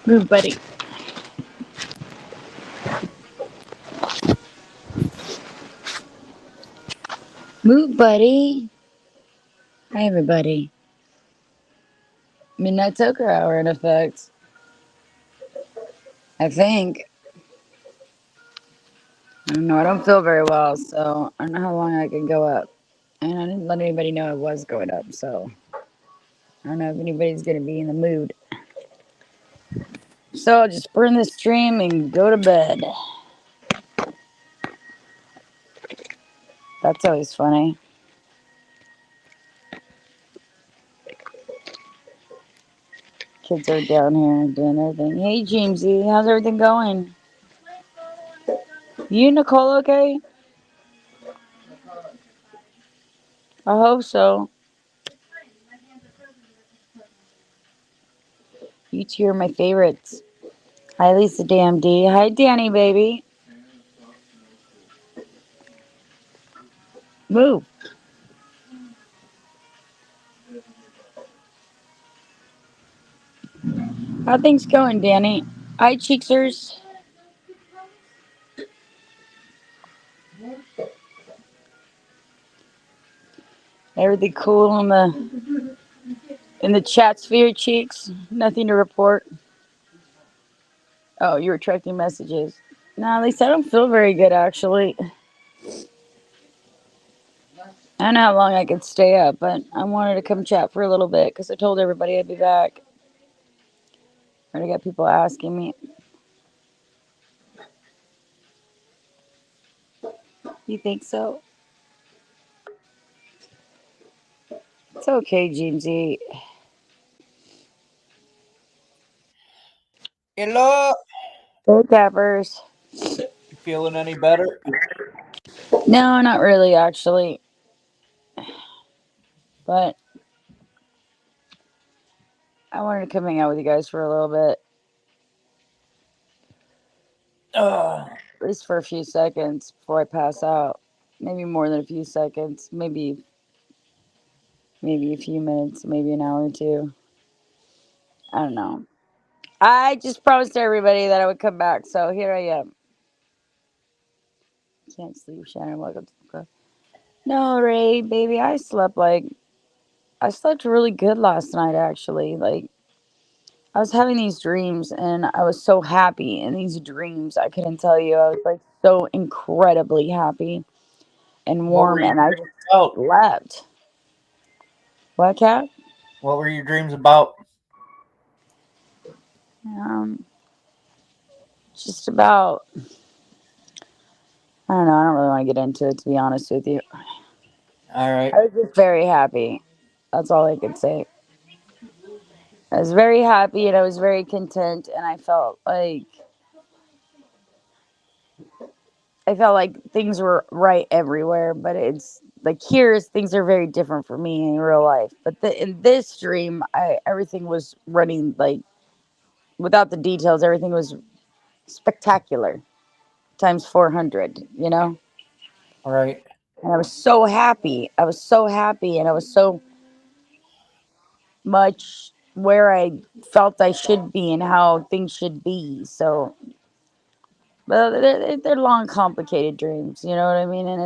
Move, buddy. Move, buddy. Hi, everybody. Midnight toker hour in effect. I think. I don't know. I don't feel very well, so I don't know how long I can go up. And I didn't let anybody know I was going up, so I don't know if anybody's going to be in the mood. So I'll just burn the stream and go to bed. That's always funny. Kids are down here doing everything. Hey, Jamesy, how's everything going? You, Nicole, okay? I hope so. You two are my favorites. Hi, Lisa Damn D. Hi, Danny, baby. Move. How things going, Danny? Hi, Cheeksers. Everything cool in the chat sphere, Cheeks? Nothing to report. Oh, you're retracting messages. Nah, at least I don't feel very good, actually. I don't know how long I could stay up, but I wanted to come chat for a little bit because I told everybody I'd be back. I already got people asking me. You think so? It's okay, Jamesy. Hello. Hey, Cappers. You feeling any better? No, not really, actually. But I wanted to come hang out with you guys for a little bit. At least for a few seconds before I pass out. Maybe more than a few seconds. Maybe a few minutes. Maybe an hour or two. I don't know. I just promised everybody that I would come back, so here I am. Can't sleep, Shannon. Welcome to the club. No, Ray, baby, I slept really good last night, actually. Like, I was having these dreams and I was so happy in these dreams. I couldn't tell you. I was like so incredibly happy and What were warm, your and I dreams just about? slept. What, cat? What were your dreams about? Um, just about, I don't know. I don't really want to get into it, to be honest with you. All right. I was just very happy. That's all I could say. I was very happy and I was very content, and I felt like things were right everywhere, but it's like here's things are very different for me in real life. But in this dream, everything was running like without the details. Everything was spectacular times 400. You know, All right. and I was so happy. I was so happy, and I was so much where I felt I should be and how things should be. So, but they're long, complicated dreams. You know what I mean? And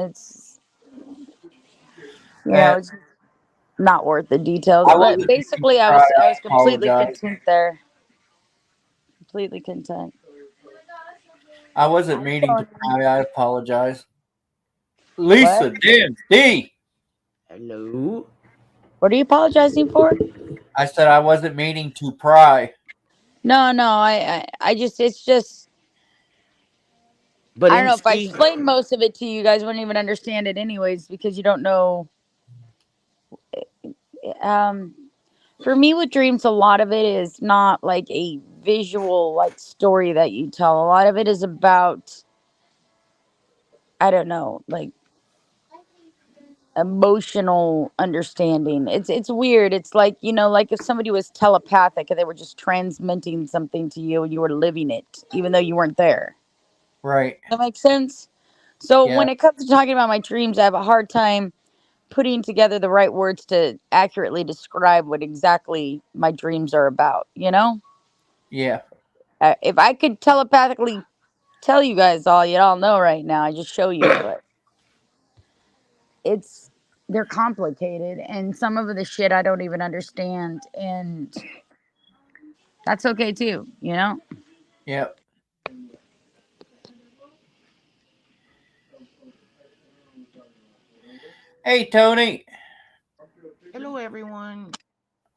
And it's not worth the details. I But wasn't meaning basically, to I cry. was I I was completely apologize. content there. Completely content. I wasn't meaning to cry. I apologize. Lisa, What? Dan, D. Hello. What are you apologizing for? I said I wasn't meaning to pry. No, no. I just it's just I don't know if I Balinsky. explained most of it to you, you guys wouldn't even understand it anyways because you don't know. Um, for me with dreams, a lot of it is not like a visual like story that you tell. A lot of it is about I don't know, like emotional understanding. It's weird. It's like, like if somebody was telepathic and they were just transmitting something to you and you were living it, even though you weren't there. Right. That makes sense? So Yeah. when it comes to talking about my dreams, I have a hard time putting together the right words to accurately describe what exactly my dreams are about, you know? Yeah. If I could telepathically tell you guys all, you all know right now, I just show you, but it's they're complicated and some of the shit I don't even understand, and that's okay too, you know? Yep. Hey, Tony. Hello, everyone.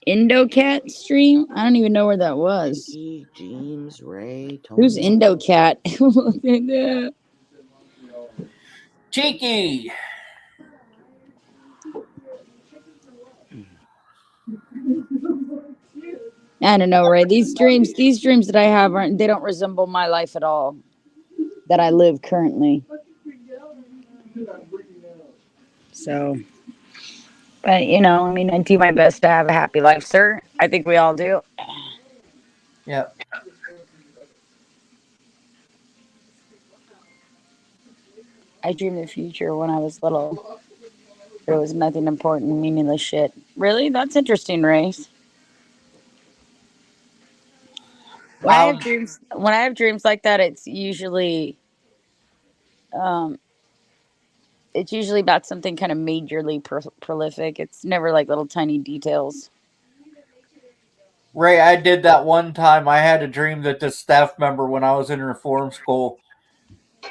Indocat stream? I don't even know where that was. Vicky, James, Ray, Who's Tony. Indocat? Cheeky. I don't know, Ray. These dreams that I have aren't. They don't resemble my life at all. That I live currently. So, but you know, I mean, I do my best to have a happy life, sir. I think we all do. Yep. I dreamed the future when I was little. There was nothing important, meaningless shit. Really? That's interesting, Ray. How? When I have dreams like that, um, it's usually about something kind of majorly prolific. It's never like little tiny details. Ray, I did that one time. I had a dream that this staff member, when I was in reform school,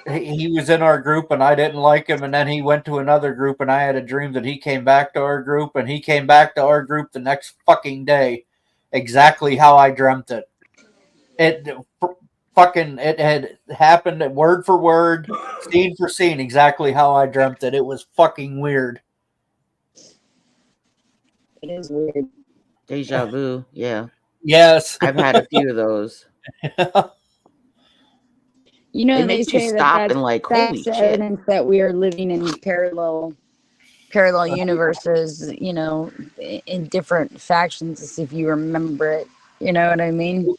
he was in our group and I didn't like him. And then he went to another group and I had a dream that he came back to our group and he came back to our group the next fucking day. Exactly how I dreamt it. It fucking, it had happened word for word, scene for scene, exactly how I dreamt it. It was fucking weird. It is weird. Deja vu. Yeah, Yes. I've had a few of those. You know, It they makes you say that stop and like, holy that's shit. evidence that we are living in parallel universes. You know, in different factions, as if you remember it. You know what I mean?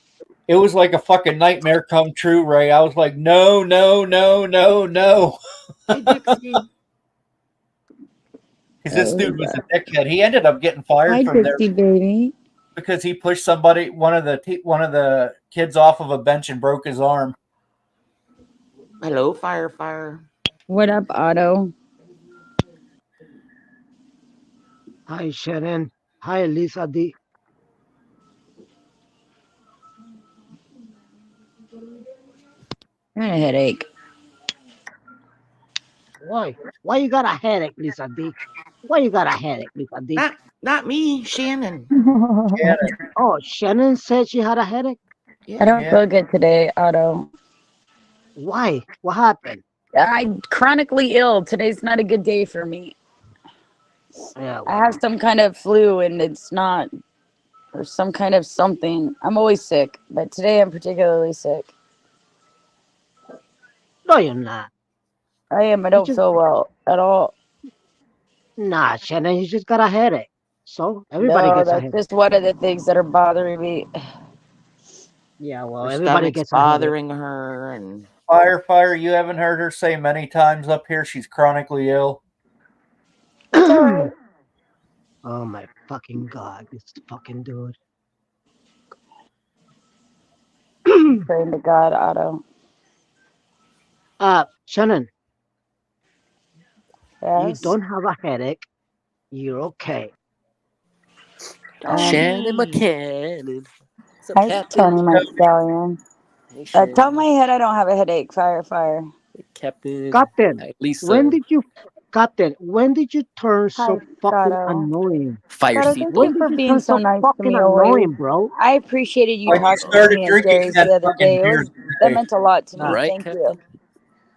It was like a fucking nightmare come true, Ray. I was like, no, no, no, no, no. Hey, Dixie. Because this Oh, dude was a dickhead. He ended up getting fired hi, from there Dixie baby. because he pushed somebody, one of the kids, off of a bench and broke his arm. Hello, Fire. What up, Otto? Hi, Sharon. Hi, Lisa D. I had a headache. Why? Why you got a headache, Lisa D? Why you got a headache, Lisa D? Not me, Shannon. Yeah, Oh, Shannon said she had a headache. I Yeah. don't yeah. feel good today, Otto. Why? What happened? I'm chronically ill. Today's not a good day for me. Yeah, I well, have some kind of flu and it's not, or some kind of something. I'm always sick, but today I'm particularly sick. no, you're not. I am. I You don't just feel well at all. nah, Shannon. You just got a headache. So everybody No, gets a that's headache. just one of the things that are bothering me. Yeah, well, Her everybody stomach's gets a headache. bothering her, and Fire, you haven't heard her say many times up here she's chronically ill. It's all right. Oh my fucking god, this fucking dude. Praying to God, Otto. Shannon, you Yes. don't have a headache. You're okay. Shannon Tony. McCann. What's up, Hi, Captain? Tony, my stallion. Hey, Tell Shannon. my head I don't have a headache. Fire. Hey, Captain. Captain, Hi, when Lisa. did you, Captain, when did you turn Hi, so fucking Gato. annoying? Gato, thank When you Firecito. did for you being turn so so nice to fucking me always. annoying, bro? I appreciated you Like you talking to started me at drinking Jerry's 10 the other fucking day. beers That today. meant a lot to me. Right, Thank you. Captain?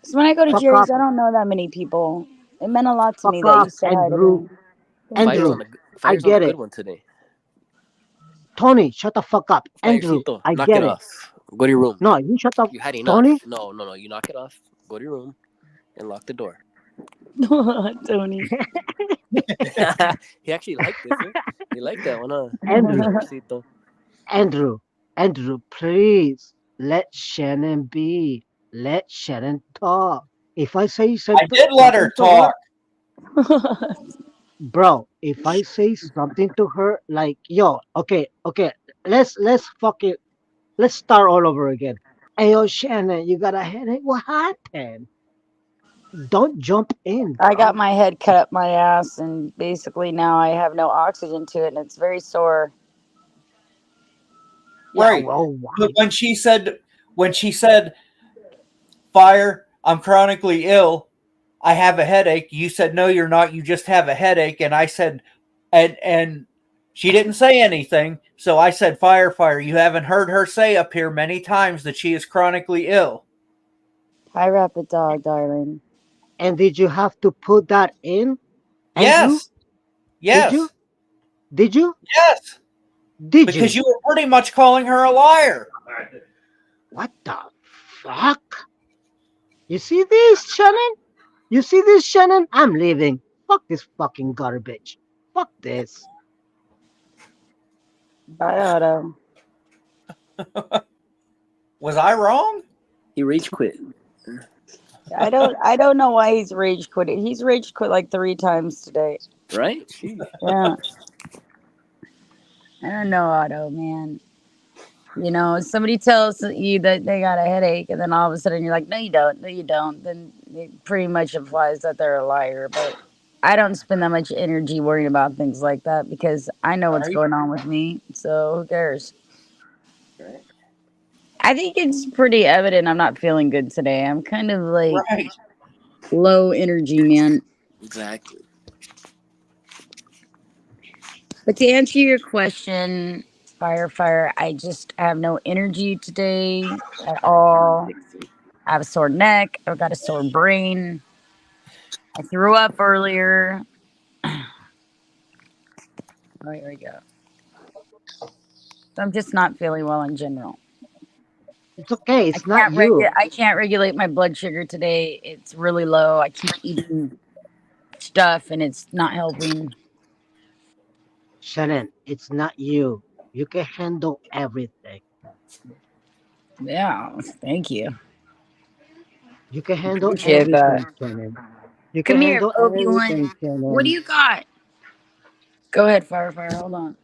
Because when I go to Fuck Jerry's, up, I don't know that many people. It meant a lot to fuck me that you off, said hi to Andrew. me. Thank Fire's Andrew, you. on a I fire's on a get good it. one today. Tony, shut the fuck up. Andrew, Firecito, I knock get it it. off. Go to your room. No, you shut the You had Tony. enough. No. You knock it off. Go to your room and lock the door. Tony. He actually liked this, huh? He liked that one, huh? Andrew, Firecito. Andrew, please let Shannon be. Let Shannon talk. If I say I did let her something to her, talk. bro, if I say something to her like, yo, okay, let's fuck it. Let's start all over again. Hey, yo, Shannon, you got a headache? What happened? Don't jump in, I got bro. my head cut up my ass, and basically now I have no oxygen to it, and it's very sore. Yeah, Right. well, But why? when she said, "Fire, I'm chronically ill. I have a headache." You said, "No, you're not. You just have a headache." And I said, and she didn't say anything. So I said, "Fire, fire. You haven't heard her say up here many times that she is chronically ill." Hi, Rapid Dog, darling. And did you have to put that in, Andrew? Yes. Did you? Yes. Did you? Yes. Did Because you? you were pretty much calling her a liar. What the fuck? You see this, Shannon? You see this, Shannon? I'm leaving. Fuck this fucking garbage. Fuck this. Bye, Otto. Was I wrong? He rage quit. I don't know why he's rage quit. He's rage quit like 3 times today. Right? Jeez. Yeah. I don't know, Otto, man. You know, somebody tells you that they got a headache, and then all of a sudden you're like, no, you don't, no, you don't. Then it pretty much implies that they're a liar. But I don't spend that much energy worrying about things like that because I know what's Right. going on with me. So who cares? Right. I think it's pretty evident I'm not feeling good today. I'm kind of like Right. low energy, man. Exactly. But to answer your question, Fire, I just have no energy today at all. I have a sore neck. I've got a sore brain. I threw up earlier. Oh, here we go. So I'm just not feeling well in general. It's okay. It's not you. I can't regulate my blood sugar today. It's really low. I keep eating stuff and it's not helping. Shannon, it's not you. You can handle everything. Yeah, thank you. You can handle Appreciate that. everything, Shannon. You can Come here, handle Obi Wan. everything, What do Shannon. you got? Go ahead, Fire. Hold on.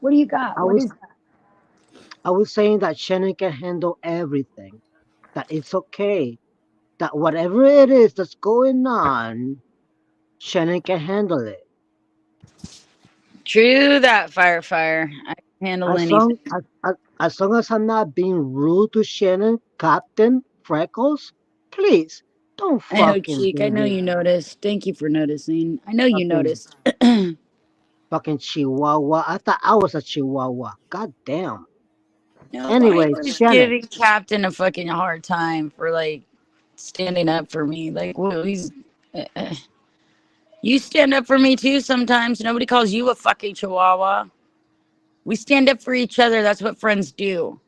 What do you got? I What was is that? I was saying that Shannon can handle everything. That it's okay. That whatever it is that's going on, Shannon can handle it. True that, Fire. I can handle As anything. long as long as I'm not being rude to Shannon, Captain Freckles, please don't I know, fucking Cheek. I do know this. you noticed. Thank you for noticing. I know you Fucking noticed. fucking Chihuahua. I thought I was a Chihuahua. God damn. No, I Anyway, was Shannon. giving Captain a fucking hard time for like standing up for me. Like, well, you stand up for me too sometimes. Nobody calls you a fucking chihuahua. We stand up for each other. That's what friends do.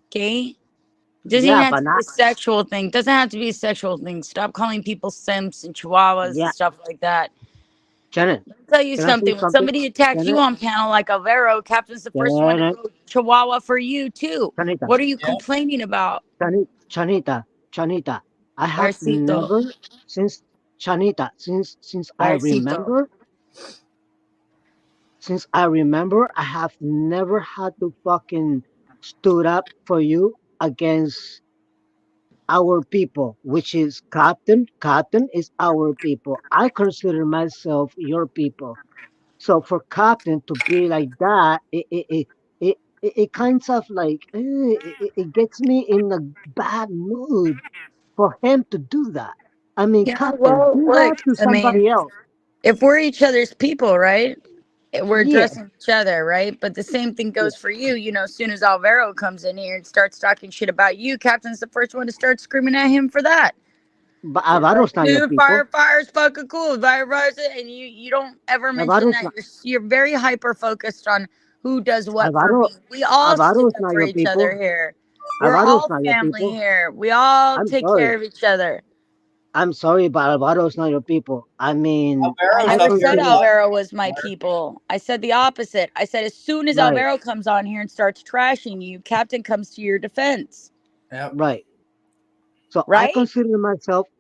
Okay? It doesn't even Yeah, have but to be not a sexual thing. It doesn't have to be a sexual thing. Stop calling people simps and chihuahuas and yeah. stuff like that. Shannon, I'll tell you can I say something. When something? somebody attacks you Shannon, on panel like Alvaro, Captain's the first one to Shannon, go chihuahua for you too. Chanita, What are you Yeah. complaining about? Chanita. I have Farcito. never since Chanita, since I Farcito. remember, I have never had to fucking stood up for you against our people, which is Captain. Captain is our people. I consider myself your people. So for Captain to be like that, it kind of like it gets me in a bad mood for him to do that. I mean, Yeah, Captain, well, do look, that to I mean, somebody else. if we're each other's people, right? We're Yeah, addressing each other, right? But the same thing yeah. goes for you. You know, as soon as Alvaro comes in here and starts talking shit about you, Captain's the first one to start screaming at him for that. But It's like, Alvaro's not your dude, people. fire's fucking cool. Fire's it, and you don't ever mention Alvaro's that. not. You're very hyper focused on who does what for Alvaro, me. We all stick Alvaro's up not for your each other people. here. We're Alvaro's all not your family people. here. We all I'm take care sorry. of each other. I'm sorry, but Alvaro's not your people. I mean, I Alvaro's I up never here said consider talking. Alvaro was my people. I said the opposite. I said as soon as right, Alvaro comes on here and starts trashing you, Captain comes to your defense. Yep. right. So right?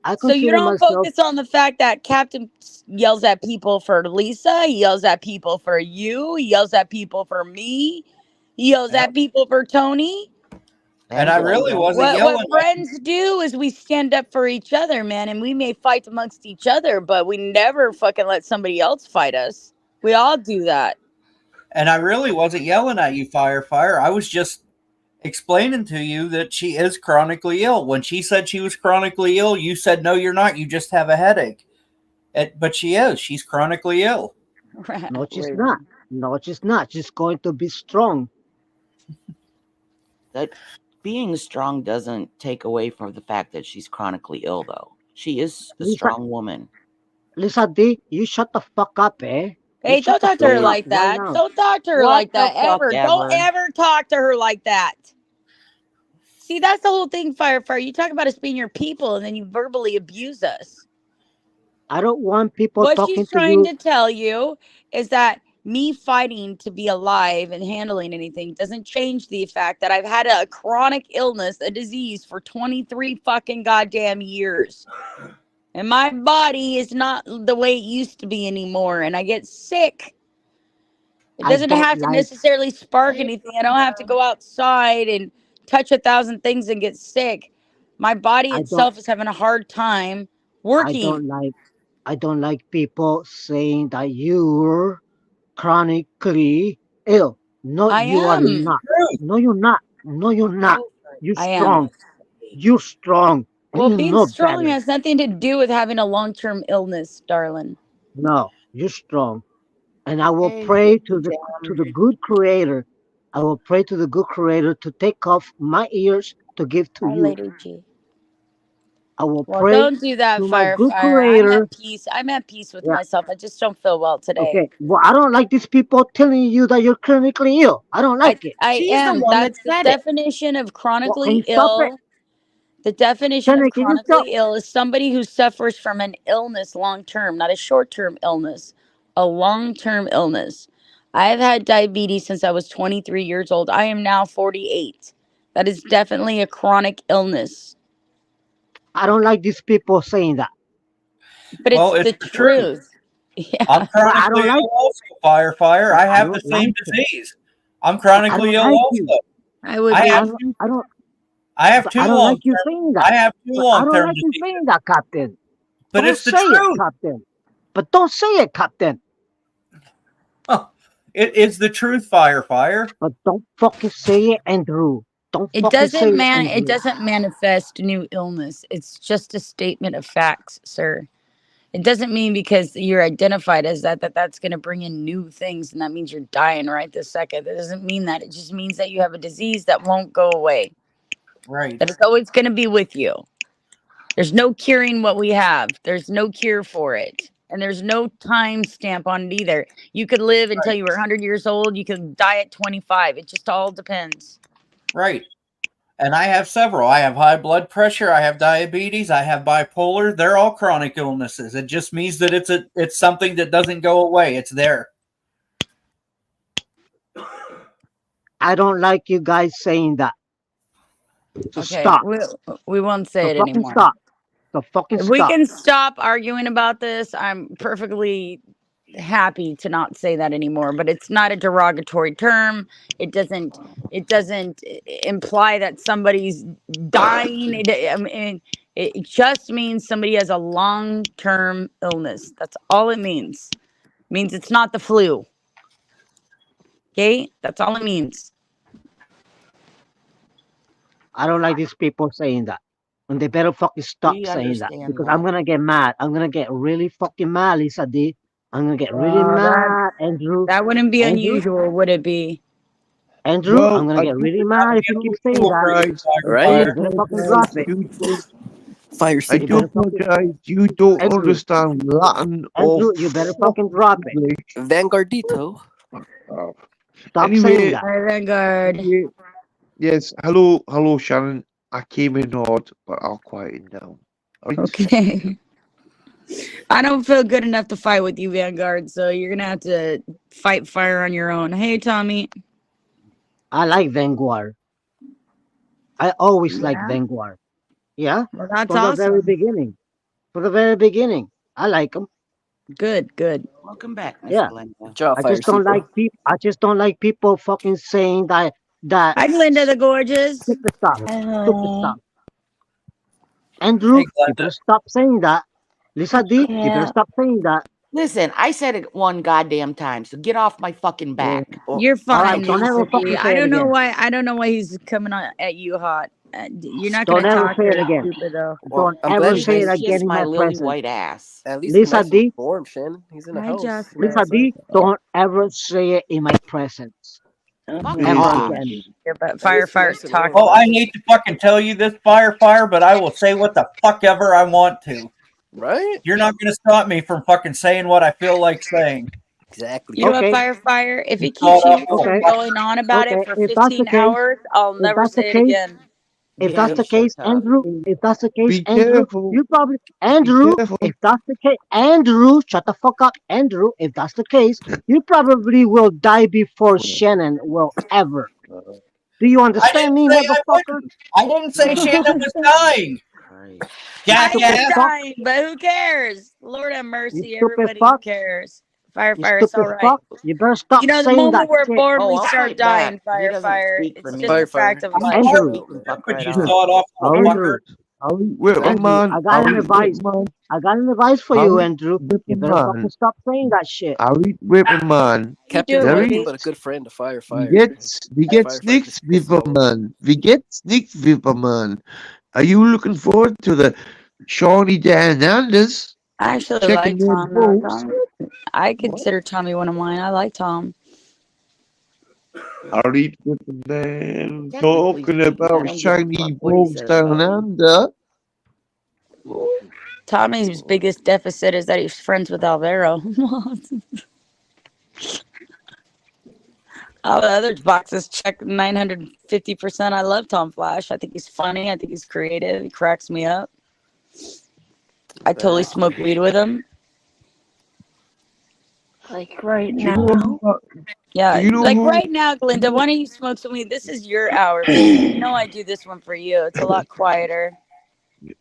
I So you consider don't myself. focus on the fact that Captain yells at people for Lisa, he yells at people for you, he yells at people for me, he yells Yep. at people for Tony. And I Angela, really yeah. wasn't What yelling at you. friends do is we stand up for each other, man, and we may fight amongst each other, but we never fucking let somebody else fight us. We all do that. And I really wasn't yelling at you, Fire. I was just explaining to you that she is chronically ill. When she said she was chronically ill, you said, no, you're not. You just have a headache. But she is. She's chronically ill. No, she's Rude. not. No, she's not. She's going to be strong. That being strong doesn't take away from the fact that she's chronically ill, though. She is a Lisa, strong woman. Lisa D, you shut the fuck up, eh? You Hey, shut don't the talk to fuck her Hey, up like right that. now. Don't talk to her what like the that fuck ever. Don't ever? ever talk to her like that. See, that's the whole thing, Fire. You talk about us being your people and then you verbally abuse us. I don't want people What talking she's to trying you. to tell you is that me fighting to be alive and handling anything doesn't change the fact that I've had a chronic illness, a disease for 23 fucking goddamn years. And my body is not the way it used to be anymore. And I get sick. It I doesn't don't have to like. necessarily spark anything. I don't have to go outside and touch 1,000 things and get sick. My body I don't. itself is having a hard time I working. don't like. I don't like people saying that you're chronically ill. No, I you are am. not. No, you're not. No, you're not. You're I am. strong. You're strong, and Well, you being know strong better. has nothing to do with having a long-term illness, darling. No, you're strong. And I will Hey, pray Jimmy to Jam. the good creator. I will pray to the good creator to take off my ears to give to Hi, you. Lady G. I will Well, pray don't do that, to my good I'm creator. at peace. I'm at peace with Yeah, myself. I just don't feel well today. okay. Well, I don't like these people telling you that you're clinically ill. I don't like it. I She's the am. one that That's the said it. definition of Well, can you chronically stop it? ill. The definition of Kenny, can you stop? chronically ill is somebody who suffers from an illness long term, not a short term illness, a long term illness. I've had diabetes since I was 23 years old. I am now 48. That is definitely a chronic illness, I don't like these people saying that. but Well, it's it's the the truth. truth. Yeah. I'm But I don't chronically like. ill also, Fire. But I I have the don't same like it. disease. I'm But I chronically don't ill like you. also. I would I But have be. two I don't. I have But two I don't like long you term saying that. I have two But I long don't term like you diseases. saying that, Captain. But Don't it's the say it, truth. Captain. But don't say it, Captain. Huh. It is the truth, Fire. But don't fucking say it, Andrew. Don't It fucking say doesn't it, it Andrew. doesn't manifest new illness. It's just a statement of facts, sir. It doesn't mean because you're identified as that's going to bring in new things and that means you're dying right this second. That doesn't mean that. It just means that you have a disease that won't go away. Right. That it's always going to be with you. There's no curing what we have. There's no cure for it. And there's no time stamp on it either. You could live until you were 100 years old. You could die at 25. It just all depends. Right. And I have several. I have high blood pressure, I have diabetes, I have bipolar. They're all chronic illnesses. It just means that it's something that doesn't go away. It's there. I don't like you guys saying that. So Okay. stop. We won't So say it fucking anymore. stop. So fucking If we stop. can stop arguing about this, I'm perfectly happy to not say that anymore. But it's not a derogatory term. It doesn't imply that somebody's dying. I mean, it just means somebody has a long-term illness. That's all it means. It means it's not the flu. Okay, that's all it means. I don't like these people saying that. And they better fucking stop We saying that. understand Because that. I'm gonna get mad. I'm gonna get really fucking mad, Lisa D. I'm gonna get really Well, mad, Andrew. that wouldn't be Andrew, unusual, would it be? Andrew, I'm Well, gonna I get do really mad if you keep saying that. apologize. Right? I You Here better comes fucking apologize. drop the it. You don't, fire I You do signal. better fucking apologize. You don't Andrew. understand Latin or Andrew, you better fucking drop it. English. Vanguardito. Uh, Stop saying anyway, that. Vanguard. anyway, yes. Hello, Shannon. I came in hard, but I'll quieten down. All right. Okay. I don't feel good enough to fight with you, Vanguard, so you're gonna have to fight fire on your own. Hey, Tommy. I like Vanguard. I always like Yeah. Vanguard. Yeah, Well, that's from the very awesome. beginning. From the very beginning, I like them. Good, good. Welcome back, Miss Yeah, Glenda. Good job, I Fire just don't like Sequel. people. I just don't like people fucking saying that Hi, Glinda the Gorgeous. stupid stuff. Stupid Hello. stuff. Andrew, Hey, you Glenda. better stop saying that. Lisa D, you better Yeah, stop saying that. Listen, I said it one goddamn time, so get off my fucking Yeah. back. Well, you're All fine, right, don't ever Lisa fucking D. say I it don't know again. why. I don't know why he's coming on at you hot. You're not Don't gonna ever talk say here, it again. stupid though. well, Don't I'm glad ever he's say it nice. It's again just in my my lily presence. white ass. At least he's Lisa nice and D, warm, Shannon. He's in the Hi, house. Justin. Lisa Outside. D, don't ever say it in my presence. Fuck Ever off. again. Yeah, but At least he's Firefire's nice and warm, talking. Oh, I Shannon. hate to fucking tell you this, Fire, but I will say what the fuck ever I want to. Right? You're not going to stop me from fucking saying what I feel like saying. Exactly. You know what, Okay, Fire? If he Start keeps off you with from okay, fuck. going on about it okay. for If that's the 15 case, hours, I'll if never that's the say it case, again. if Yeah, that's you the shut case, up. Andrew, if that's the case, Be Andrew, careful. you probably Be Andrew, careful. if that's the case, Andrew, shut the fuck up, Andrew. If that's the case, you probably will die before Shannon will ever. Do you I understand didn't me, say I motherfucker? wouldn't. I didn't say Shannon was dying. Christ. You I stupid am Jackass. fuck, dying, but who cares? Lord have you mercy, stupid everybody who fuck, cares. you Fire, it's all stupid right. fuck. You better You stop know, the saying that moment we're shit. born, Oh, we I'll start fight back. dying. He doesn't speak It's for just me. a fact Firefire. of I'm life. sorry, Andrew, He can fuck but right you off. sawed off, Andrew, motherfucker. I'll eat Andrew, Whipperman. I got I'll an eat advice. Whipperman. I got an advice for I'll you, eat Andrew. You better Whipperman. fucking stop saying that shit. I'll eat Whipperman. How you Captain's doing, There nothing baby? is. but a good friend to We Firefire. get we get Firefire sneaks just pisses him off. Whipperman. We get sneaks Whipperman. Are you looking forward to the Shawnee Dan Anders I actually checking like them Tom, though. balls? Tom, I What? consider Tommy one of mine. I like Tom. I'll eat Whipperman. Technically Talking speaking, I about don't give a shiny fuck what he balls says down about me. under. Tommy's biggest deficit is that he's friends with Alvaro. All the other boxes check 950%. I love Tom Flash. I think he's funny. I think he's creative. He cracks me up. I totally Fact. smoke weed with him. Like right Do you know now. who? Yeah, Do you know like who? right now, Glinda, why don't you smoke some weed? This is your hour, baby. You know I do this one for you. It's a lot quieter.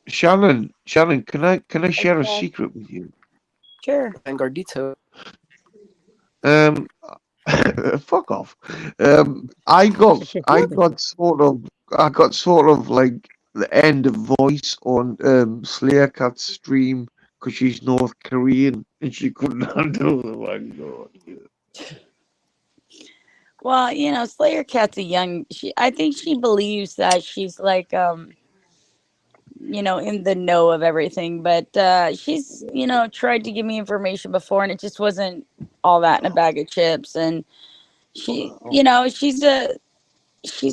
Shannon, can I share a Okay. secret with you? Sure. Vanguardito. Um, fuck off. I got sort of like the end of voice on Slayer Cat's stream because she's North Korean and she couldn't handle the language. Well, Slayer Cat's a young. I think she believes that she's like, in the know of everything. But she's, tried to give me information before, and it just wasn't all that in a bag of chips. And she, she's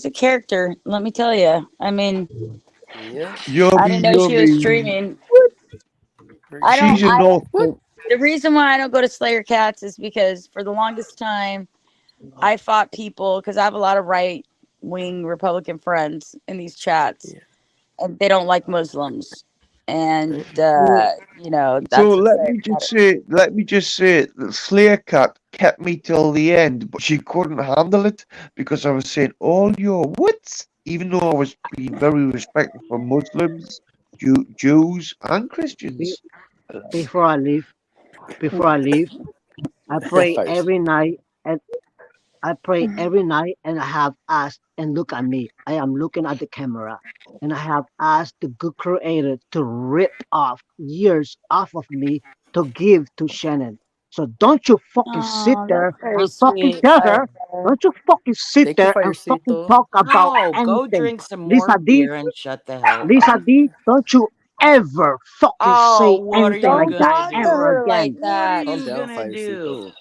a character. Let me tell you. I mean, Yeah. I didn't Yummy, know she was yummy. streaming. Very I don't. She's a cool. I North. What? The reason why I don't go to Slayer Cats is because for the longest time I fought people because I have a lot of right wing Republican friends in these chats, Yeah. and they don't like Muslims, and Right. So that's what Slayer Cat is. let me just say that Slayer Cat kept me till the end, but she couldn't handle it because I was saying all your wits, even though I was being very respectful for Muslims, Jews, and Be- Christians. Before I leave, before I leave, I pray Fires. every night and I pray every night and I have asked and look at me. I am looking at the camera and I have asked the good creator to rip off years off of me to give to Shannon. So don't you fucking sit Oh, there that's very and fucking sweet, tell her. Fire. Don't you fucking sit Thank you, there and fucking Firecito. talk about No, go anything. drink some more Lisa D, beer and shut the hell Lisa up. D, don't you ever fucking Oh, say what are anything you like Don't that gonna talk to do? ever her again. like What are that. Calm you down, gonna Firecito. do?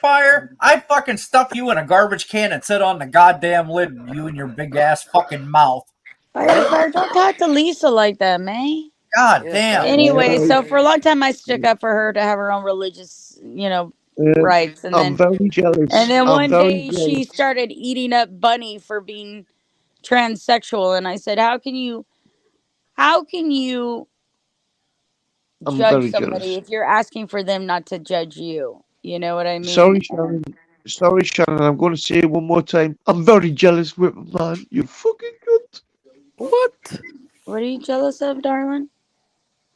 Fire, I'd fucking stuff you in a garbage can and sit on the goddamn lid, you and your big ass fucking mouth. Fire, Right? Fire, don't talk to Lisa like that, man. God Yeah, damn. Fire. Anyway, I, so for a long time I stuck up for her to have her own religious, rights, and I'm then very jealous. I'm one very day she jealous. started eating up Bunny for being transsexual, and I said, how can you I'm judge very somebody jealous. if you're asking for them not to judge you? You know what I mean? Sorry, Sharon. Sorry, Sharon. I'm going to say it one more time. I'm very jealous with man. You fucking cunt. What? What are you jealous of, darling?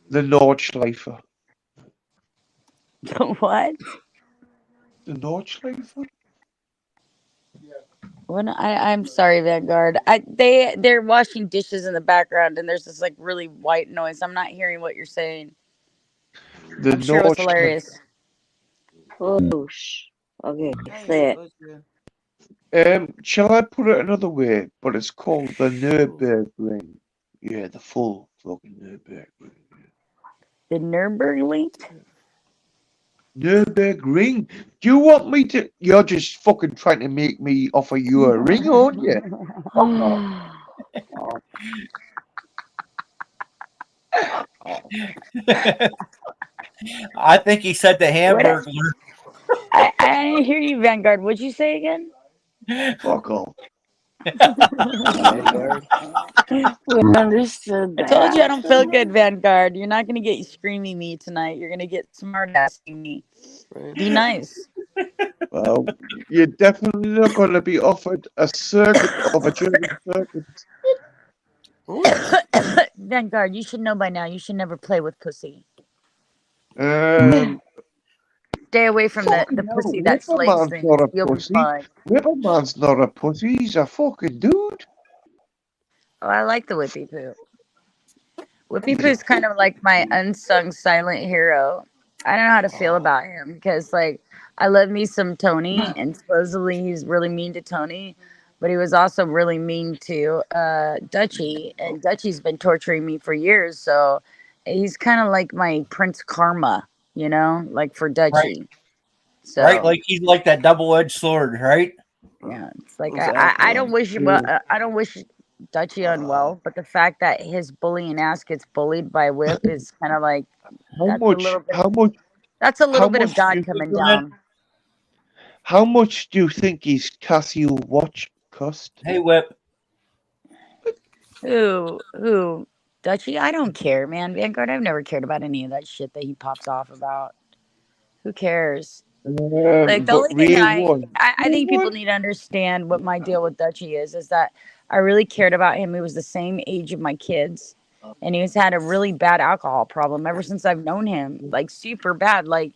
The Nordschleifer. What? The Nordschleifer? When I'm sorry, Vanguard. They're washing dishes in the background, and there's this like really white noise. I'm not hearing what you're saying. The I'm sure it was Nordschleifer. hilarious. Whoosh. Okay, Hey, say it. who's the- Shall I put it another way? But it's called the Nürburgring. Yeah, the full fucking Nürburgring. The Nürburgring? Nürburgring. Do you want me to? You're just fucking trying to make me offer you a ring, aren't you? I think he said the Hamburglar. I didn't hear you, Vanguard. What'd you say again? Fuck off. Vanguard. We understood I that. told you I don't feel good, Vanguard. You're not gonna get screaming me tonight. You're gonna get smart assing me. Right. Be nice. Well, you're definitely not going to be offered a circuit of a German circuit. Vanguard, you should know by now. You should never play with pussy. Um, Stay away from the fucking hell, pussy that slays Whipperman's things. not a You'll be pussy. fine. Whipperman's not a pussy. He's a fucking dude. Oh, I like the Whippy Poo. Whippy Poo's kind of like my unsung silent hero. I don't know how to feel about him because, like, I love me some Tony, and supposedly he's really mean to Tony, but he was also really mean to Dutchie, and Dutchie's been torturing me for years. So he's kind of like my Prince Karma, you know, like for Dutchie. So Right? Like he's like that double-edged sword, right? yeah, it's like Exactly. I don't wish I don't wish Dutchie unwell, but the fact that his bullying ass gets bullied by Whip is kind of like How that's a little bit much of do God you coming think- down. How much do you think his Casio watch cost? Hey, Whip. Who Dutchie? I don't care, man. Vanguard, I've never cared about any of that shit that he pops off about. Who cares? Like the only thing that I think people need to understand what my deal with Dutchie is that I really cared about him. He was the same age of my kids, and he's had a really bad alcohol problem ever since I've known him, like super bad. Like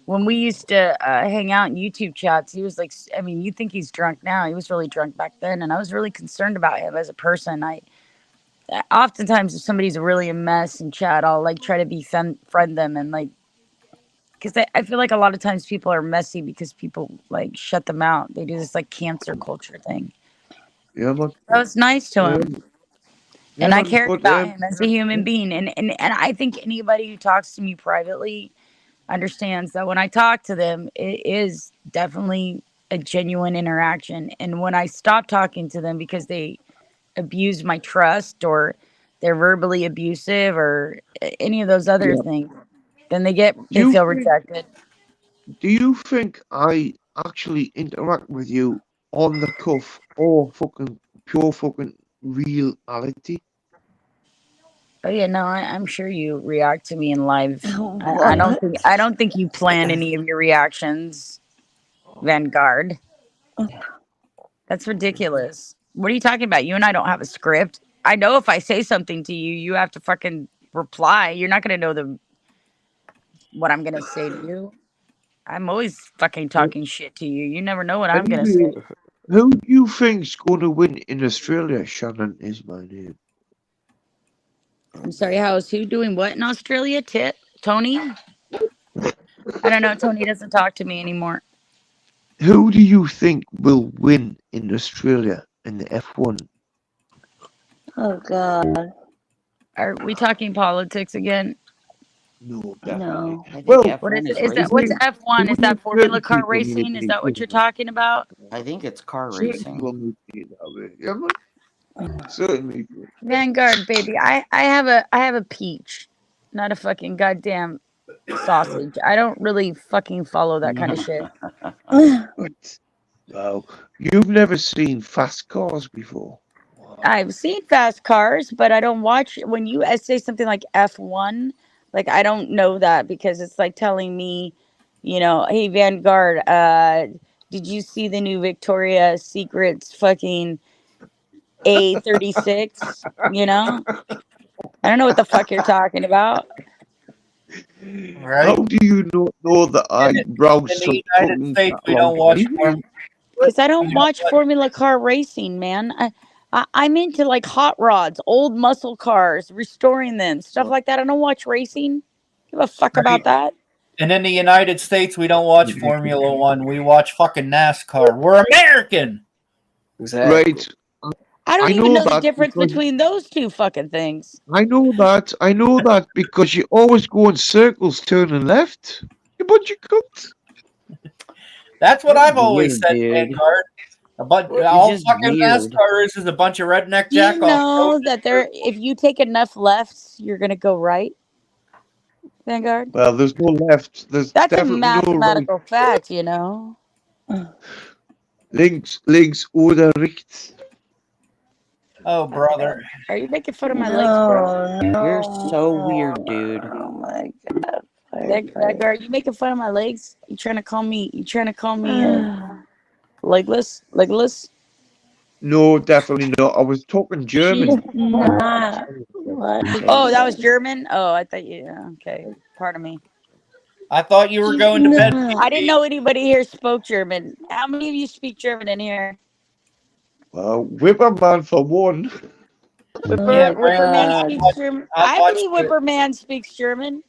when we used to hang out in YouTube chats, he was like, I mean, you think he's drunk now? He was really drunk back then, and I was really concerned about him as a person. Oftentimes if somebody's really a mess in chat, I'll like try to befriend them and like. Because I feel like a lot of times people are messy because people like shut them out. They do this like cancer culture thing. Yeah, but I was nice to him, and I cared about him as a human yeah. being. And I think anybody who talks to me privately understands that when I talk to them, it is definitely a genuine interaction. And when I stop talking to them because they abuse my trust or they're verbally abusive or any of those other things, then they feel rejected. Do you think I actually interact with you on the cuff or pure fucking reality? Oh yeah, no, I'm sure you react to me in live. I What? don't think you plan any of your reactions, Vanguard. That's ridiculous. What are you talking about? You and I don't have a script. I know if I say something to you, you have to fucking reply. You're not gonna know what I'm gonna say to you. I'm always fucking talking shit to you. You never know what I'm gonna say. Who do you think's going to win in Australia? Shannon is my name. I'm sorry, how is who doing what in Australia? Tony? I don't know. Tony doesn't talk to me anymore. Who do you think will win in Australia in the F1? Oh God. Are we talking politics again? No, No. I think Well, F1 What is it? is racing. What's F1? Is that Formula Car people racing? Is maybe that what you're win. talking about? I think it's car Certain racing. people may see it that way. Yeah, man. Certainly. Vanguard, baby. I have a peach, not a fucking goddamn sausage. I don't really fucking follow that kind of shit. But, wow. You've never seen fast cars before? I've seen fast cars, but I don't watch when you say something like F1. Like I don't know that because it's like telling me, hey Vanguard, did you see the new Victoria's Secret's fucking A36? You know? I don't know what the fuck you're talking about. Right? How do you not know that I browse In some the United fucking States, we catalog don't watch anyway? Because I don't you know watch what? Formula Car racing, man. I'm into like hot rods, old muscle cars, restoring them, stuff like that. I don't watch racing. Give a fuck about Right? that. And in the United States, we don't watch Formula One. We watch fucking NASCAR. We're American. Exactly. Right. I don't I even know know the that difference because between those two fucking things. I know that because you always go in circles turning left. You bunch of cunts. That's what You're I've always weird, said, dude. Vanguard. You're All just fucking weird. NASCAR is a bunch of redneck Do you jack off. know that if you take enough lefts, you're gonna go right, Vanguard? Well, there's no left. There's That's a definitely no right. mathematical fact, you know. Links oder rechts. Oh, brother. Are you making fun of my legs, bro? No, You're no. so weird, dude. Oh my god. Vanguard, are you making fun of my legs? You trying to call me? You trying to call me Firefight. legless? Legless? No, definitely not. I was talking German. She's not. What? Oh, that was German. Oh, I thought you. Okay, pardon me. I thought you were She's going to bed. not. I didn't know anybody here spoke German. How many of you speak German in here? Whipperman for one. Oh Yeah, my Whipperman god. speaks German. I I watched believe it. Whipperman speaks German.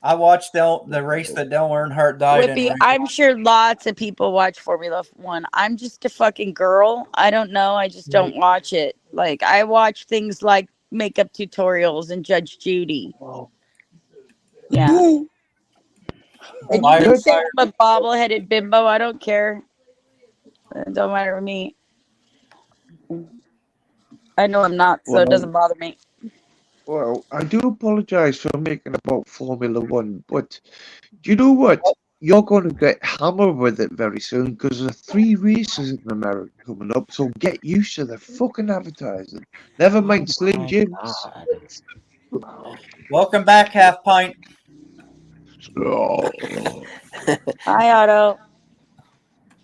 I watched the race that Dale Earnhardt died in. Whippy, Right? I'm sure lots of people watch Formula One. I'm just a fucking girl. I don't know. I just don't watch it. Like, I watch things like makeup tutorials and Judge Judy. Yeah. And you Fire, can say fire. I'm a bobble-headed bimbo. I don't care. It don't matter to me. I know I'm not, so it Well, doesn't bother me. well, I do apologize for making about Formula One, but do you know what? You're going to get hammered with it very soon because there's 3 races in America coming up. So get used to the fucking advertising. Never mind Slim My Jims. God. Welcome back, Half Pint. Oh. Hi, Otto.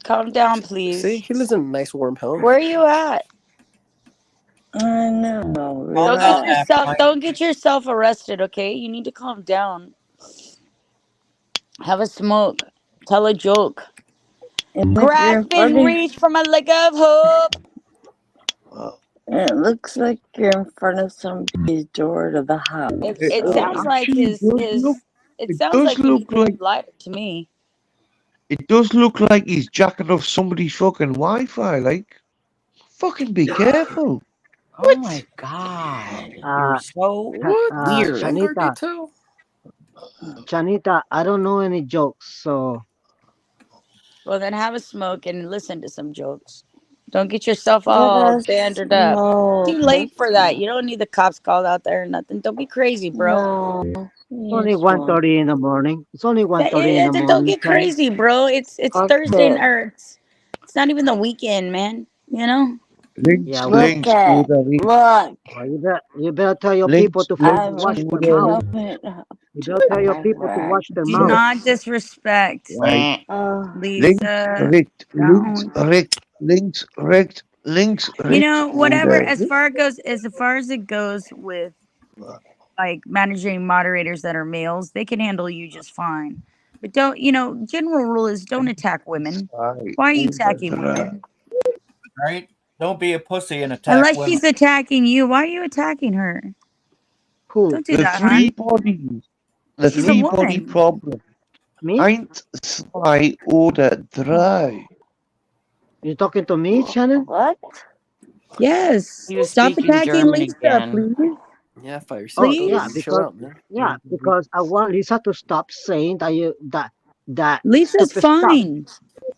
Calm down, please. See, he lives in a nice warm home. Where are you at? I know. Calm Don't down, get Half yourself Pint. don't get yourself arrested, okay? You need to calm down. Have a smoke. Tell a joke. It looks like you're Grasp in and front reach for my leg of hope. It looks like you're in front of somebody's door to the house. It sounds like Actually, it it sounds does like he look needs a like new lighter to me. it does look like he's jacking off somebody's fucking Wi-Fi. Like, fucking be careful. Oh my God. You're so What? weird. Vanguard, you Chanita, too? Chanita, I don't know any jokes, so Well, then have a smoke and listen to some jokes. Don't get yourself Let all us bantered up. Too late for that. know. You don't need the cops called out there or nothing. Don't be crazy, bro. No. it's only Yes, one. 1:30 in the morning. It's only 1:30 in the Don't morning, get Chan. crazy, bro. It's Fuck Thursday it. or it's not even the weekend, man. You know? Links, Yeah, Look well, links, at. oder rechts. Look. You better tell your people Links, to I'm links, wash their oder mouth. coming up You to better tell your my people to work. wash their Do mouth. not disrespect right. Oh, Links, Lisa. rechts, links, Don't. rechts, links, rechts, links, You rechts, know, whatever oder as far as it goes with like managing moderators that are males, they can handle you just fine. But don't, general rule is don't attack women. zwei, Why are you oder attacking drei. women? Right? Don't be a pussy and attack Unless women. she's attacking you, why are you attacking her? Who? Don't do The that, three hon. bodies. The She's a three body woman. problem. Me? Eins, zwei oder drei. You talking to me, Shannon? what? Yes. He was Stop speaking attacking German Lisa, again. please. Yeah, fire. Oh, Please? yeah, Chill because out, man. I want Lisa to stop saying that Lisa's stupid stuff. fine.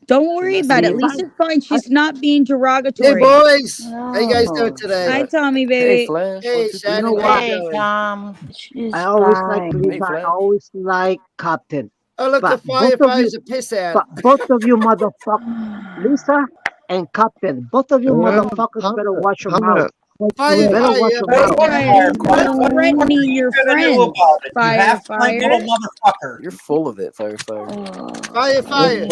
Don't worry That's about it. Lisa, Lisa's fine. She's not being Hey derogatory. boys, how you guys doing No. today? Hi, Tommy, Hey, baby. Flash. Hey 1, 2, 3, Shannon, know how what? you Hey, doing? Tom. She's I always like fine. Lisa. I Flash. always like Captain. Oh look, But the both of you, firefighter's a pissant. but both of you motherfuckers, Lisa and Captain, both of you motherfuckers better watch your mouth. Hannah, Better Firefire, watch you're a your Hey, mouth. what, Firefighter, Firefire? stop What the fuck are threatening you your gonna do friends. about it? You half pint little Firefighter. motherfucker. You're full of it, Firefire. Firefire.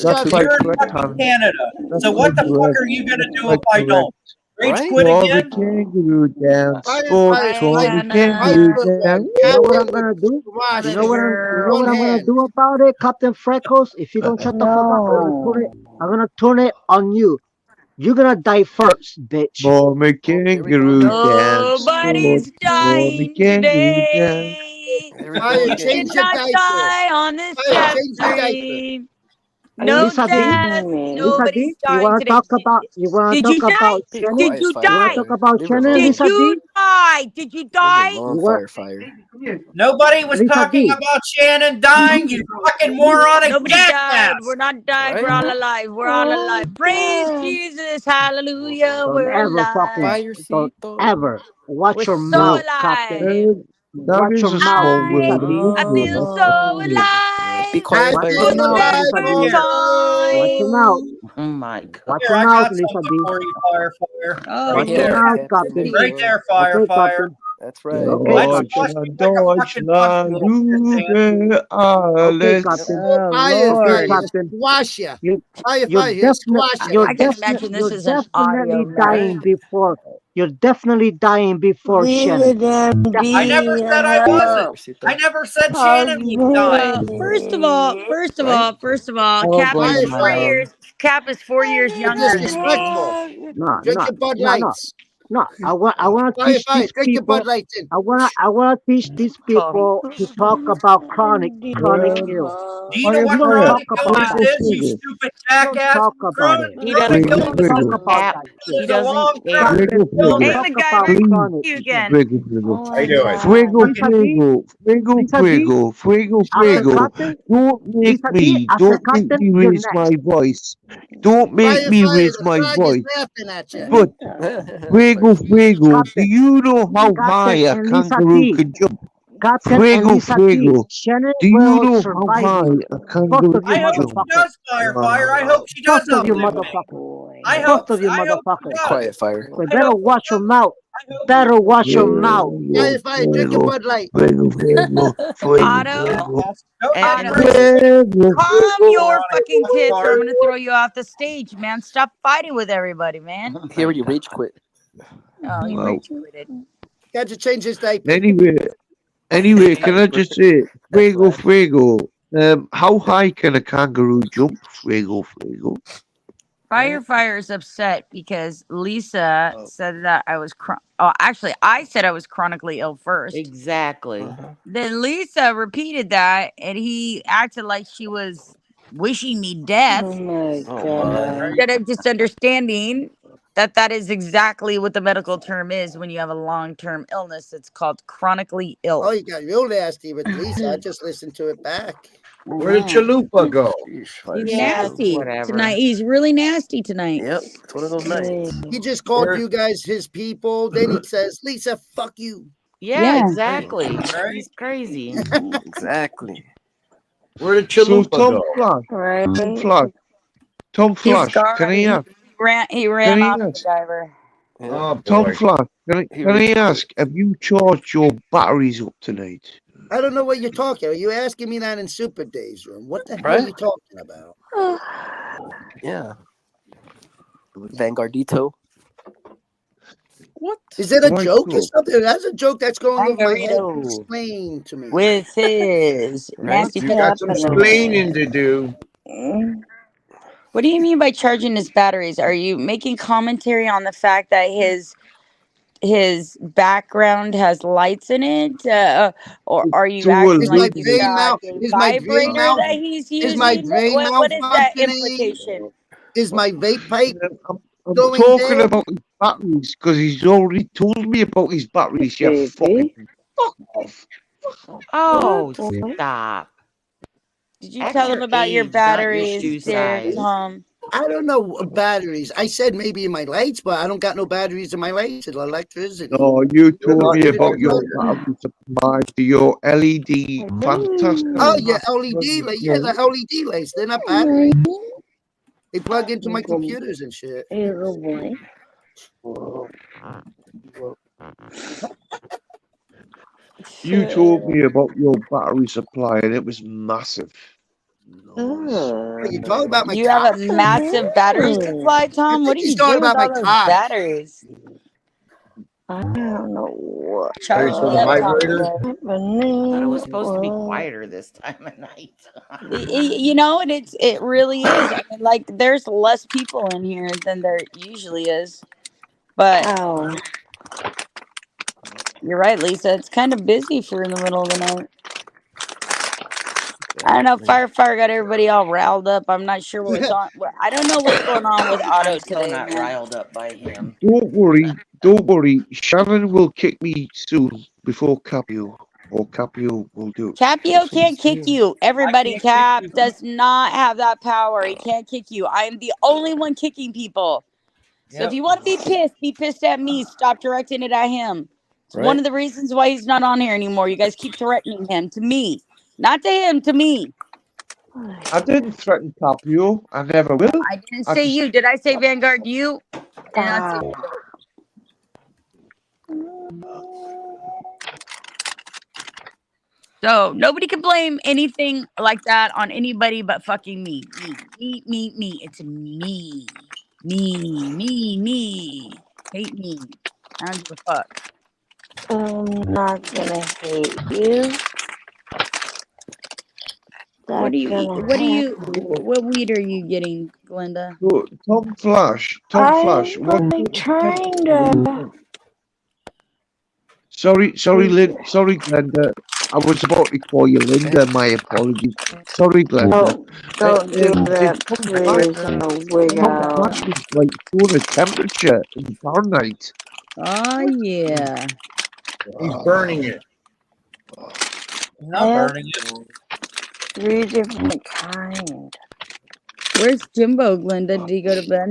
That's Shut quite You're in correct, fucking Hannah. Canada. That's So what quite the fuck correct. are you gonna That's do quite if I don't? correct. Rage Right? quit For the again? kangaroo dance. Sports Firefighters, for Mike. the Diana. Mike kangaroo put dance. You know what Captain I'm gonna do? Squash You Other know what here. I'm One girl. gonna hand. do about it, Captain Freckles? If you don't shut the fuck up, No. I'm gonna turn it on you. You're gonna die first, bitch. For the Oh, here we go kangaroo again. dance. Sports Nobody's for the dying kangaroo dance. today. Here we go Fire, You again. did change the not diaper. die on this Fire, change the chapter. diaper. Are you No Lisa D, death. kidding me? Lisa Nobody's D, you dying wanna today. Did you die? Be Did quiet, you You wanna die? talk Firefire. about Leave her Shannon, alone. Did Lisa you D? die? Did you Leave her die? alone, You want Firefire. Nobody was Lisa talking D? about Shannon dying, you fucking moronic Nobody died. We're jackass! not died. We're Right? all alive. We're all Oh, alive. Praise God. Jesus. Hallelujah. Don't We're ever fucking, alive. don't Firecito. ever watch We're your so mouth, Captain. alive. That Watch your is a mouth, small Lisa world. D. I feel so Be alive. quiet, Watch For your Captain the mouth, Firefire. best Lisa Alive of D. Watch your times. mouth. also. Oh my god. Watch Here, your I mouth, got Lisa something D. for you, Firefire. Oh, Right Watch your Lord there. mouth, have There Captain. you Right mercy. go. there, Okay, Firefire. Captain. That's right. Okay, I just Dodge Captain. want you la, to take a dodge fucking punch, la, you little piss ant. Ruben Okay, Yep. Alice. Captain. Oh, Okay, Firefire, Lord. he'll Captain. squash you. You, Firefire, he'll squash you. I can imagine this you're is an audio definitely message. dying Right? before. You're definitely dying before Leave Shannon. the damn I Definitely. never said demon I wasn't. up. I Firefito. never said Hug Shannon was dying. Well, me. Right? first of all, All Cap going is to my 5-5. house. Cap is 4 years I You're need younger a than me. disrespectful. hug. No, Drink no, your Bud no, no, Lights. no. I wanna teach Fire, these drink your Bud people. Lights in. I wanna teach these Tom. people to talk about chronic Well, ill. Do you know fire, You what don't fire. talk chronic about illness that Fuego, is, shit. you fuego. stupid You don't jackass? talk about it. He Chronic doesn't You Fuego, don't illness care. talk is fuego. about Cap. that He shit. it's a doesn't long-term care. Captain, Fuego, you don't fuego. Hey, illness. talk about MacGyver, Please. chronic. you again. Fuego, fuego. Oh How you my doing? Fuego, God. Lisa D, fuego. Fuego, Lisa D, fuego. Fuego, as a fuego. captain, Don't make Lisa D, me. as a Don't make captain, me you're raise my next. voice. Don't make me Firefire, raise the my frog is voice. laughing at you. But Fuego, Firefito. fuego. Do Captain, you know how high Captain a and Lisa kangaroo D, can jump? Captain and Fuego, Lisa D, fuego. Shannon Do you will know how survive high you. a Both kangaroo of you I can hope jump? she motherfuckers. does, Firefire. I hope she Both does of you outlive Oh me. motherfuckers. I boy. Both hope. of you I hope she motherfuckers. Be does. quiet, Fire. We I better hope she watch your does. mouth. I hope she Better does. watch your mouth. Fuego, Firefire, drink your fuego, Bud Light. fuego, fuego, fuego, Otto, fuego. Don't And, get and Otto, listen, crazy, Fuego, calm fuego, your moronic fucking tits, or I'm fucktard. gonna throw you off the stage, man. Stop fighting with everybody, man. oh He my already god. rage quit. Oh, he Wow. rage quitted. Got to change his diaper. Anyway, can I just say, That's fuego, right. fuego. How high can a kangaroo jump? Fuego, fuego. Right? Fire is upset because Lisa Oh. said that I was. Oh, actually, I said I was chronically ill first. Exactly. Then Lisa repeated that, and he acted like she was wishing me death Oh my Oh my. God. instead of just understanding that that is exactly what the medical term is when you have a long-term illness. It's called chronically Oh, ill. you got real nasty with Lisa. I just listened to it back. Where did Mhm. Chalupa go? Sheesh, He's Yeah, Firefito. nasty whatever. tonight. He's really nasty tonight. Yep. It's one of those Hey. nights. He just called Where? you guys his people. Then he says, Lisa, fuck you. Yeah, Yeah. exactly. Right? He's crazy. Exactly. Where did So Chalupa go? Right? Tom He's Flash, gone. can I He ask? ran. He Can ran I off ask? MacGyver. Yeah. Oh Tom boy. Flash, He can I rage ask? quit. Have you charged your batteries up tonight? I don't know what you're talking. Are you asking me that in Super Days room? What the hell are Right? you talking about? Yeah. Vanguardito. What? Is it a Right, joke or so something? That's a joke that's going over my head. Margarito Explain to me. with his Right? nasty. What's You got some happening? splaining to do. What do you mean by charging his batteries? Are you making commentary on the fact that his background has lights in it, or are you to a acting Is like my he's lady, brain got mal a is my brain vibrator mal that he's is my using? brain What is that malfunctioning? implication? Is my vape pipe I'm going talking dead? about his batteries because he's already told me about his batteries. You Baby. fucking fuck off. Oh, Boy. stop. Did you At tell him your about your age, not your batteries, shoe dear size. Tom? I don't know batteries. I said maybe in my lights, but I don't got no batteries in my lights. It's electricity. No, you told Not me Put it about in your motor. battery supply to your LED, fantastic, Oh yeah, massive LED lights. Yeah, LED. the LED lights. They're not batteries. They plug into my computers and shit. Hey, little boy. You told me about your battery supply and it was massive. What you talking about my You have a cock? massive battery supply, Tom? What do He's you talking do with about my all those cock. batteries? I don't know what. Charge For me the up, Tom. vibrator? Thought it was supposed to be quieter this time of night. You know, and it really is. I mean, like, there's less people in here than there usually is. But Ow. you're right, Lisa. It's kind of busy for in the middle of the night. I don't know. Fire got everybody all riled up. I'm not sure what's on. I don't know what's going on with Otto I'm still today, not man. riled up by him. Don't worry. Shannon will kick me soon before Capio, or Capio will do it. Capio can't kick you. Everybody, can't kick Cap you. does not have that power. He can't kick you. I am the only one kicking people. So if Yep. you want to be pissed at me. Stop directing it at him. It's one Right. of the reasons why he's not on here anymore. You guys keep threatening him to me, not to him, to me. I didn't threaten Capio. I never will. I didn't I say just you. Did I say Vanguard? You? I did not say So nobody can blame anything like that on anybody but fucking me. Me. It's me. Me. Hate me. I don't give a fuck. I'm not gonna hate you. What do you eat? What What weed are you getting, Glenda? so, Tom Flash. I'm What? like trying to. Sorry, Glenda. I was about to call you Linda. My apologies. Sorry, Glenda. Don't do that, Tom Flash, please. I'll wig Tom out. Flash is like showing a temperature in Fahrenheit. Oh yeah. He's burning it. Not burning it. 3 different kinds. Where's Jimbo, Glenda? Did he go to bed?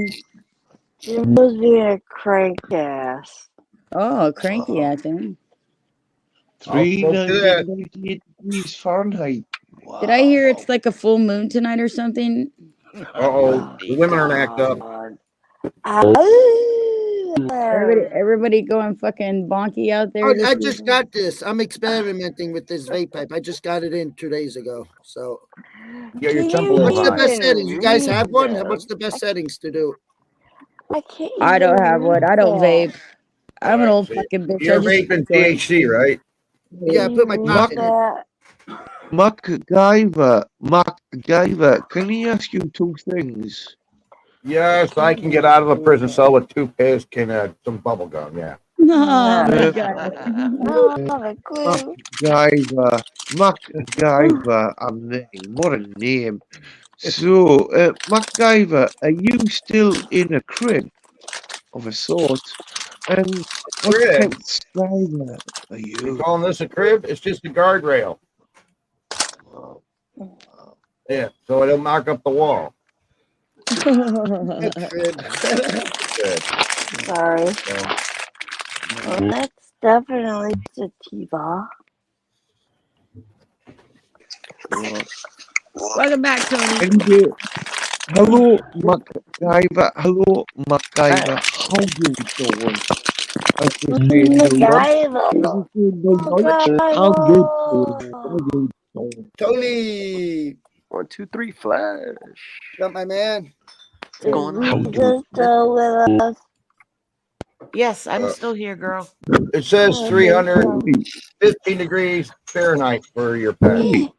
Jimbo's being a crank ass. Oh, cranky at him. I'll smoke to that. 398 degrees Fahrenheit. Did I hear it's like a full moon tonight or something? Uh-oh. The women are act up. Everybody going fucking bonky out there. Oh, this I just weekend? got this. I'm experimenting with this vape pipe. I just got it in 2 days ago. So, Yeah, your Can temple you what's the high. best settings? You guys have one? read What's the best settings to do? I can't I don't even have one. I read don't that. vape. I'm an Alright, old so fucking bitch. I you're just vaping enjoy it. THC, right? Yeah, I put my Read pot in it. that. MacGyver, can I ask you two things? Yes, I can get out of a prison cell with 2 pills and some bubble gum. Yeah. No, Uh, Not a clue. MacGyver, what a name. So, MacGyver, are you still in a crib of a sort? And what Crib? type of Skyver are You you? calling this a crib? It's just a guardrail. Yeah, so it'll mark up the wall. Crib. Good. Sorry. So, Well, that's definitely sativa. Welcome back, Tony. Anyway, hello, MacGyver. How you doing? I just say MacGyver. How you doing? Tony. 1, 2, 3, flash. Got my man. Is Going on? Lisa still with us? Yes, I'm still here, girl. It says Oh, 315 degrees Fahrenheit for your pet.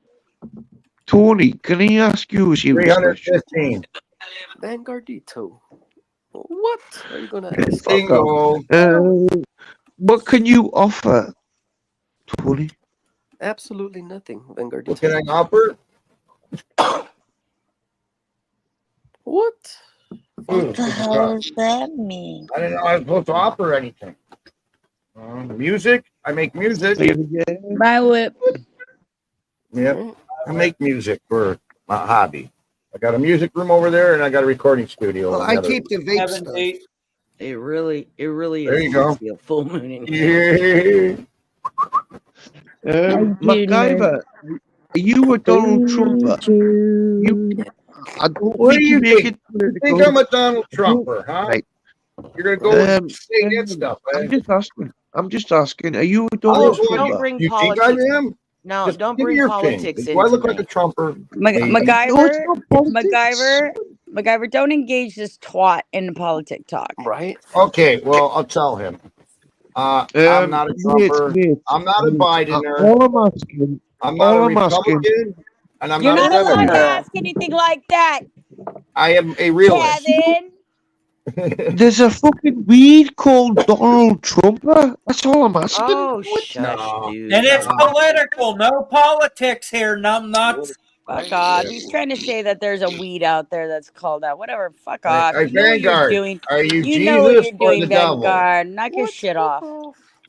Tony, can I ask you a serious question? 315. Vanguardito. What are you gonna ask? Bingo. What can you offer, Tony? Absolutely nothing, Vanguardito. What can I offer? What? What the hell does that mean? I didn't know I was supposed to offer anything. Music? I make music. My whip. Yep. I make music for my hobby. I got a music room over there, and I got a recording studio. Well, I keep the vape stuff. It really There is you go. nice to be a full moon in here. Yeah. MacGyver, are you a Donald Trumper? I don't What do you make think? it You think I'm a Donald Trumper, huh? Right. You're gonna go and say that stuff, I'm man. just asking. Are you a I Donald was Trumper? wondering, you think I am? No, Just don't give me bring your politics opinion. Do I into look like a me. Trumper? Mac- Maybe. No, it's MacGyver, not politics. MacGyver, don't engage this twat in politic talk. Right? Okay, well, I'll tell him. I'm not a Trumper. Mate, I'm not a Bidener. all I'm asking, I'm not a all I'm asking, Republican, and I'm You're not a not allowed to Democrat. ask anything like that, I am a realist. Kevin. there's a fucking weed called Donald Trumper. That's all I'm asking. Oh, shush, No. dude. And it's political, no politics here, numbnuts. Fuck off. He's trying to say that there's a weed out there that's called that. Whatever. Fuck Hey, off. You know what you're Vanguard, doing. are you You know what Jesus you're or the doing, devil? Vanguard. Knock your shit off.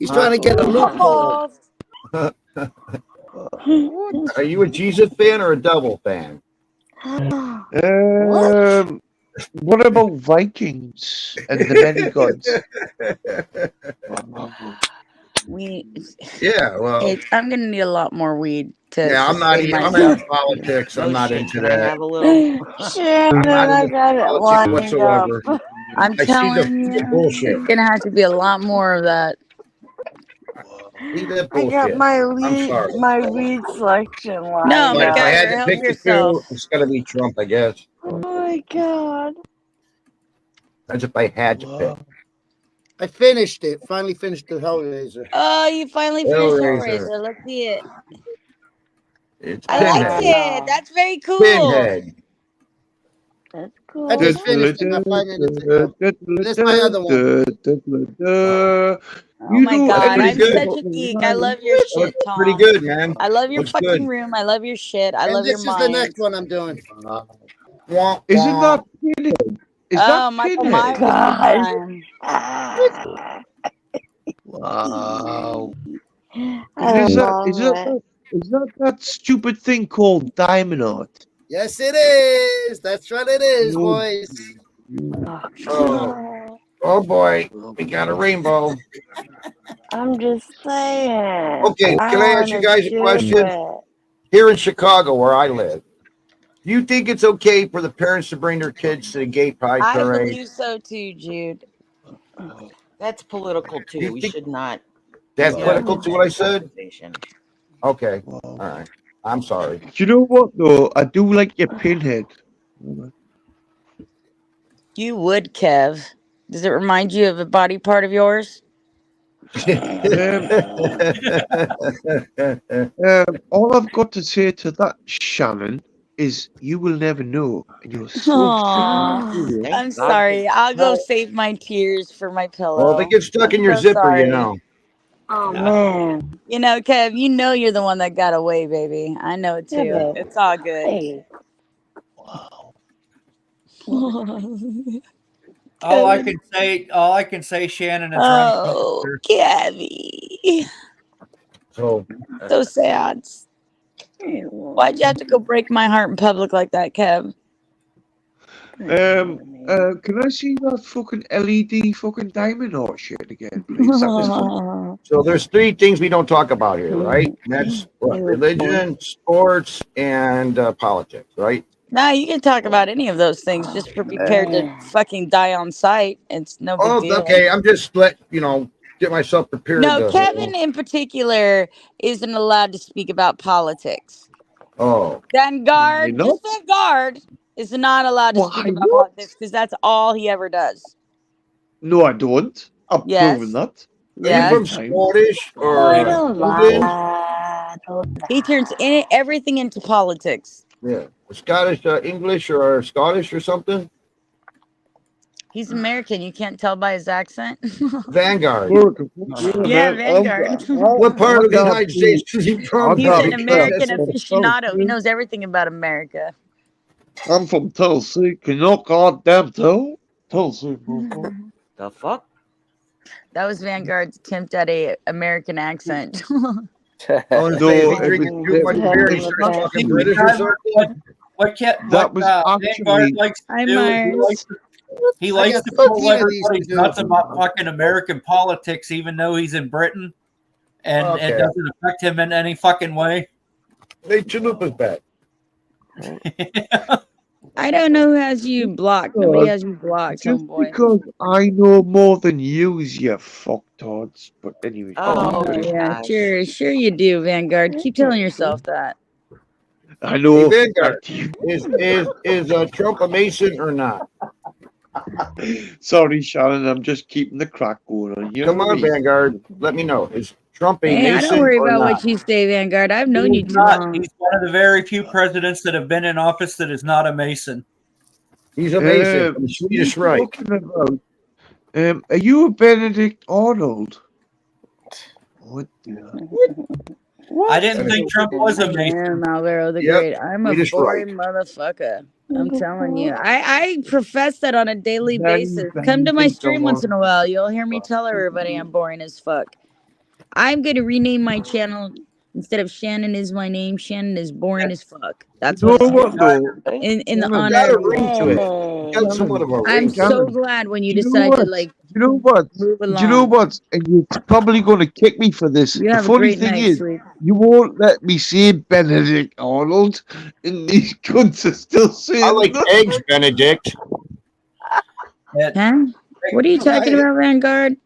He's trying to get a loophole. Are you a Jesus fan or a devil fan? What about Vikings and the many gods? Yeah, well, I'm gonna need a lot more weed to yeah, I'm not. sustain I'm myself. into politics. I'm Oh, not shit. into Can I that. have a little? Shannon, I'm not I into got it politics lined whatsoever. up. I'm I see telling the you, bullshit. there's gonna have to be a lot more of that. Leave that I got bullshit. my I'm sorry. weed selection No, lined But if up. I had MacGyver, to help pick the yourself. two, it's got to be Trump, I guess. Oh my god. That's if I had to pick. I finished it. Finally finished the Hellraiser. Oh, you finally finished Hellraiser. Hellraiser. Let's see it. It's I liked Pinhead. it. That's very cool. Pinhead. That's cool. I just finished it about 5 minutes ago. This is my other one. Oh my know god, pretty I'm good. such a geek. I love your Looks shit, pretty Tom. good, man. I love your Looks fucking good. room. I love your shit. I And love your this is the mind. next one I'm doing. Wah, Isn't wah. that Pinhead? Is Oh, that Michael Pinhead? Myers is God. fine. Ah, Wow. I Is love that that stupid thing called Diamond Art? Yes, it is. That's what it is, No. boys. Oh, oh boy, we got a rainbow. I'm just saying. Okay, can I ask you wanna guys a do question? it. Here in Chicago, where I live, do you think it's okay for the parents to bring their kids to the gay pride I parade? believe so too, Jude. That's political too. You We think- should not. That's get political into to what I that said? conversation. Okay, all right. I'm sorry. You know what though? I do like your Pinhead. You would, Kev. Does it remind you of a body part of yours? All I've got to say to that, Shannon, is you will never know. And you're so Aw, fucking serious. Thank I'm God sorry. that- I'll go save my tears for my pillow. Well, they get stuck in I'm your so zipper, sorry. you know. Oh man. You know, Kev, you know you're the one that got away, baby. I know it Yeah, too. but It's all good. hey. All I can say, Shannon, is run Oh, faster. Gabby. So, So sad. Why'd you have to go break my heart in public like that, Kev? Can I see that fucking LED fucking Diamond Art shit again, please? That was fun. so there's three things we don't talk about here, right? And that's what, religion, sports, and politics, right? Nah, you can talk about any of those things. Just be prepared to fucking die on sight. It's no big Oh, deal. okay. I'm just get myself prepared. No, to, Kevin in particular isn't allowed to speak about politics. Oh, Vanguard, You know? just Vanguard is not allowed to speak Why about not? politics because that's all he ever does. No, I don't. I've Yes. proven that. are Yes. you from Scottish or I don't England? lie. He turns everything into politics. Yeah, Scottish, English, or Scottish or something. He's American. You can't tell by his accent. Vanguard. Yeah, Vanguard. What part of the United States is he from? He's No, an American that's- aficionado. He knows everything about America. I'm from Tennessee. Can you goddamn tell? Tennessee, motherfucker. The fuck? That was Vanguard's attempt at a American accent. Oh, and No, if he it drinks was- too much beer, he starts talking British or something. That was actually- Vanguard likes to Hi, do, Mars. he likes got to pull 13 of these everybody's to do. nuts about fucking American politics, even though he's in Britain, and Okay. it doesn't affect him in any fucking way. Hey, Chalupa's back. Hi, I don't know who has you blocked. Nobody has you blocked, Just homeboy. because I know more than you, you fucktards. But anyway, Oh, Oh yeah, gosh. sure you do, Vanguard. Keep telling yourself that. I Hey, know. Vanguard, is Trump a Mason or not? Sorry, Shannon. I'm just keeping the crack going on. You know Come what I on, mean? Vanguard. Let me know. Is Trump a Hey, I don't Mason worry or about not? what you say, Vanguard. I've known you He's too not. long. He's one of the very few presidents that have been in office that is not a Mason. He's a Mason from the What are Swedish you Reich. talking about? Are you a Benedict Arnold? What the? I didn't think Trump was I a Mason. am Alvaro the Yep, Great. I'm a Swedish boring Reich. motherfucker. I'm telling you. I profess that on a daily basis. Then Come to my Benedict stream once in a while. Arnold. You'll hear me tell everybody I'm boring as fuck. I'm going to rename my channel. Instead of Shannon is my name, Shannon is boring as fuck. That's You what know it's what going to though? in the Shannon, It's honor got of a you. ring to it. It's got somewhat of a I'm ring to it. so Shannon, glad when you do you know decide to what? like Do you know what? move Do you know along. what? And you're probably going to kick me for this. You The have a funny great thing night, is, sweet. you won't let me say Benedict Arnold, and these cunts are still I saying like that. eggs, Benedict. Huh? What are you talking about, Vanguard?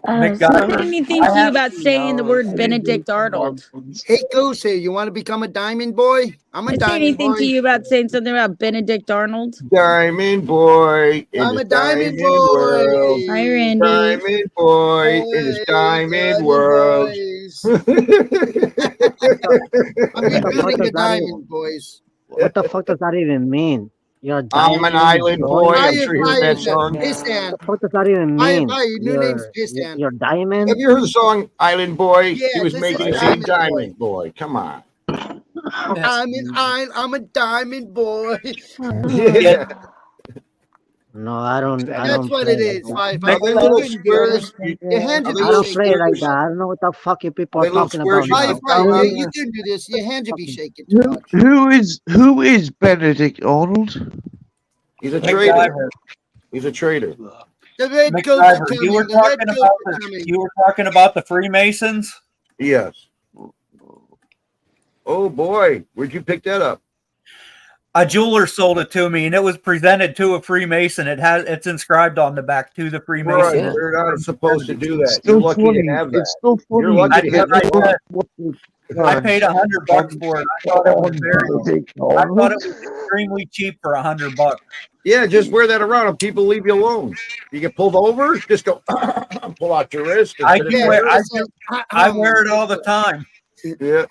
Who said McGyver. anything to you about saying the word Benedict Arnold? Hey, Goose, here, you want to become a diamond boy? I'm a I say diamond anything to boy. you about saying something about Benedict Arnold? Diamond boy in I'm this a diamond diamond world. Hi, boy. Randy. Diamond boy in this Boys, diamond diamond world. boys. What I'm the fuck rebuilding a does that even? diamond, boys. What the fuck does that even mean? You're a I'm an diamond island boy. boy. I'm Fire, sure you heard fire, that song. piss What hand. the fuck does that even Fire, mean? fire. Your new name's piss You're, hand. you're diamond. Have you heard the song Island Boy? He Yeah, was this is making it say diamond boy. Diamond Boy. Come on. I'm a diamond boy. Yeah. No, I don't. I That's don't what play it like is, that. Fire, Are fire. they You little couldn't do squares? this. Your hands Are would they be I little don't play shaking like too squares? that. much. I don't know what the fuck you people Are are they little talking squares about you Fire, now. can fire. count Yeah, on? you couldn't do this. Your hands would be shaking too much. Who is Benedict Arnold? He's a traitor. McGyver. He's a traitor. The red coats are McGyver. coming. The red coats are coming. You were talking about the Freemasons. Yes. Oh boy, where'd you pick that up? A jeweler sold it to me, and it was presented to a Freemason. It's inscribed on the back to the Right, Freemason. you're not supposed to do that. It's You're still lucky funny. to have It's that. still funny. You're lucky to have I that. I paid $100 for it. I thought it was I thought it was extremely cheap for $100. Yeah, just wear that around and people leave you alone. You get pulled over, just go pull out your wrist. And I put it do there. wear I wear it all the time. Yeah.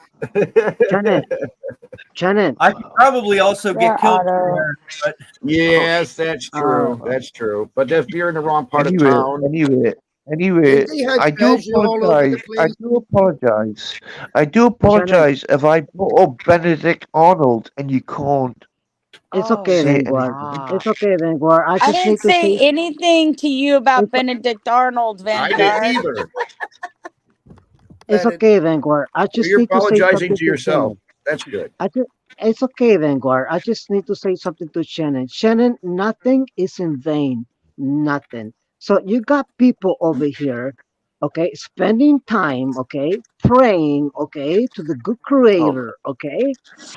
Janet. I could probably also Yeah, get killed for Otto. wearing it, but Yes, that's true. That's true. But if you're in the wrong part of town, Anyway, They had I do treasure all over the apologize. place. I do apologize if I put up Benedict Arnold and you can't It's Oh, okay, say Vanguard. anything. It's okay, Vanguard. I I just didn't need to say see. anything to you about It's, Benedict Arnold, I didn't Vanguard. either. it's okay, Vanguard. I So just you're need to say apologizing something to to yourself. Shannon. That's good. It's okay, Vanguard. I just need to say something to Shannon. Shannon, nothing is in vain. Nothing. So you got people over here, okay, spending time, okay, praying, okay, to the good creator, okay,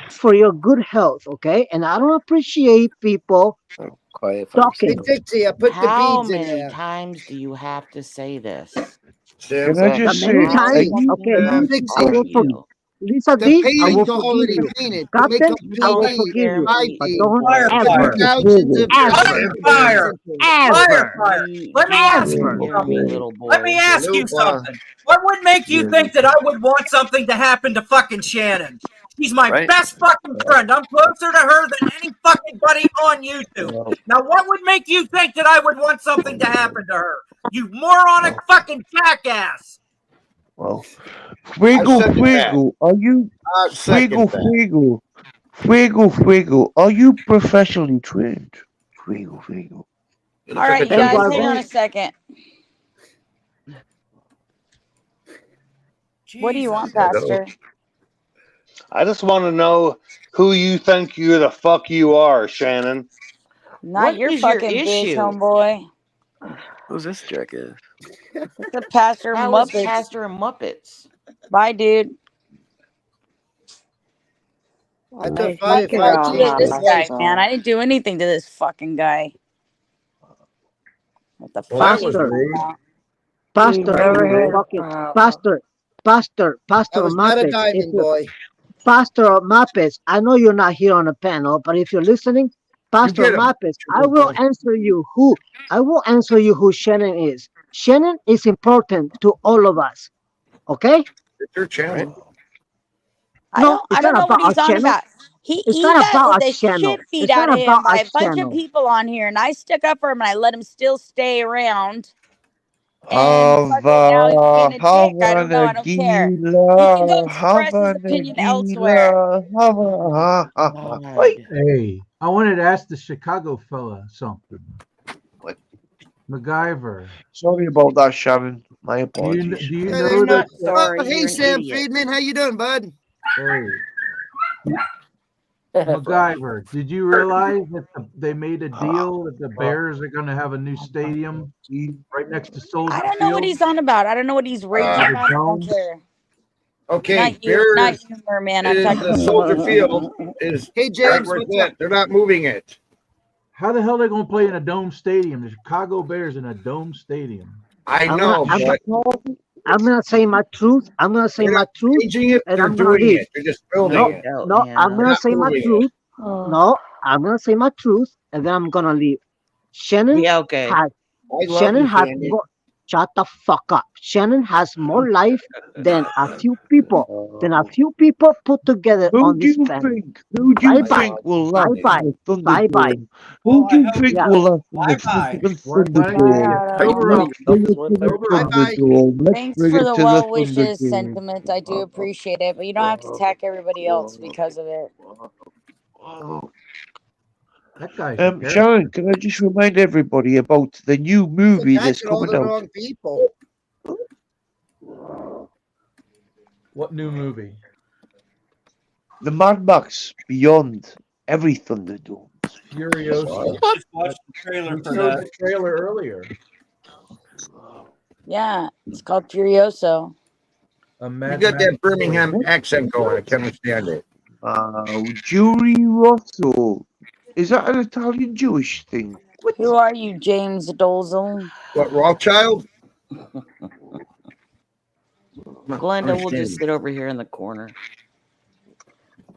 for your good health, okay? And I don't appreciate people Quiet for Hey, talking. Dixie, I put the how beads in many there. times do you have to say this? Can I just say, Many How times, fucking okay, many Dixie, I will are forgive. you? Lisa the D, I will paintings are forgive already you. painted. To make Captain, up You I will don't forgive hear you. me But in don't fire, voice. fire, ever, thousands of ever, fire, ever, fire. Let me Do ask you you ever. hear me, something. little Let me boy? ask you something. What would make you think that I would want something to happen to fucking Shannon? She's my Right? best fucking friend. I'm closer to her than any fucking buddy on YouTube. Now, what would make you think that I would want something to happen to her? You moronic fucking jackass! well, I second that. are you, I second that. Fuego, are you professionally trained? Fuego. It All looks like right, a you guys, jungle. hang on a second. What do you want, Pastor? I just want to know who you think you the fuck you are, Shannon. Not What your is your fucking bitch, issue? homeboy. Who's this jackass? It's the Pastor How is Muppets. Pastor and Muppets? Bye, dude. I I took think you're five What all did I do to cheese this guy, twice. man? hostile. I didn't do anything to this fucking guy. What the Well, fuck that you was Pastor, talking rude. about? We've Pastor, if never you had a fucking problem. I Pastor was not a Muppets, if diamond you boy. Pastor Muppets, I know you're not here on the panel, but if you're listening, You Pastor get him. Muppets, I will answer you who Shannon is. Shannon is important to all of us. Okay? It's your channel. No, I it's don't not know what about he's us on channel. about. It's He not got about us the channel. shit beat It's out not of him about by us a bunch of channel. people on here, and I stuck up for him and I let him still stay around. And fucking now he's being Hava, a dick. I don't know. I don't care. He can go express his Havana opinion elsewhere. Gila, Hava, Oi. God. Hey, I wanted to ask the Chicago fella something. What? MacGyver. Sorry about that, Sharon. My Do apologies. you Hey, know You're that? not sorry. hey, You're an Sam idiot. Friedman, how you doing, bud? Hey, MacGyver. Did you realize that they made a deal that the Bears are going to have a new stadium right next to I Soldier don't know what Field he's on about. I don't know what he's raging with a about. I don't dome? care. Okay, Not Bears you, Merman. I'm is talking the to Soldier you. Field is Hey, right James, where it's what's up? at. They're not moving it. How the hell are they going to play in a dome stadium? The Chicago Bears in a dome stadium. I I'm gonna know, I'm, but I'm gonna say my truth. I'm gonna say they're my not truth, changing it. and They're I'm gonna doing leave. it. They're just No, building No, you it. don't, no, I'm They're Hannah. gonna not say my moving it. truth. Oh, No, I'm gonna say my truth, and then I'm gonna leave. Shannon Yeah, okay. has I love Shannon you, has Shannon. more. Shut the fuck up. Shannon has more life than a few people. Put together Who on do this you planet. think? Who do Bye you I bye. think love will you, laugh Bye Shannon. in bye. the Bye bye. Thunderdome? Who do you think Yeah. will laugh in the Bye-bye. Bye bye. Thunderdome? I don't Sober know. up. Let's bring it to the Sober Bye up. bye. Thunderdome. Let's Thanks bring for it the to the well wishes Thunderdome. sentiment. I do appreciate it, but you don't have to attack everybody else because of it. That guy's a character. Sharon, can I just remind everybody about the new movie that's Attacking all coming the out? wrong people. What new movie? The Mad Max Beyond Every Thunderdome. Furiosa. Just watched the trailer We for showed that. the trailer earlier. Yeah, it's called Furioso. A You Mad got Max that Birmingham What? accent going. I can't understand it. Jury Rosso. Is that an Italian Jewish thing? What? Who are you, James Dolzel? What, Rothschild? Glenda will just sit over here in the corner.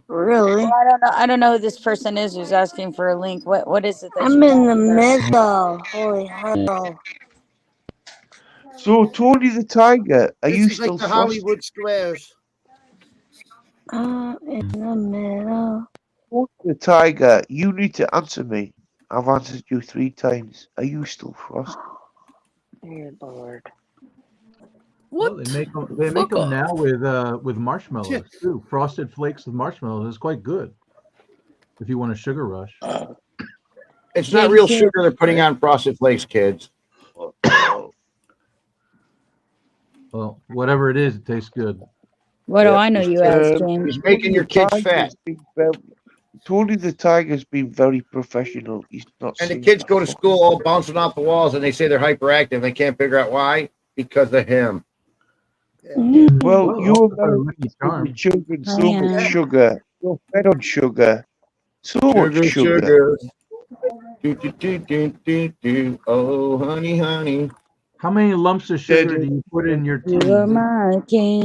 really? Well, I don't know who this person is who's asking for a link. What is it that I'm you in the want? middle. Holy hell. So, Tony the Tiger, are This you is like still the frosted? Hollywood Squares. I'm in the middle. Tony the Tiger, you need to answer me. I've answered you 3 times. Are you still frosted? Dear Lord. Well, they make them now with marshmallows too. Frosted Flakes with marshmallows is quite good. If you want a sugar rush. It's not James, real sugar they're putting on Frosted Flakes, kids. Well, whatever it is, it tastes good. what do Yeah, I know you as, James? he's making your kids fat. Tony the Tiger's been very professional. He's not And the saying kids go to fuck. school all bouncing off the walls and they say they're hyperactive. They can't figure out why. Because of him. Well, Well, you also for Americans Lucky give your Charms. children I so much am. sugar. You're fed on sugar. So much sugar. Sugar. Do. Oh, honey, honey. How many lumps of sugar do you put in your You tea? are my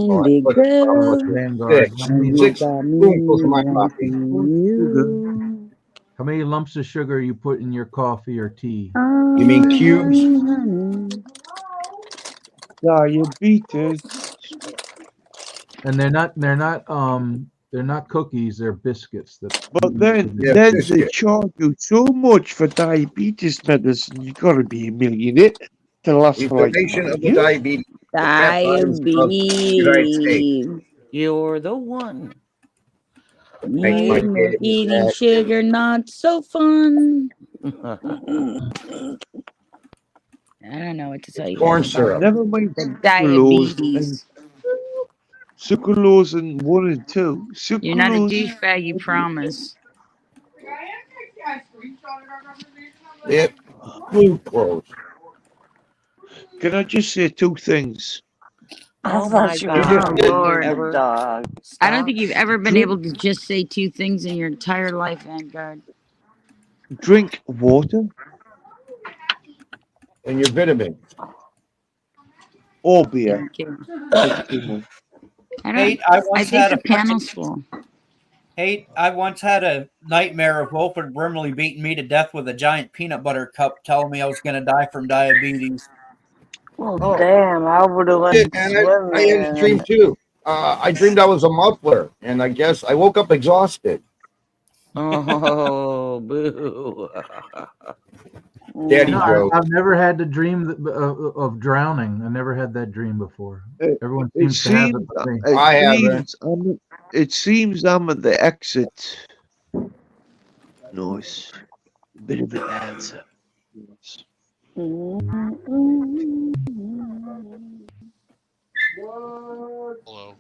Oh, I candy put girl, Vanguard. six. and you Six got me spoonfuls of my coffee. wanting you. How many lumps of sugar you put in your coffee or tea? You mean cubes? Honey. Diabetes. And they're not cookies, they're biscuits that But then Yeah, they biscuit. charge you so much for diabetes medicine. You gotta be a millionaire to last The for like foundation 5 of the years. diabetes. The fat bodies of the United States. Diabetes. You're the one. Makes my You make kid eating fat. sugar not so fun. I don't know what to tell you Corn guys about syrup. Never mind the sucralose diabetes. and 1 and 2. You're not a Sucralose. douchebag, you promise. Yep. Food clothes. Can I just say 2 things? I Oh my thought you were God! did. Have you Lord ever? dog. I don't Stop. think you've ever been Drink, able to just say two things in your entire life, Vanguard. drink water And your vitamins. or beer. Thank you. Like too much. I don't. Hate, I I once think had the a fucking panel's full. hate. I once had a nightmare of Wilford Brimley beating me to death with a giant peanut butter cup, telling me I was going to die from diabetes. Well, Oh, damn, I would have shit, went man. swimming I had a in dream it. too. I dreamed I was a muffler, and I guess I woke up exhausted. Oh, boo! Daddy No, No. joke. I've never had the dream of drowning. I never had that dream before. It, Everyone it seems to have it seems but me. I haven't. it seems I'm at the exit. Nice. A bit of an answer. Nice. Hello.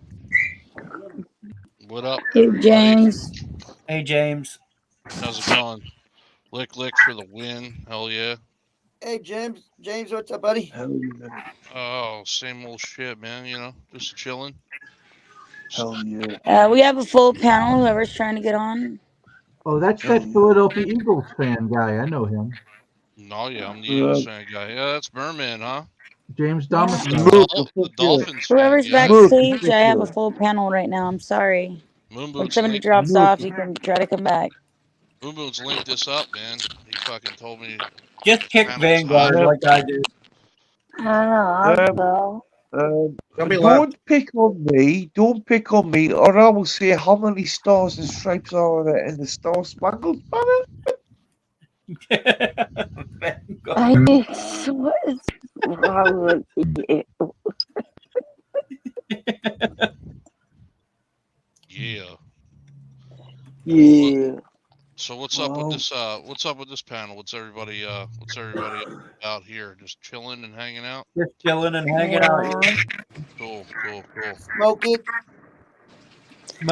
What up, Hey, everybody? James. Hey, James. How's it going? Lick for the win. Hell yeah. Hey, James. James, what's up, buddy? Hell yeah. Oh, same old shit, man. You know, just chilling. Hell yeah. We have a full panel. Whoever's trying to get on. Oh, that's Hell that yeah. Philadelphia Eagles fan guy. I know him. No, yeah, I'm the Eagles fan guy. Yeah, that's Merman, huh? James Yeah. Domicile. The Dolphins fan Whoever's guy. backstage, I have a full panel right now. I'm sorry. Moon When Boots somebody linked. drops off, you can try to come back. Moon Boots linked this up, man. He fucking told me Just kick panel's Vanguard hot. like I did. I don't know. Don't pick on me. Don't pick on me, or I will say how many stars and stripes are there in the Star Spangled Banner. What is wrong with you? Yeah. Yeah. So what's up with this? What's up with this panel? What's everybody out here? Just chilling and hanging out. Just chilling and hanging out. Cool.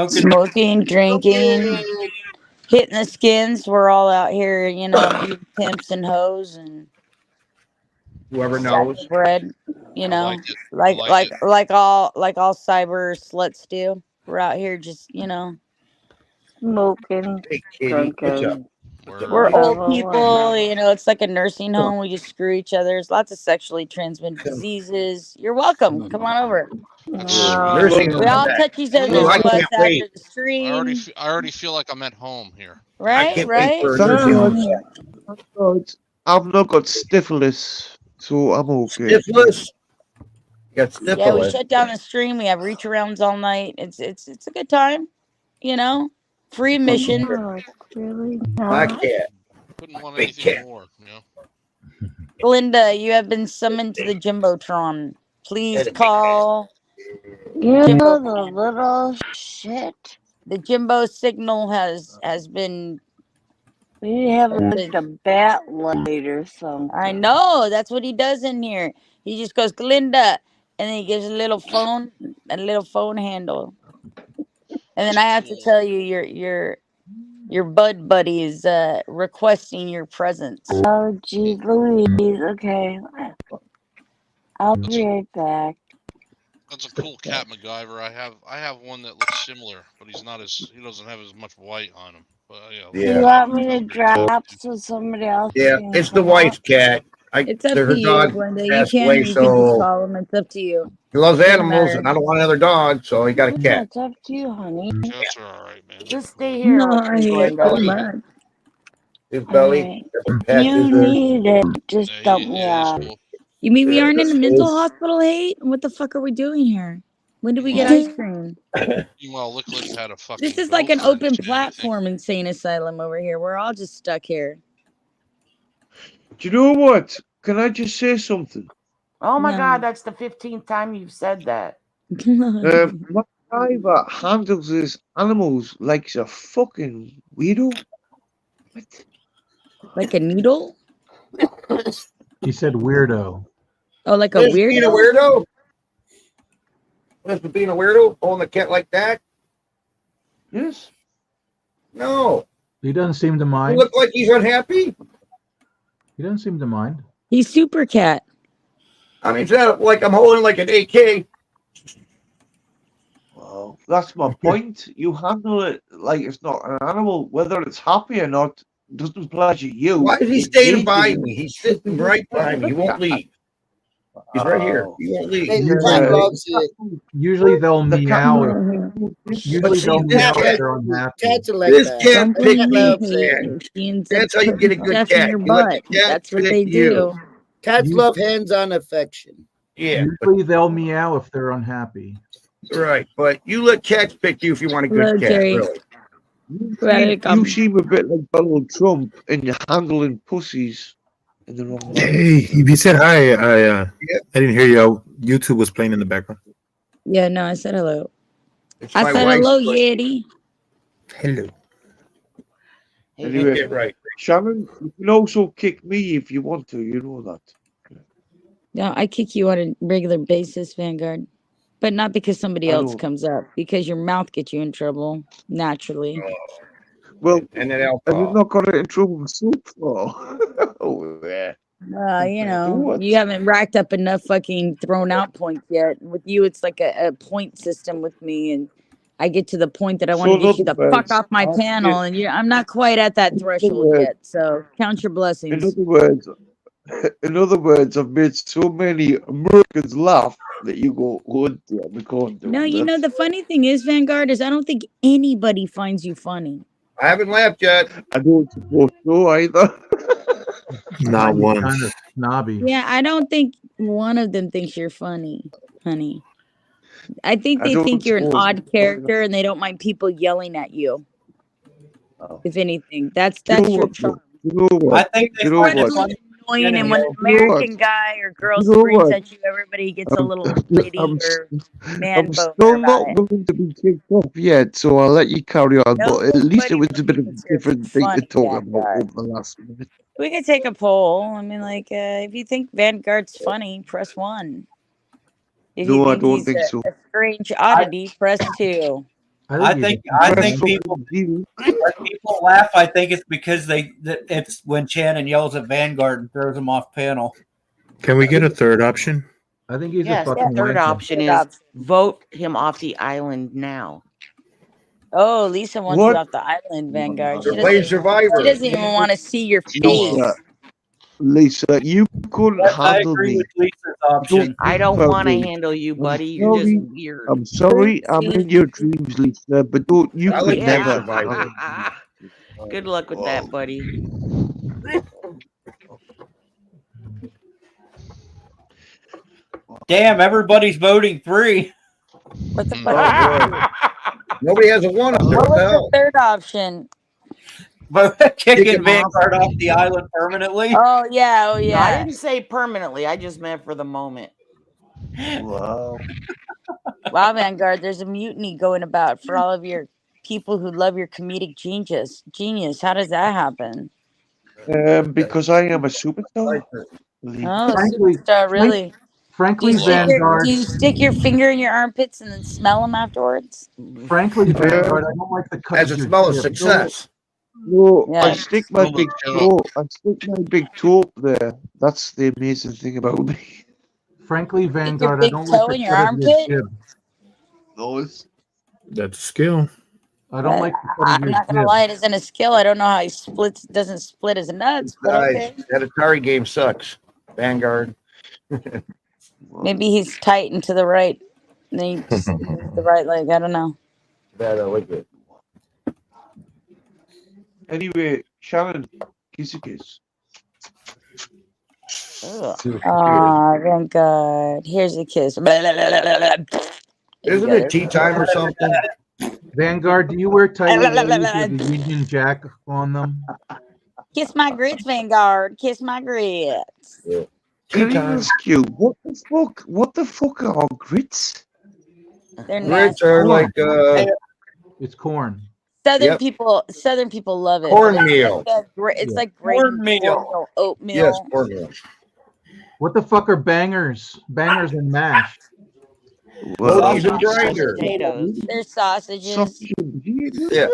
Smoking, drinking, hitting the skins. We're all out here, being pimps and hoes and Whoever stacking knows. bread. I like it. Like all cyber sluts do. We're out here just, Smoking, Hey, Kitty, what's up? drinking, we're old whatever, people. whatever. It's like a nursing home. We just screw each other. There's lots of sexually transmitted diseases. You're welcome. Come on over. Nursing We all home. touch each Ooh, other's I butts can't wait. after the stream. I already feel like I'm at home here. I Right? can't wait for a Thank nursing home. God. I've not got syphilis, so I'm okay. Syphilis? You got Yeah, we syphilis. shut down the stream. We have reach arounds all night. It's a good time. Free admission. No, it's really My not. cat. Couldn't want Big anything cat. more, you know. Glinda, you have been summoned to the Jimbotron. Please call You Jimbo. the little shit. The Jimbo signal has been. We have like a bat light or something. I know that's what he does in here. He just goes Glinda, and then he gives a little phone handle, and then I have to tell you your bud buddy is requesting your presence. Oh, geez, Louise. Okay. I'll be right back. That's a cool cat MacGyver. I have one that looks similar, but he doesn't have as much white on him. But Do you want me to drop so somebody else Yeah, can it's the come wife's up? cat. It's up to Her you, dog Glinda. You passed can away, just so call him. It's up to you. he loves Doesn't animals, matter. and I don't want another dog, so he got a Yeah, cat. it's up to you, honey. Cats are all right, man. Just stay here, No, I hate it so Glinda. much. His belly. Alright. Patches You are. need it. Just dump me He's off. cool. You mean we aren't in a mental His- hospital, hate? What the fuck are we doing here? When did we get ice cream? Meanwhile, Lick had a fucking. This is like an gopher open and shit, I think. platform insane asylum over here. We're all just stuck here. Do you know what? Can I just say something? Oh my No. God, that's the 15th time you've said that. My guy that handles his animals like he's a fucking weirdo. What? Like a needle? He said weirdo. Oh, like a Liz being a weirdo? weirdo? Liz being a weirdo? Holding a cat like that? Yes. No. He doesn't seem to You mind. look like he's unhappy? He doesn't seem to mind. He's super cat. I mean, it's not like I'm holding like an AK. Well, that's my point. You handle it like it's not an animal, whether it's happy or not. Doesn't pleasure you. Why is he It staying by engages me? you. He's sitting right by me. He won't leave. He's right here. Oh. He won't leave. Hey, Usually, cat Yeah. loves it. usually they'll The cat. meow if But usually see, they'll this meow if cat, they're unhappy. Cats are like this that. cat Don't picked Cat believe me, loves me. it. man. She ends up That's how you get a putting good stuff in cat. your You let the butt. cat That's what pick they you. do. Cats You- love hands-on affection. Yeah, Usually they'll meow if they're unhappy. right. But you let cats pick you if you want a good Hello, cat, Jerry. really. You seem a bit like Donald Trump and you're handling pussies in the wrong manner. Hey, if you said hi, Yep. I didn't hear you. YouTube was playing in the background. Yeah, no, I said hello. It's I my said wife's hello, place. Yeti. Hello. Anyway, Yeah, right. Shannon, you can also kick me if you want to. You know that. No, I kick you on a regular basis, Vanguard. But not because somebody I else know. comes up, because your mouth gets you in trouble naturally. Well, And then I did alcohol. not got in trouble so far. Oh, yeah. You know, What? you haven't racked up enough fucking thrown out points yet. With you, it's like a point system with me, and I get to the point that I want So to in get you other the fuck words, off my panel, and I'm not quite at that threshold yet. So count your in blessings. other words, I've made so many Americans laugh that you go, oh, damn, we can't do No, you know, that. the funny thing is, Vanguard, is I don't think anybody finds you funny. I haven't laughed yet. I don't suppose so either. Not Might be once. kind of snobby. Yeah, I don't think one of them thinks you're funny, honey. I think I they don't think you're an suppose odd so. character and they don't mind people yelling at you. Oh. If anything, that's Do you know your what? charm. You know I what? think they You know find it what? funny. Annoying, and when an You know what? American guy or girl You know screams what? at you, everybody gets a little lady I'm, or man I'm boner still about not it. going to be kicked off yet, so I'll let you carry on. But at least it Nobody was a bit of a thinks you're different thing to funny, talk about Vanguard. over the last minute. We could take a poll. I mean, like, if you think Vanguard's funny, press 1. If you No, I think don't he's think so. a strange oddity, press 2. I think people when people laugh. I think it's because it's when Shannon yells at Vanguard and throws him off panel. Can we get a third option? I think he's Yes, a the fucking third wanker. option is vote him off the island now. Oh, Lisa wants What? you off the island, Vanguard. They're playing Survivor. She doesn't even want to see your face. Lisa, you couldn't Yes, I handle agree me. with Lisa's option. I don't about want to me. handle you, I'm buddy. You're just sorry. weird. I'm sorry. I'm in your dreams, Lisa, but you I could like never Survivor. handle me. Good luck with that, buddy. Damn, everybody's voting 3. What the Oh, fuck? boy. Nobody has a 1 up there. What What the was hell? the third option? Kicking Vanguard off the island permanently. Oh, yeah. Oh, No, I yeah. didn't say permanently. I just meant for the moment. Wow. Wow, Vanguard, there's a mutiny going about for all of your people who love your comedic genius. How does that happen? Because I am a superstar. Oh, Frankly, superstar, really? Frankly, do Vanguard. you stick your finger in your armpits and then smell them afterwards? Frankly, Vanguard, I don't like the cut As of a your smell of jib. success. No, Yeah. I stick my big toe. I stick my big toe up there. That's the amazing thing about me. Frankly, Stick your Vanguard, I big don't like toe the in your cut of your armpit? jib. Those. That's a skill. I don't like the cut of I'm your not gonna jib. lie, it isn't a skill. I don't know how he doesn't split his nuts, but okay. That Atari game sucks. Vanguard. Maybe he's tight and to the right. And then he just moves the right leg. I don't know. Like it. Anyway, Shannon, kiss a kiss. Ah, thank God. Here's a kiss. Isn't it tea time or something? Vanguard, do you wear tight leggings with the Union Jack on them? Kiss my grits, Vanguard. Kiss my grits. Yeah. Can I ask you, what the fuck? What the fuck are grits? They're Grits nasty. are like It's corn. Southern Yep. people love it. Cornmeal. It's like grating cornmeal, oatmeal. Yes, cornmeal. What the fuck are bangers? Bangers and mash. Hoagies and grinders. Potatoes. They're sausages. Yeah.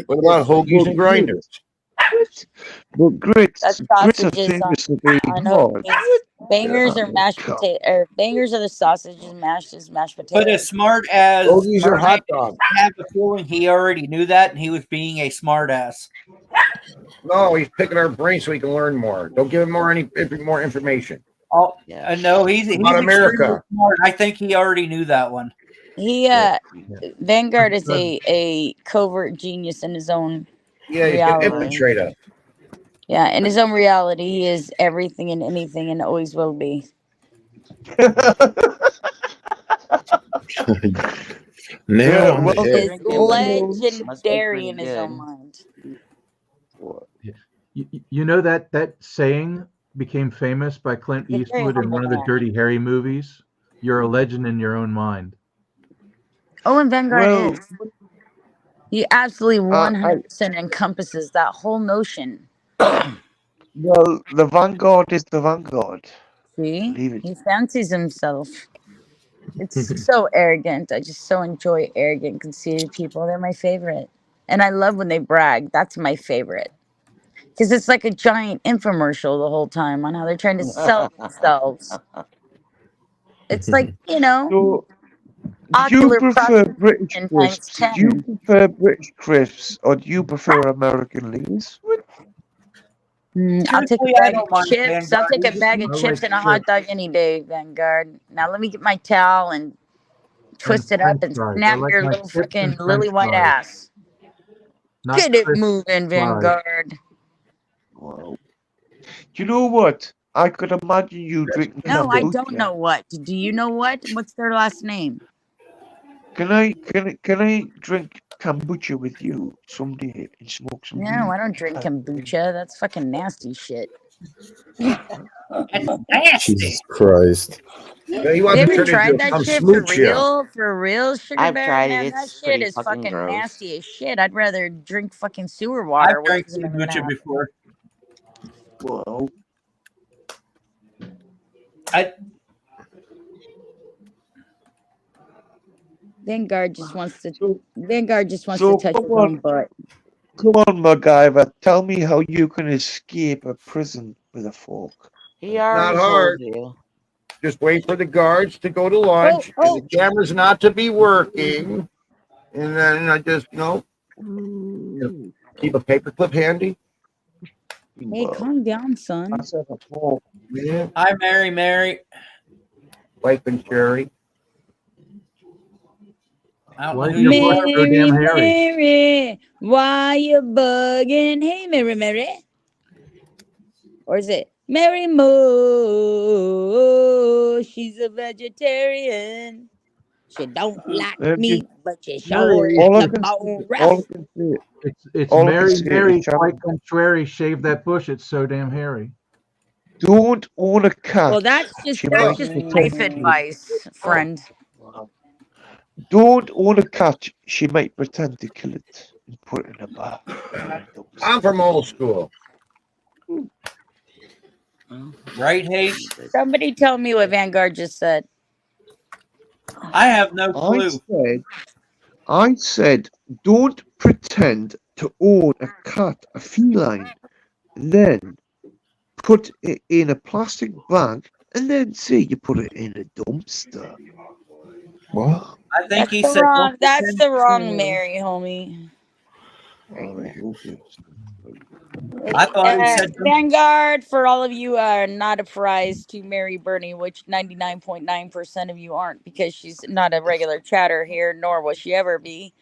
What about hoagies and grinders? But grits, That's grits are sausages famous for on being hard. hoagies. Bangers are mashed potato, or bangers are the sausages mashed as mashed But potatoes. as smart as Hoagies are hot Mark, dogs. I have a feeling he already knew that, and he was being a smart ass. No, he's picking our brains so he can learn more. Don't give him more information. Oh, no, he's About extremely America. smart. I think he already knew that one. He Vanguard is a covert genius in his own Yeah, he's gonna reality. infiltrate us. Yeah, in his own reality, he is everything and anything, and always will be. Nail on the well, head. Is legendary in his own mind. You know that saying became famous by Clint He's a very Eastwood in humble one of the man. Dirty Harry movies. You're a legend in your own mind. Oh, and Vanguard Well, is. He absolutely I 100% encompasses that whole notion. well, the Vanguard is the Vanguard. See? Leave it. He fancies himself. It's so arrogant. I just so enjoy arrogant, conceited people. They're my favorite. And I love when they brag. That's my favorite. Because it's like a giant infomercial the whole time on how they're trying to sell themselves. It's like, So, do you ocular prefer British prostitution times crisps? Do you 10. prefer British crisps or do you prefer American Lays? I'll take a Truthfully, I bag don't of mind chips. I'll Vanguard. take a bag of I chips like and a hot chips dog any day, Vanguard. Now let me get my towel and and twist it French up and fries. I snap like your my little chips and freaking French lily white fries, ass. not Get it crisp moving, fries. Vanguard. Wow. You know what? I could imagine you drinking No, I don't kombucha. know what. Do you know what? What's their last name? Can I drink kombucha with you someday and smoke some No, weed? I don't drink kombucha. That's fucking nasty shit. That's nasty. Jesus Christ. Yeah, he You wants to ever turn tried into that some shit for smooch here. real? For real, Sugar I've Bear? tried it. Man, that It's shit pretty is fucking fucking gross. nasty as shit. I'd rather drink fucking sewer I've water, which drank isn't even kombucha that. before. Wow. Vanguard just wants to So, touch come his own on, butt. MacGyver. Tell me how you can escape a prison with a fork. He Not already told hard. you. Just wait for the guards to go to lunch and the cameras not to be working. And then I just, keep a paperclip handy. Hey, calm down, son. That's a fork. Yeah. Hi, Mary. Wife and Sherry. I don't know Like who your you butt are. so damn hairy. Mary, why you bugging? Hey, Mary. Or is it Mary Moo? She's a vegetarian. She don't like meat, but she sure All I likes a can bone say, rough. It's all I can Mary, say Mary, is, quite contrary. Shave that bush. It's so damn hairy. don't own a cat. Well, that's just life advice, friend. Don't own a cat. She might pretend to kill it and put it in a bath. I'm from old school. Right, Hate? Somebody tell me what Vanguard just said. I have no clue. I said, don't pretend to own a cat, a feline, then put it in a plastic bag, and then say you put it in a dumpster. What? I think he That's said. the wrong Mary, homie. I thought he said. Vanguard, for all of you not apprised to marry Bernie, which 99.9% of you aren't, because she's not a regular chatter here, nor will she ever be.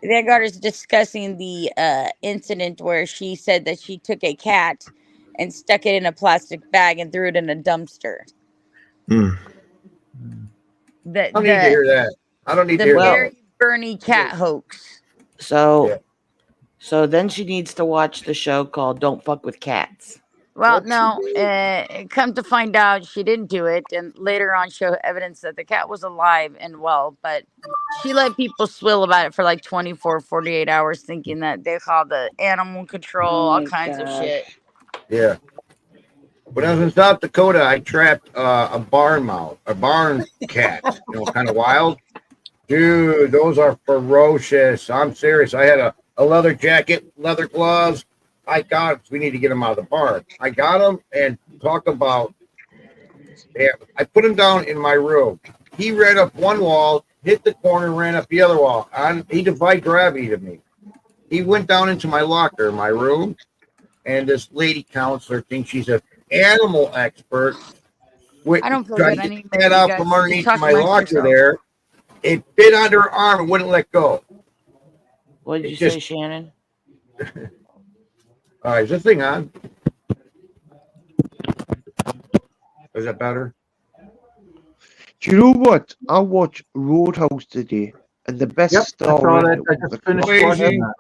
Vanguard is discussing the incident where she said that she took a cat and stuck it in a plastic bag and threw it in a dumpster. I don't need to hear that. I don't need to hear that. The Mary Bernie cat hoax. So then she needs to watch the show called Don't Fuck with Cats. Well, no, come to find out she didn't do it, and later on show evidence that the cat was alive and well, but she let people swill about it for like 24, 48 hours thinking that they called the animal control, all kinds of shit. Yeah. When I was in South Dakota, I trapped a barn cat, kind of wild. Dude, those are ferocious. I'm serious. I had a leather jacket, leather gloves, I got him. We need to get him out of the barn. I got him and talk about. Yeah, I put him down in my room. He ran up one wall, hit the corner, ran up the other wall. He defied gravity to me. He went down into my locker in my room, and this lady counselor thinks she's an animal expert. I don't feel Tried good to get anymore, the cat you out guys. from You underneath talk my amongst locker yourselves. there. It bit under her arm and wouldn't let go. What did you say, Shannon? All right, is this thing on? Is that better? Do you know what? I watched Roadhouse today, and the best Yep, I star saw in that. it I was just the finished crocodile. watching that.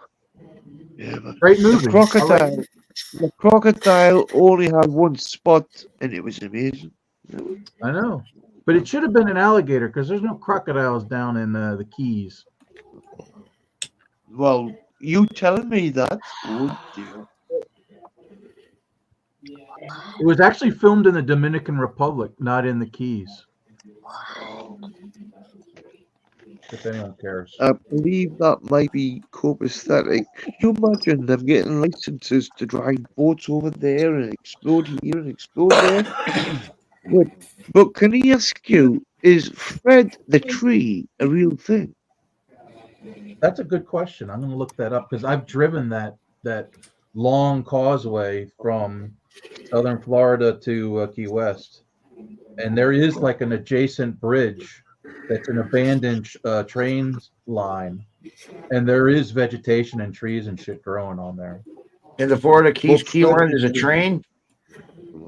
Yeah, man. Great The movie. I like crocodile. it. The crocodile only had one spot, and it was amazing. I know, but it should have been an alligator because there's no crocodiles down in the Keys. Well, you telling me that? Oh dear. It was actually filmed in the Dominican Republic, not in the Keys. If anyone cares. I believe that might be copacetic. Can you imagine them getting licenses to drive boats over there and explode here and explode there? But can I ask you, is Fred the tree a real thing? That's a good question. I'm going to look that up because I've driven that long causeway from southern Florida to Key West, and there is like an adjacent bridge that's an abandoned train line, and there is vegetation and trees and shit growing on there. In the Florida Keys Key line, there's a train.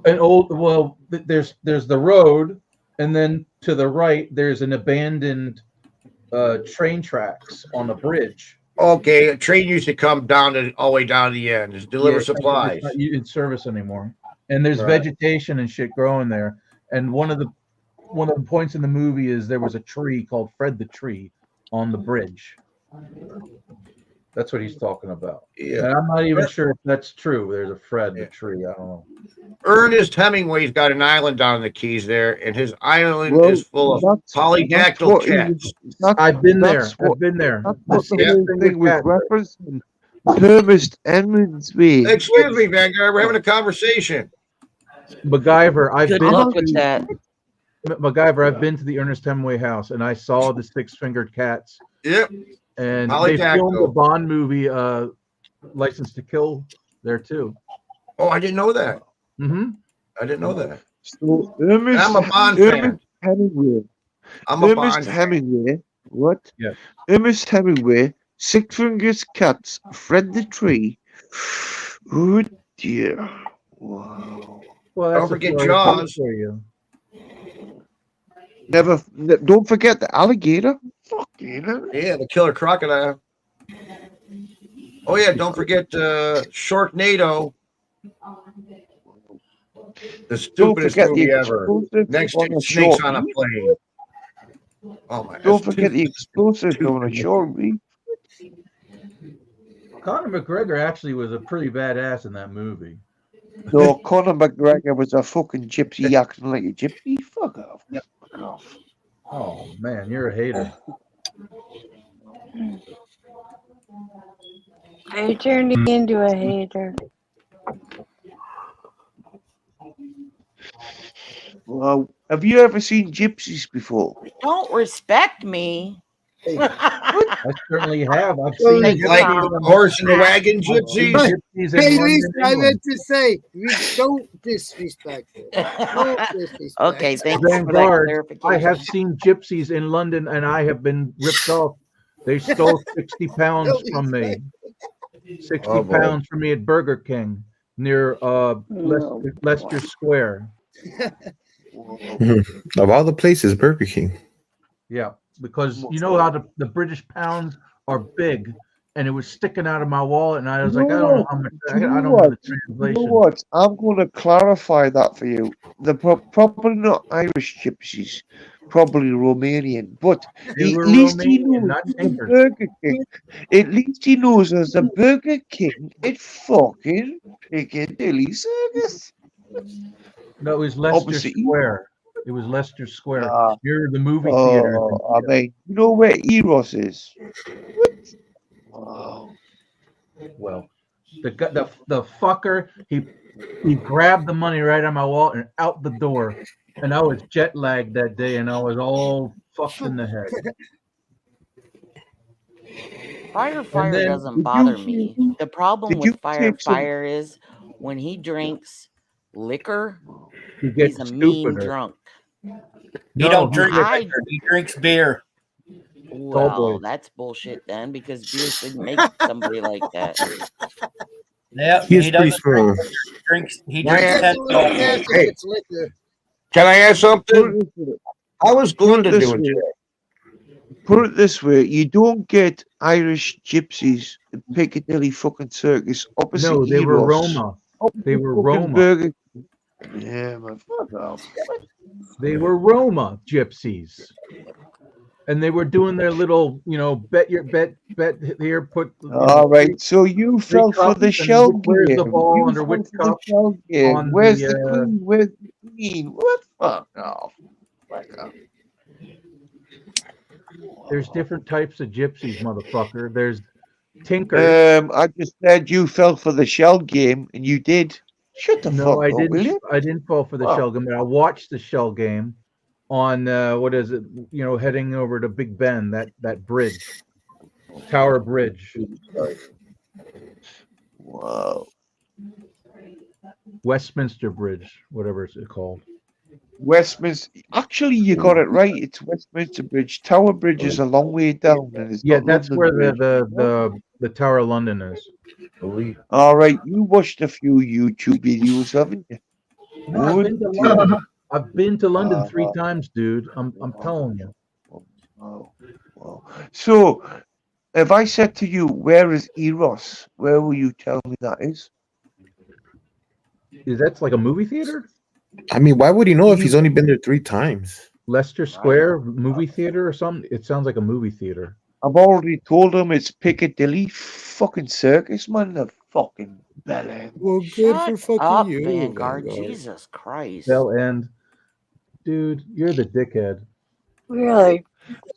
There's the road, and then to the right there's an abandoned train tracks on a bridge. Okay, a train used to come down all the way down to the end. Just deliver supplies. It's not in service anymore, and there's Right. vegetation and shit growing there. And one of the points in the movie is there was a tree called Fred the Tree on the bridge. That's what he's talking about. Yeah. And I'm not even sure if that's true. There's a Fred the Tree. I don't know. Ernest Hemingway's got an island down in the Keys there, and his island Well, is full of that's polydactyl what he cats. was- I've been there. that's what- I've been there. That's The what the whole six-fingered thing was cat. referencing. Ernest Hemingway. Excuse me, Vanguard. We're having a conversation. MacGyver. Good luck with that. MacGyver. I've been to the Ernest Hemingway house, and I saw the six-fingered cats. Yep. And they Polydactyl. filmed the Bond movie, License to Kill, there too. Oh, I didn't know that. Mm-hmm. I didn't know that. So Ernest, I'm a Bond fan. Ernest Hemingway. I'm a Ernest Bond fan. Hemingway. What? Yes. Ernest Hemingway. Six Fingers Cats. Fred the Tree. Oh dear. Wow. Well, Don't that's forget a Florida Jaws. place for you. Don't forget the alligator. Fucking hell. Yeah, the killer crocodile. Oh yeah, don't forget Sharknado. The stupidest forget the movie ever. explosive Next on to a snakes short on a reef. plane. Oh my! Don't that's forget too- the explosive on a shore reef. Conor McGregor actually was a pretty badass in that movie. No, Conor McGregor was a fucking gypsy acting like a gypsy. Fuck off. Fuck off. Oh man, you're a hater. I turned into a hater. Well, have you ever seen gypsies before? Don't respect me. I certainly have. I've Well, seen it's like gypsies. horse and wagon I've seen gypsies. gypsies in Hey, London, Lisa, I England. meant to say, don't disrespect her. Don't disrespect Okay, her. thanks for that Vanguard, clarification. I have seen gypsies in London, and I have been ripped off. They stole 60 pounds from me. 60 Oh, boy. pounds from me at Burger King near Leicester Square. Of all the places, Burger King. Yeah, because you know how the British pounds are big, and it was sticking out of my wallet, and I was like, I don't know how much. I don't know the You translation. know what? I'm going to clarify that for you. They're probably not Irish gypsies, probably Romanian. But They at were least he Romanian, knows not there's a Tinkers. Burger King. At least he knows there's a Burger King at fucking Piccadilly Circus. No, it was Leicester Obviously- Square. It was Leicester Square. Ah. Near the movie theater. I mean, you know where Eros is? Wow. Well, The fucker, he grabbed the money right on my wallet and out the door. And I was jet lagged that day, and I was all fucked in the head. Fire then, doesn't bother me. The problem Did you with take some? Fire is when he drinks liquor, He he's gets a mean stupider. drunk. He don't drink liquor. He drinks beer. Well, that's bullshit then, because beer shouldn't make somebody like that. Yeah, He is pretty doesn't strong. He Can I drinks ask- head. Hey, can I ask something? I was Glenda this doing way. today. Put it this way: you don't get Irish gypsies in Piccadilly fucking Circus opposite No, they were Eros. Roma. Opposite They were fucking Roma. Burger. Yeah, man, fuck off. They were Roma gypsies. And they were doing their little, bet here, put. All right, so you three fell for cups the and shell where's game. the ball You under fell which for the cup shell game. on Where's the, the queen? Where's the queen? What? Fuck off. Fuck off. There's different types of gypsies, motherfucker. There's tinkers. I just said you fell for the shell game, and you did. Shut the No, fuck I up, will didn't. you? I didn't fall for the Wow. shell game. But I watched the shell game on what is it? Heading over to Big Ben, that bridge, Tower Bridge. Wow. Westminster Bridge, whatever it's called. Westminster. Actually, you got it right. It's Westminster Bridge. Tower Bridge is a long way down, and it's Yeah, not that's London where Bridge. the Tower of London is. All right, you watched a few YouTube videos, haven't you? No, I've been to London. I've been to London 3 times, dude. I'm telling you. Wow. So, if I said to you, "Where is Eros?" Where will you tell me that is? Is that like a movie theater? I mean, why would he know if he's only been there 3 times? Leicester Square movie theater or something? It sounds like a movie theater. I've already told him it's Piccadilly fucking Circus, man. The fucking bell end. Well, good Shut for fucking up, you, Vanguard. Vanguard. Jesus Christ. Bell End. Dude, you're the dickhead. We're like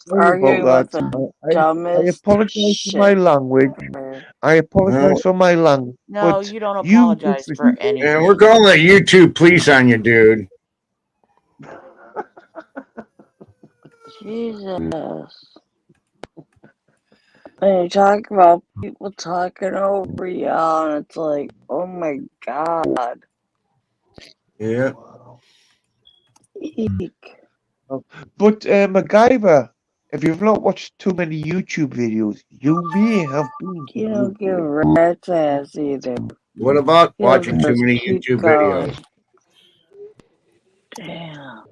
Sorry arguing about with that. the I dumbest apologize for my shit language. ever. I apologize for my language. No, but you don't you apologize for anything. And we're calling the YouTube police on you, dude. Jesus. And you talk about people talking over you, and it's like, oh my god. Yeah. Eek. But MacGyver, if you've not watched too many YouTube videos, you may have been. You don't give a rat's ass either. What about You watching too just many keep YouTube going. videos? Damn.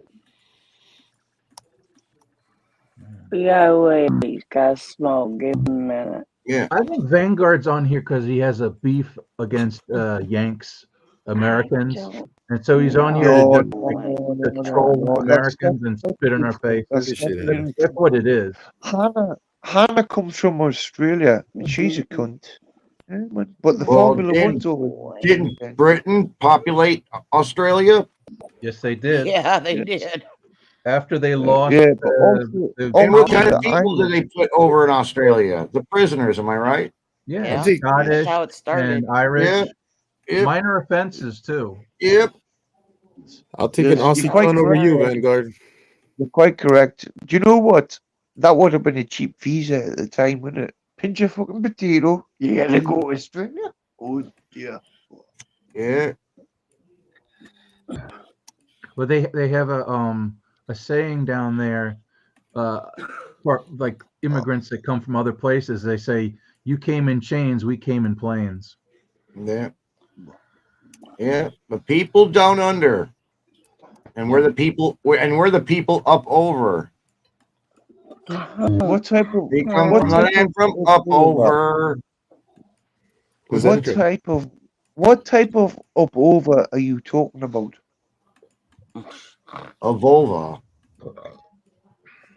We gotta wait. He's gotta smoke. Give him a minute. Yeah. I think Vanguard's on here because he has a beef against Yanks, Americans. And so he's on here to troll Americans and spit in our faces. That's what it is. Hannah comes from Australia, and she's a cunt. Yeah, man. But the Formula One's over. Didn't Britain populate Australia? Yes, they did. Yeah, they did. After they lost. Yeah, but also, And what kind of people did they put over in Australia? The prisoners, am I right? Yeah, That's Scottish how it started. and Irish. Yeah. Yep. Minor offenses, too. Yep. I'll take an Aussie con over you, Vanguard. You're quite correct. Do you know what? That would have been a cheap visa at the time, wouldn't it? Pinch a fucking potato. You gotta go to Australia. Oh dear. Yeah. But they have a saying down there, for like immigrants that come from other places. They say, "You came in chains, we came in planes." Yeah. Yeah. The people down under. And we're the people up over. What type of They come from the land from up over. What type of up over are you talking about? A vulva.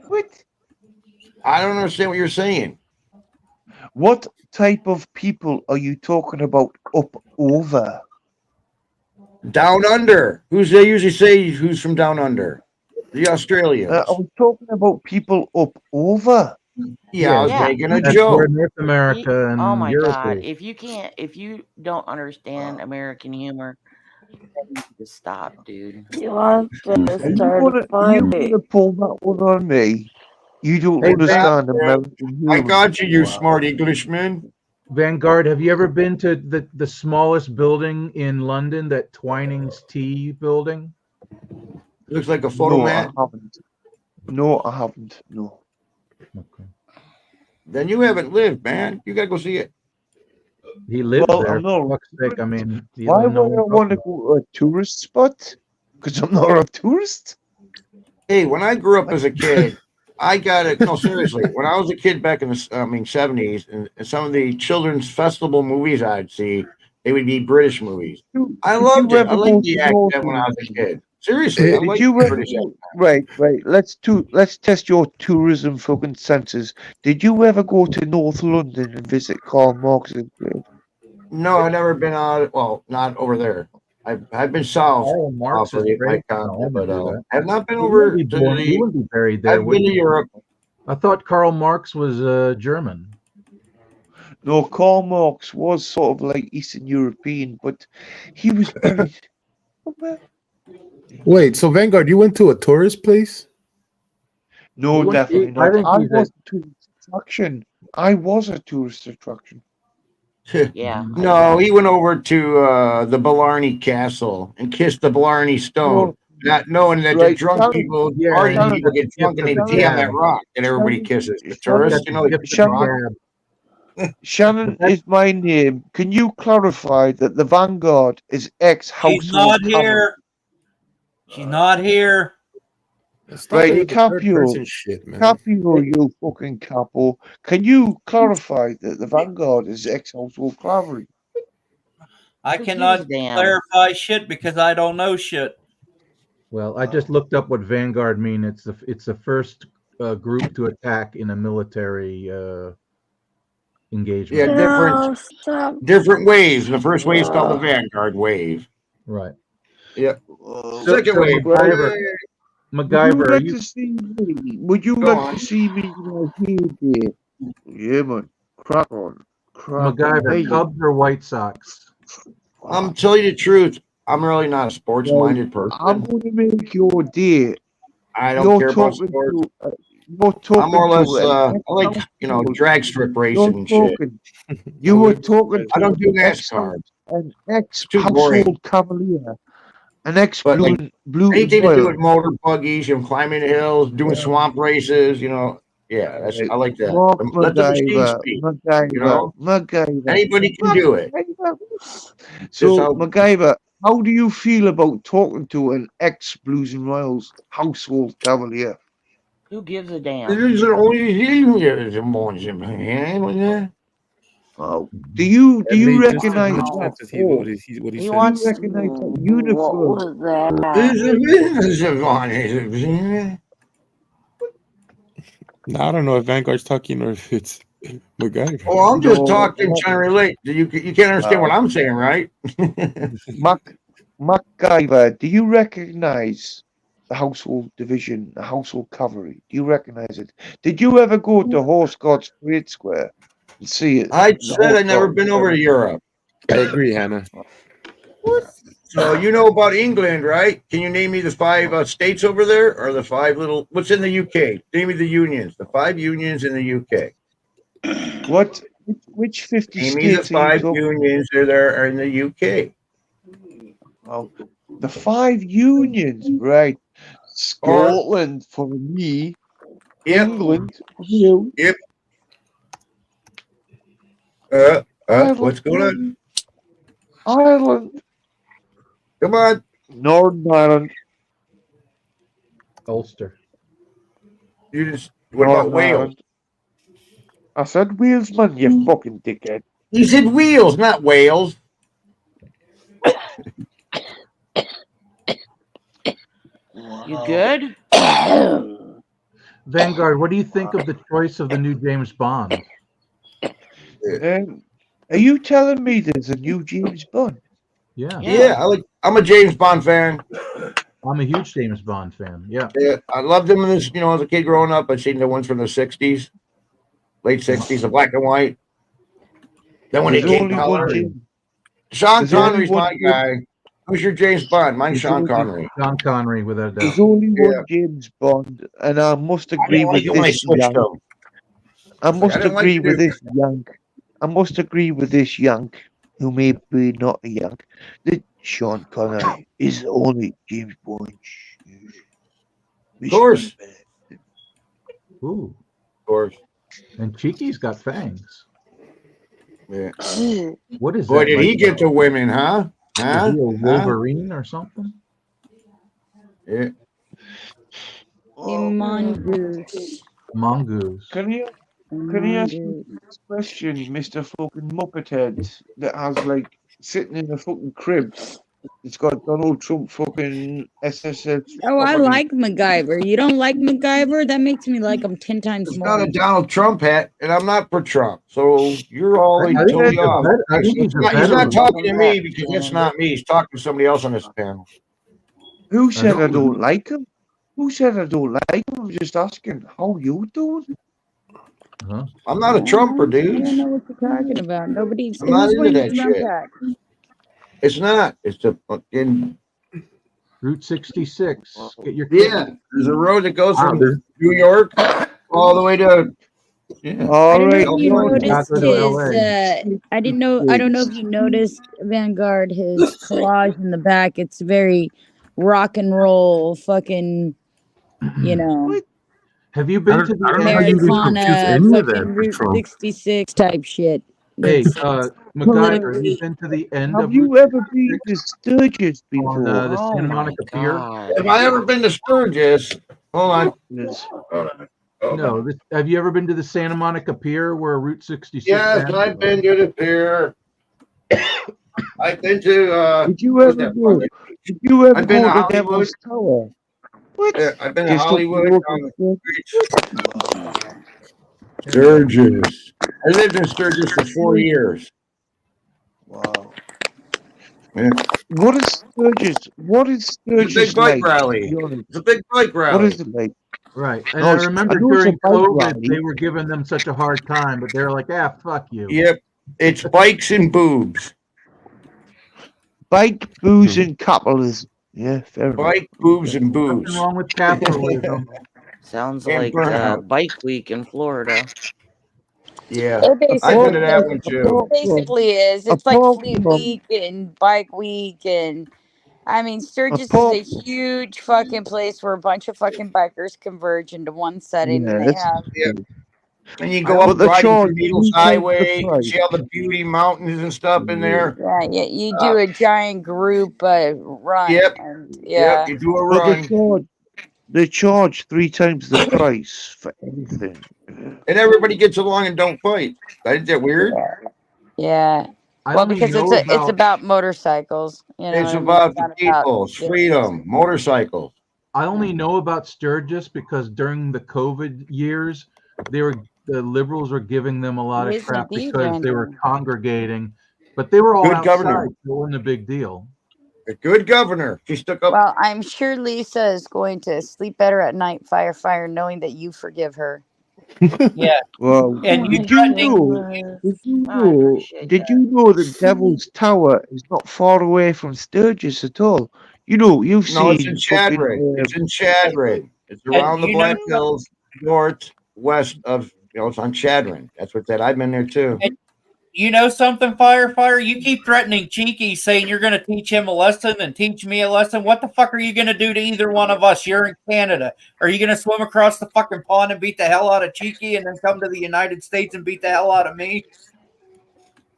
What? I don't understand what you're saying. What type of people are you talking about up over? Down under. Who's they usually say who's from down under? The Australians. I was talking about people up over. Yeah, I was making a That's joke. where North America and Oh my Europe God! is. If you don't understand American humor, then you need to stop, dude. You want to start a You fight. gonna pull that one on me? You don't Hey, understand American humor. I got you, you smart Englishman. Vanguard, have you ever been to the smallest building in London, that Twining's Tea building? Looks like a photo, No, man. I haven't. No, I haven't. No. Okay. Then you haven't lived, man. You gotta go see it. He lives Well, there. I'm not. For fuck's sake, I mean, Why no would I one want to knows. go to a tourist spot? Because I'm not a tourist. Hey, when I grew up as a kid, I got it. No, seriously. When I was a kid back in the 70s, and some of the children's festival movies I'd see, they would be British movies. I Did loved you it. I ever liked go the to North accent when I was a London? kid. Seriously, I Did liked you the ever British accent. right? Let's test your tourism fucking senses. Did you ever go to North London and visit Karl Marx's place? No, I've never been out. Well, not over there. I've been south Karl Marx for is my great. content, No, but do that. I've not been He wouldn't over be to born. He the. wouldn't be buried there. I've Would been to he? Europe. I thought Karl Marx was German. No, Karl Marx was sort of like Eastern European, but he was buried. Wait, so Vanguard, you went to a tourist place? No, definitely I not. think I he's was a tourist attraction. I was a tourist attraction. Yeah. No, he went over to the Blarney Castle and kissed the Blarney Stone, not knowing that the Right, drunk Shannon, people, Yeah, party and he people, got get the drunk gift and of they the pee on that gab. rock, and everybody kisses. The tourists, you know, they kiss the rock. Shannon is my name. Can you clarify that the Vanguard is ex-household She's not cavalry? here. She's not here. Stop it Right, with the third Capio, person shit, man. Capio, you fucking capo. Can you clarify that the Vanguard is ex-household cavalry? I Who gives a cannot damn? clarify shit because I don't know shit. Well, I just looked up what Vanguard mean. It's the first group to attack in a military engagement. Yeah, different waves. The first wave is called the Vanguard wave. Right. Yep. So, Second wave. Would MacGyver, you are like you? to see me? Would you Go like on. to see me when I here? Yeah, man. Crack on. Crack on. There MacGyver, you Cubs or White Sox? I'm telling you the truth. I'm really not a sports-minded I'm person. going to make your day. I don't You're care about talking sports. to. You're I'm talking more or less. to an I like ex-household. drag strip You're racing and shit. talking. You were talking I to don't do an NASCAR. Too boring. ex-household cavalier, an But like ex-blue anything to do royal. with motor buggies, climbing hills, doing swamp races, yeah, I like that. Mark Let the machine MacGyver, speak. MacGyver. Anybody can do it. So, MacGyver, how do you feel about talking to an ex-Blues and Royals household cavalier? Who gives a damn? Oh, do you Just in recognize the that? chat to see what he Do said. you recognize that uniform? Now I don't know if Vanguard's talking or if it's MacGyver. Oh, I'm just talking, trying to relate. You can't understand what I'm saying, right? MacGyver, do you recognize the household division, the household cavalry? Do you recognize it? Did you ever go to Horse God's Parade Square and see it? I said I've never been over to Europe. I agree, Hannah. So you know about England, right? Can you name me the 5 states over there, or the 5 little? What's in the UK? Name me the unions. The 5 unions in the UK. What? Which 50 Name me the states are you 5 talking unions that are in the UK. about? The 5 unions, right? Scotland for me. Yep. England for you. Yep. What's going on? Ireland. Come on. Northern Ireland. Ulster. What about Wales? I said Wales, man, you fucking dickhead. You said Wales, not Wales. You good? Vanguard, what do you think of the choice of the new James Bond? Are you telling me there's a new James Bond? Yeah. Yeah, I'm a James Bond fan. I'm a huge James Bond fan. Yeah. Yeah, I loved him in this. As a kid growing up, I'd seen the ones from the '60s. late 60s, a black and white. Then when There's it came only color, one James. Sean There's only Connery's one my James. guy. Who's your James Bond? Mine's There's Sean only Connery. Sean Connery, without a doubt. There's only Yeah. one James Bond, and I must I agree didn't like with it when I this switched yank. them. I must didn't like agree with to- this yank. I must agree with this yank, who may be not a yank, that Sean Connery is the only James Bond. Of course. Ooh. Of course. And Cheeky's got fangs. Yeah. What is Boy, that? did he get to women, huh? Is Huh? he a Huh? Wolverine or something? Yeah. A mongoose. Mongoose. Can you ask me this question, Mr. fucking Muppet Head, that has like sitting in a fucking crib? It's got Donald Trump fucking SSS. Oh, I property. like MacGyver. You don't like MacGyver? That makes me like him 10 times It's more. not a Donald Trump hat, and I'm not for Trump. So you're all I think totally he's a off. better- I think He's he's a not better- talking to me because it's not me. He's talking to somebody else on this panel. Who said I don't like him? Who said I don't like him? I'm just asking, how you doing? I'm not a Trumper, I don't dude. know what you're talking about. Nobody's. I'm not Who's into wearing that the Trump shit. hat? It's not. It's a fucking Route 66. Get your yeah. There's a road that goes Wow, from there's- New York all the way to yeah. All I don't know right, if you Johnny. noticed his. I didn't know. I don't know if you noticed Vanguard. His collage in the back. It's very rock and roll. Fucking. You know. Have you been to the I don't know how you can confuse Americana. any of that Fucking for Route Trump. 66 type shit. Hey, That's MacGyver, have you been to the end Have of you Route ever been to Sturgis before? on the Santa Monica Pier? Have I ever been to Sturgis? Hold on. No. Have you ever been to the Santa Monica Pier where Route 66 Yes, ends? I've been to the pier. I've been to. Did you ever go? Did you ever I've been go to to Hollywood. Devil's Tower? What? Yeah, I've been to Just up the Hollywood. road On from the Sturgis. I lived in Sturgis for 4 years. Wow. Yeah. What is Sturgis? What is It's a big Sturgis bike like? rally. Be honest. It's a big bike What rally. is it like? Right. And No, I it's- remember I know it's a during bike COVID, rally. they were giving them such a hard time, but they're like, fuck you. Yep. It's bikes and boobs. Bike, booze, and capitalism. Yeah, fair enough. Bike, boobs, and booze. Nothing wrong with capitalism. Sounds And like burnout. Bike Week in Florida. Yeah. It I've been to basically, that one too. basically is. It's like apart Fleet from- Week and Bike Week, and I mean Sturgis Apart- is a huge fucking place where a bunch of fucking bikers converge into one setting, Yeah, and they that's have. Yep. And you go up But the riding charge through Needles three times the Highway, price. see all the beauty mountains and stuff in there. Yeah, you do a giant group run. Yep. And, Yep, you do a But run. they charge 3 times the price for anything. And everybody gets along and don't fight. Isn't that weird? Yeah. I Well, only because know it's about motorcycles. You know It's what I mean? about the not people, it's yeah. freedom, motorcycles. I only know about Sturgis because during the COVID years, the liberals were giving them a lot of Yes, crap indeed, because they were Brandon. congregating, but they were all Good outside. governor. So it wasn't a big deal. A good governor. She stuck up. Well, I'm sure Lisa is going to sleep better at night, fire, knowing that you forgive her. Yeah. Well, And you did you threatening- know? Did you know that Devil's Tower is not far away from Sturgis at all? You know, you've No, it's seen in Chadron. fucking, It's in Chadron. It's around the you know- Black Hills, northwest of, it's on Chadron. That's what that. I've been there too. You know something, Firefire? You keep threatening Cheeky, saying you're going to teach him a lesson and teach me a lesson. What the fuck are you going to do to either one of us? You're in Canada. Are you going to swim across the fucking pond and beat the hell out of Cheeky and then come to the United States and beat the hell out of me?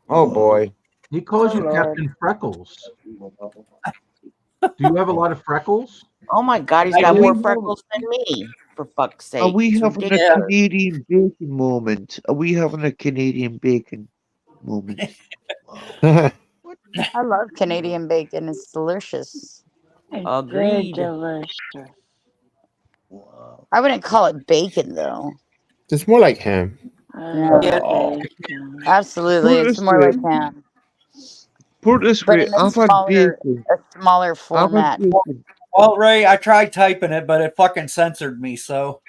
Oh boy. He calls you Lord. Captain Freckles. Do you have a lot of freckles? Oh my God, he's Are got we more having- freckles than me. For fuck's sake. Are we It's having a ridiculous. Canadian bacon moment? Are we having a Canadian bacon moment? I love Canadian bacon. It's delicious. Agreed. Delicious. I wouldn't call it bacon though. It's more like ham. Absolutely, Put it it's this more way. like ham, Put it this but way, in a I've had smaller, bacon. smaller I've format. had bacon. Well, Ray, I tried typing it, but it fucking censored me, so.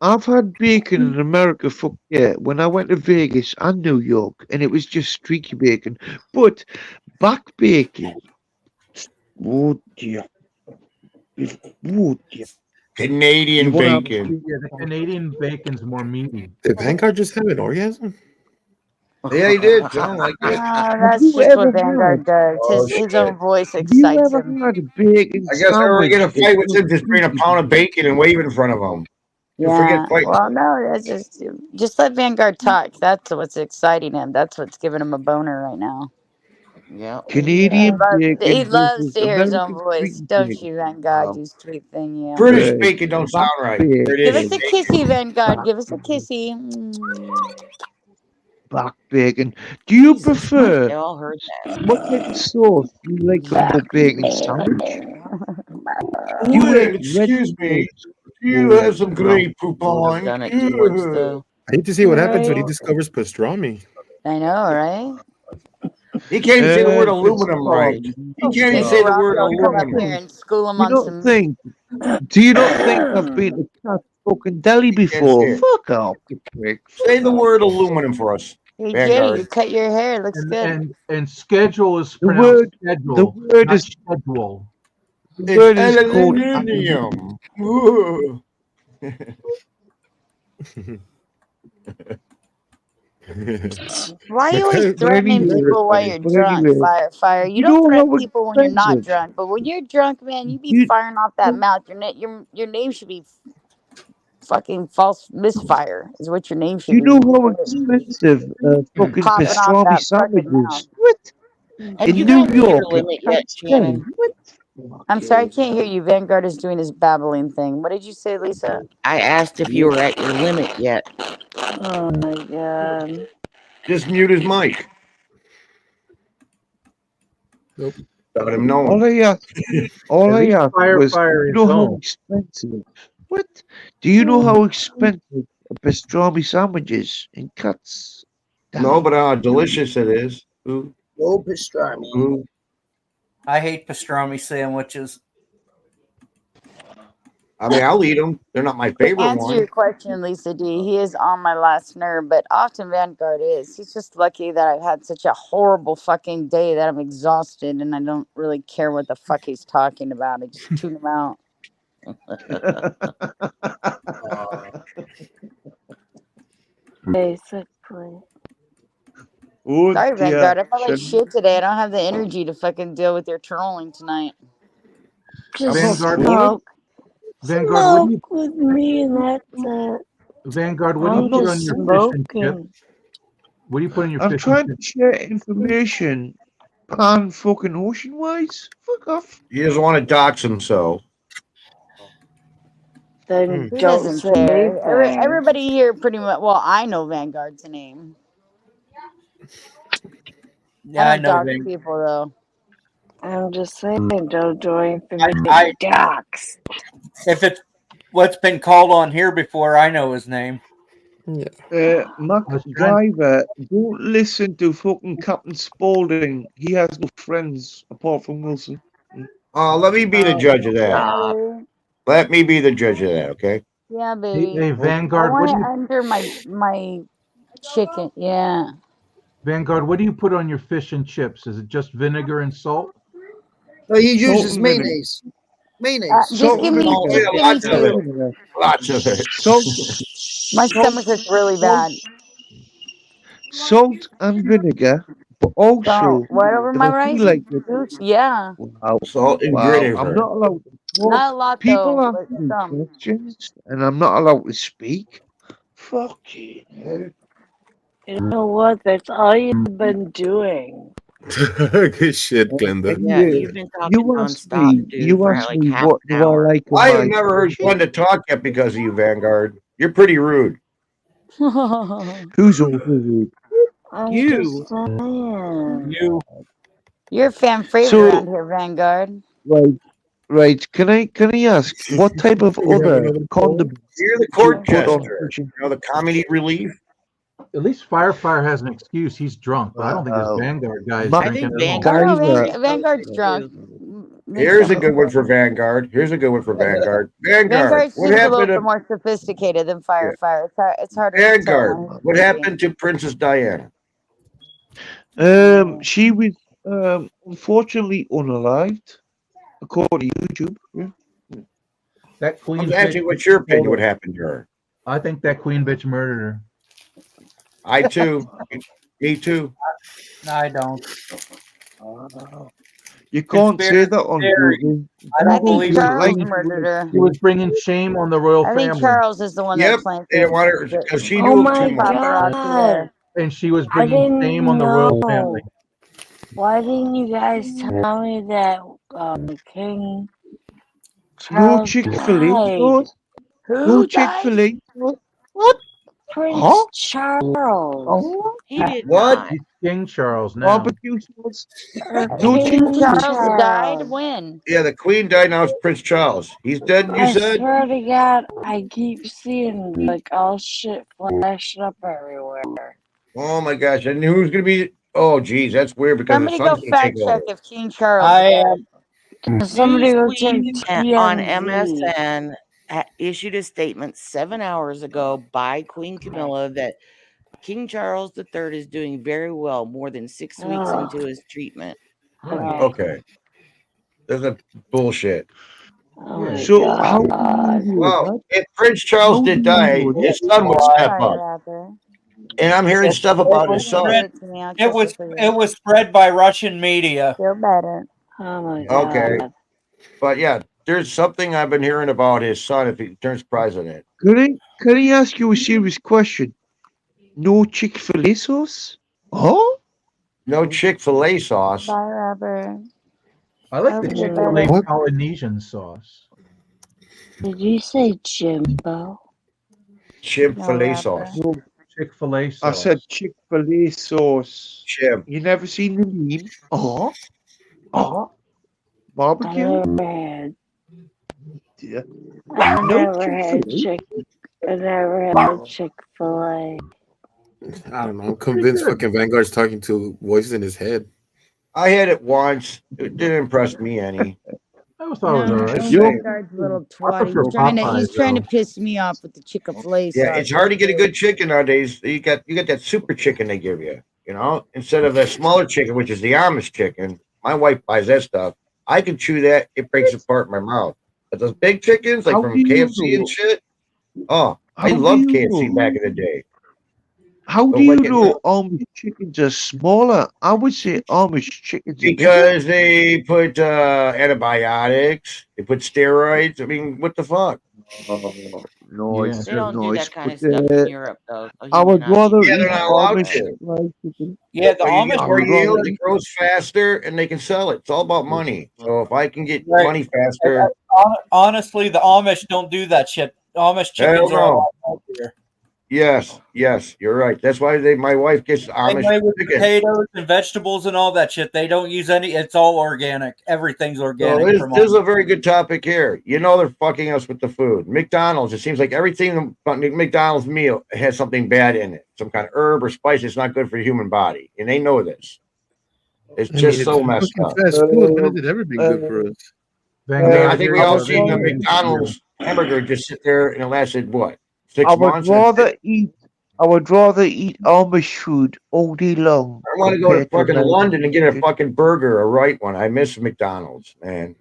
I've had bacon in America for when I went to Vegas and New York, and it was just streaky bacon. But back bacon, oh dear, oh dear. Canadian bacon. Yeah, the Canadian bacon's more meaty. Did Vanguard just have an orgasm? Yeah, he did. Sound like it. Ah, Have that's you just ever what Vanguard does. Oh, His shit. own voice Have you excites ever him. had a bacon I guess I ever get a sandwich? fight with him, just bring a pound of bacon and wave in front of him. You forget Yeah. fighting. Well, no, that's just let Vanguard talk. That's what's exciting him. That's what's giving him a boner right now. Yeah. Canadian He bacon loves versus to hear his own American voice, streaky don't bacon. you, Vanguard? You street thing, you. British Right. bacon don't Back sound right. bacon. Give us British a bacon. kissy, Vanguard. Give us a kissy. Back bacon. Do you Jesus Christ, prefer they all heard that. what type of sauce do you like on your bacon sandwich? Do you Wait, like excuse me. Reynolds Do you or have some great poop Would have on? done it towards the. I need to see what happens when he Right. discovers pastrami. I know, right? He can't even say the word aluminum right. pastrami? He can't even Maybe say the word Rocco will come up aluminum. here and school him You on don't some. think? Do you not think I've been to Cat's fucking deli He can't before? say it. Fuck off, you prick. Say the word aluminum for us, Hey, Jay, Vanguard. you cut your hair. It looks good. And schedule is The pronounced word, schedule, the word not is, schedule. the It's word is called aluminium. Ooh. Why are you always But threatening anyway, people while you're drunk, Fire? You you don't know threaten how people when you're not expensive. drunk, but when you're drunk, man, you be You, firing off that mouth. Your name should be fucking false misfire. Is what your name should you be. know You how hear it expensive fucking popping off pastrami that fucking sandwich mouth. is? What? Have In you New gotten to your York, at limit yet, Cat's Deli? Shannon? What? I'm sorry, I can't hear you. Vanguard is doing his babbling thing. What did you say, Lisa? I asked if you were at your limit yet. Oh my god. Just mute his mic. Nope. Without him knowing. All At I least asked was, do Fire you is know how home. expensive? What? Do you know how expensive a pastrami sandwich is in Cat's No, Deli? but delicious it is. Ooh, No pastrami. ooh. I hate pastrami sandwiches. I mean, I'll eat them. They're not my To favorite answer your one. question, Lisa D, he is on my last nerve, but often Vanguard is. He's just lucky that I've had such a horrible fucking day that I'm exhausted and I don't really care what the fuck he's talking about. I just tune him out. Basically. Oh Sorry, dear. Vanguard. I felt like Should shit today. I don't have the energy to fucking deal with your trolling tonight. I'm Just not Vanguard, trolling. Vanguard, what do you smoke with me and that's it. Vanguard, what do you I'm I'm put not on just your fish and chip? smoking. What do you put on your I'm fish and trying to chip? share information pan fucking ocean wise. Fuck off. He doesn't want to dox himself. Then He don't doesn't say care. anything. Everybody here pretty much, well, I know Vanguard's name. Yeah, I I don't know dox Ving. people, though. I'm just saying, don't do anything to I get doxxed. if it's what's been called on here before, I know his name. Yeah. MacGyver, don't listen to fucking Captain Spaulding. He has no friends apart from Wilson. Let me be the judge of that. Yeah, baby. Let me be the judge of that, okay? Yeah, Hey, baby. hey, I Vanguard, want what do it you under my chicken. Yeah. Vanguard, what do you put on your fish and chips? Is it just vinegar and salt? No, he Salt uses and vinegar. mayonnaise. Mayonnaise. Just Salt give and me, Oh, vinegar. just yeah, give me lots of Salt it. two. and vinegar. Lots of it. Salt, My salt, stomach is really bad. salt and vinegar. But Don't. also, What over if my I feel rice? like it, Yeah. wow, Salt and wow, I'm vinegar. not allowed to talk. Not a lot, People though, ask but me some. questions, and I'm not allowed to speak. Fucking hell. You know what? That's all you've been doing. Good shit, Glenda. Yeah, Anyway, you've been talking nonstop, dude, you for asked like me half what an do I hour. like on I have my never heard chicken? Glenda talk yet because of you, Vanguard. You're pretty rude. Who's over rude? I'm You, just saying. you. You're a fan favorite So, around here, Vanguard. right, can I ask what type of We have other another call. condiments You're the do you court put on jester. fish and You know, the comedy relief. At least Fire has an excuse. He's drunk, but I don't think this uh, Vanguard guy is I drinking think at all. Oh no, Vanguard's MacGyver? pretty Vanguard's toasted drunk. too. Here's a good one for Vanguard. Here's a good one for Vanguard. Vanguard, Vanguard what seems a little happened bit to more sophisticated than Fire. It's harder to tell Vanguard? when he's What joking. happened to Princess Diana? She was unfortunately unalived, according to YouTube. Yeah. That queen. I'm asking, what's your opinion? What happened to her? I think that queen bitch murdered her. I too. Me too. I don't. You can't say that on Google. I don't Google believe doesn't Charles like murdered her. He was bringing shame on the royal I think family. Charles is the one Yep, that planted. they didn't want her because she Oh knew my too much. paparazzi there. And she was I bringing didn't shame on the royal family. know. Why didn't you guys tell me that King No Charles Chick-fil-A died? sauce. No Who died? Chick-fil-A sauce. What? Prince Huh? Charles. Oh, He did What? not. He's King Charles now. barbecue sauce. Or No King Chick-fil-A. Charles died Charles. when? Yeah, the Queen died. Now it's Prince Charles. He's dead. You I said? swear to God, I keep seeing like all shit flashing up everywhere. Oh my gosh! And who's gonna be? Oh geez, that's weird because Somebody the go son's gonna fact take check over. if King Charles I died. Somebody go check Newsweek on TMZ. MSN issued a statement 7 hours ago by Queen Camilla that King Charles III is doing very well, more than 6 weeks Ugh. into his treatment. Okay, this is bullshit. Oh my So how do God. you know Well, that? if Prince Charles How do did you die, know his that? son would step up. Rapper. And I'm hearing stuff about his son. Send it to me. I'll It check was for you. it was spread by Russian media. Feel better. Oh my God. Okay, but yeah, there's something I've been hearing about his son if he turns president. Can I ask you a serious question? No Chick-fil-A sauce? Huh? No Chick-fil-A sauce. Bye, Robert. I like the Okay, Chick-fil-A What? Polynesian sauce. Did you say Jimbo? Chick-fil-A No, sauce. No, Chick-fil-A I sauce. said Chick-fil-A sauce. Chim. You never seen the meme? I Barbecue? never had. Yeah. I No never had Chick-fil-A? I never had Chick-fil-A. I don't know. I'm convinced fucking Vanguard's talking to voices in his head. I had it once. It didn't impress me any. I thought it was alright. Just saying. Vanguard's a little I twat. prefer He's trying to Popeyes, piss me off with the Chick-fil-A sauce. Yeah, it's hard to get a good chicken nowadays. You got that super chicken they give you, instead of the smaller chicken, which is the Amish chicken. My wife buys that stuff. I can chew that; it breaks apart in my mouth. But those big chickens, like How from do you KFC and know? shit, I How do loved you KFC know? back in the day. How Don't do you like it know now. Amish chickens are smaller? I would say Amish chickens are bigger. Because they put antibiotics, they put steroids. I mean, what the fuck? No, Yeah. it's They don't do nice, that kind but of stuff in Europe, though. So I he may would not be rather Yeah, eat they're not allowed Amish to. fried chicken. Yeah, the But you get Amish more I would rather yield, it eat. grows faster, and they can sell it. It's all about money. So if I can get Right. money faster, Honestly, the Amish don't do that shit. Amish hell chickens are a no. lot healthier. Yes, you're right. That's why my wife gets Same Amish way with chicken. potatoes and vegetables and all that shit. They don't use any. It's all organic. Everything's So organic. this, From this is Amish. a very good topic here. They're fucking us with the food. McDonald's, it seems like everything about the McDonald's meal has something bad in it. Some kind of herb or spice that's not good for the human body. And they know this. It's just so messed fucking up. fast food. When has it ever been good for us? Vanguard, I think we here's all the seen the thing. McDonald's hamburger just sit there and it lasted, what, 6 I would months? And rather eat Amish food all day long. I want to go to compared fucking American London and get a food. fucking burger, a right one. I miss McDonald's, man.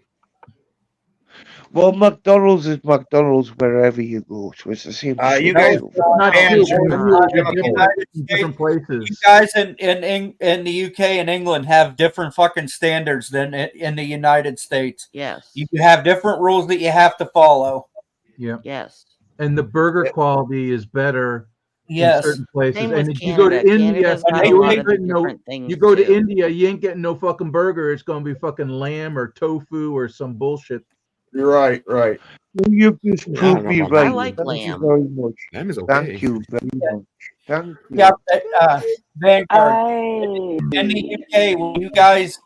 Well, McDonald's is McDonald's wherever you go, so it's the same You shit. guys So. Not fans true. of They're chemicals. different in different You places. guys in the UK and England have different fucking standards than in the United States. Yes. You have different rules that you have to follow. Yeah. Yes. And the burger quality is better in Yes. certain places. Same And with if you go to Canada. India, Canada's got a you lot ain't of the getting no. different things You go to too. India, you ain't getting no fucking burger. It's gonna be fucking lamb or tofu or some bullshit. You're right. You've just Yeah, I proved don't know me about right. I like Thank you lamb. very much. Lamb is okay. Thank you very much. Thank you. Yeah, Vanguard. I In the UK,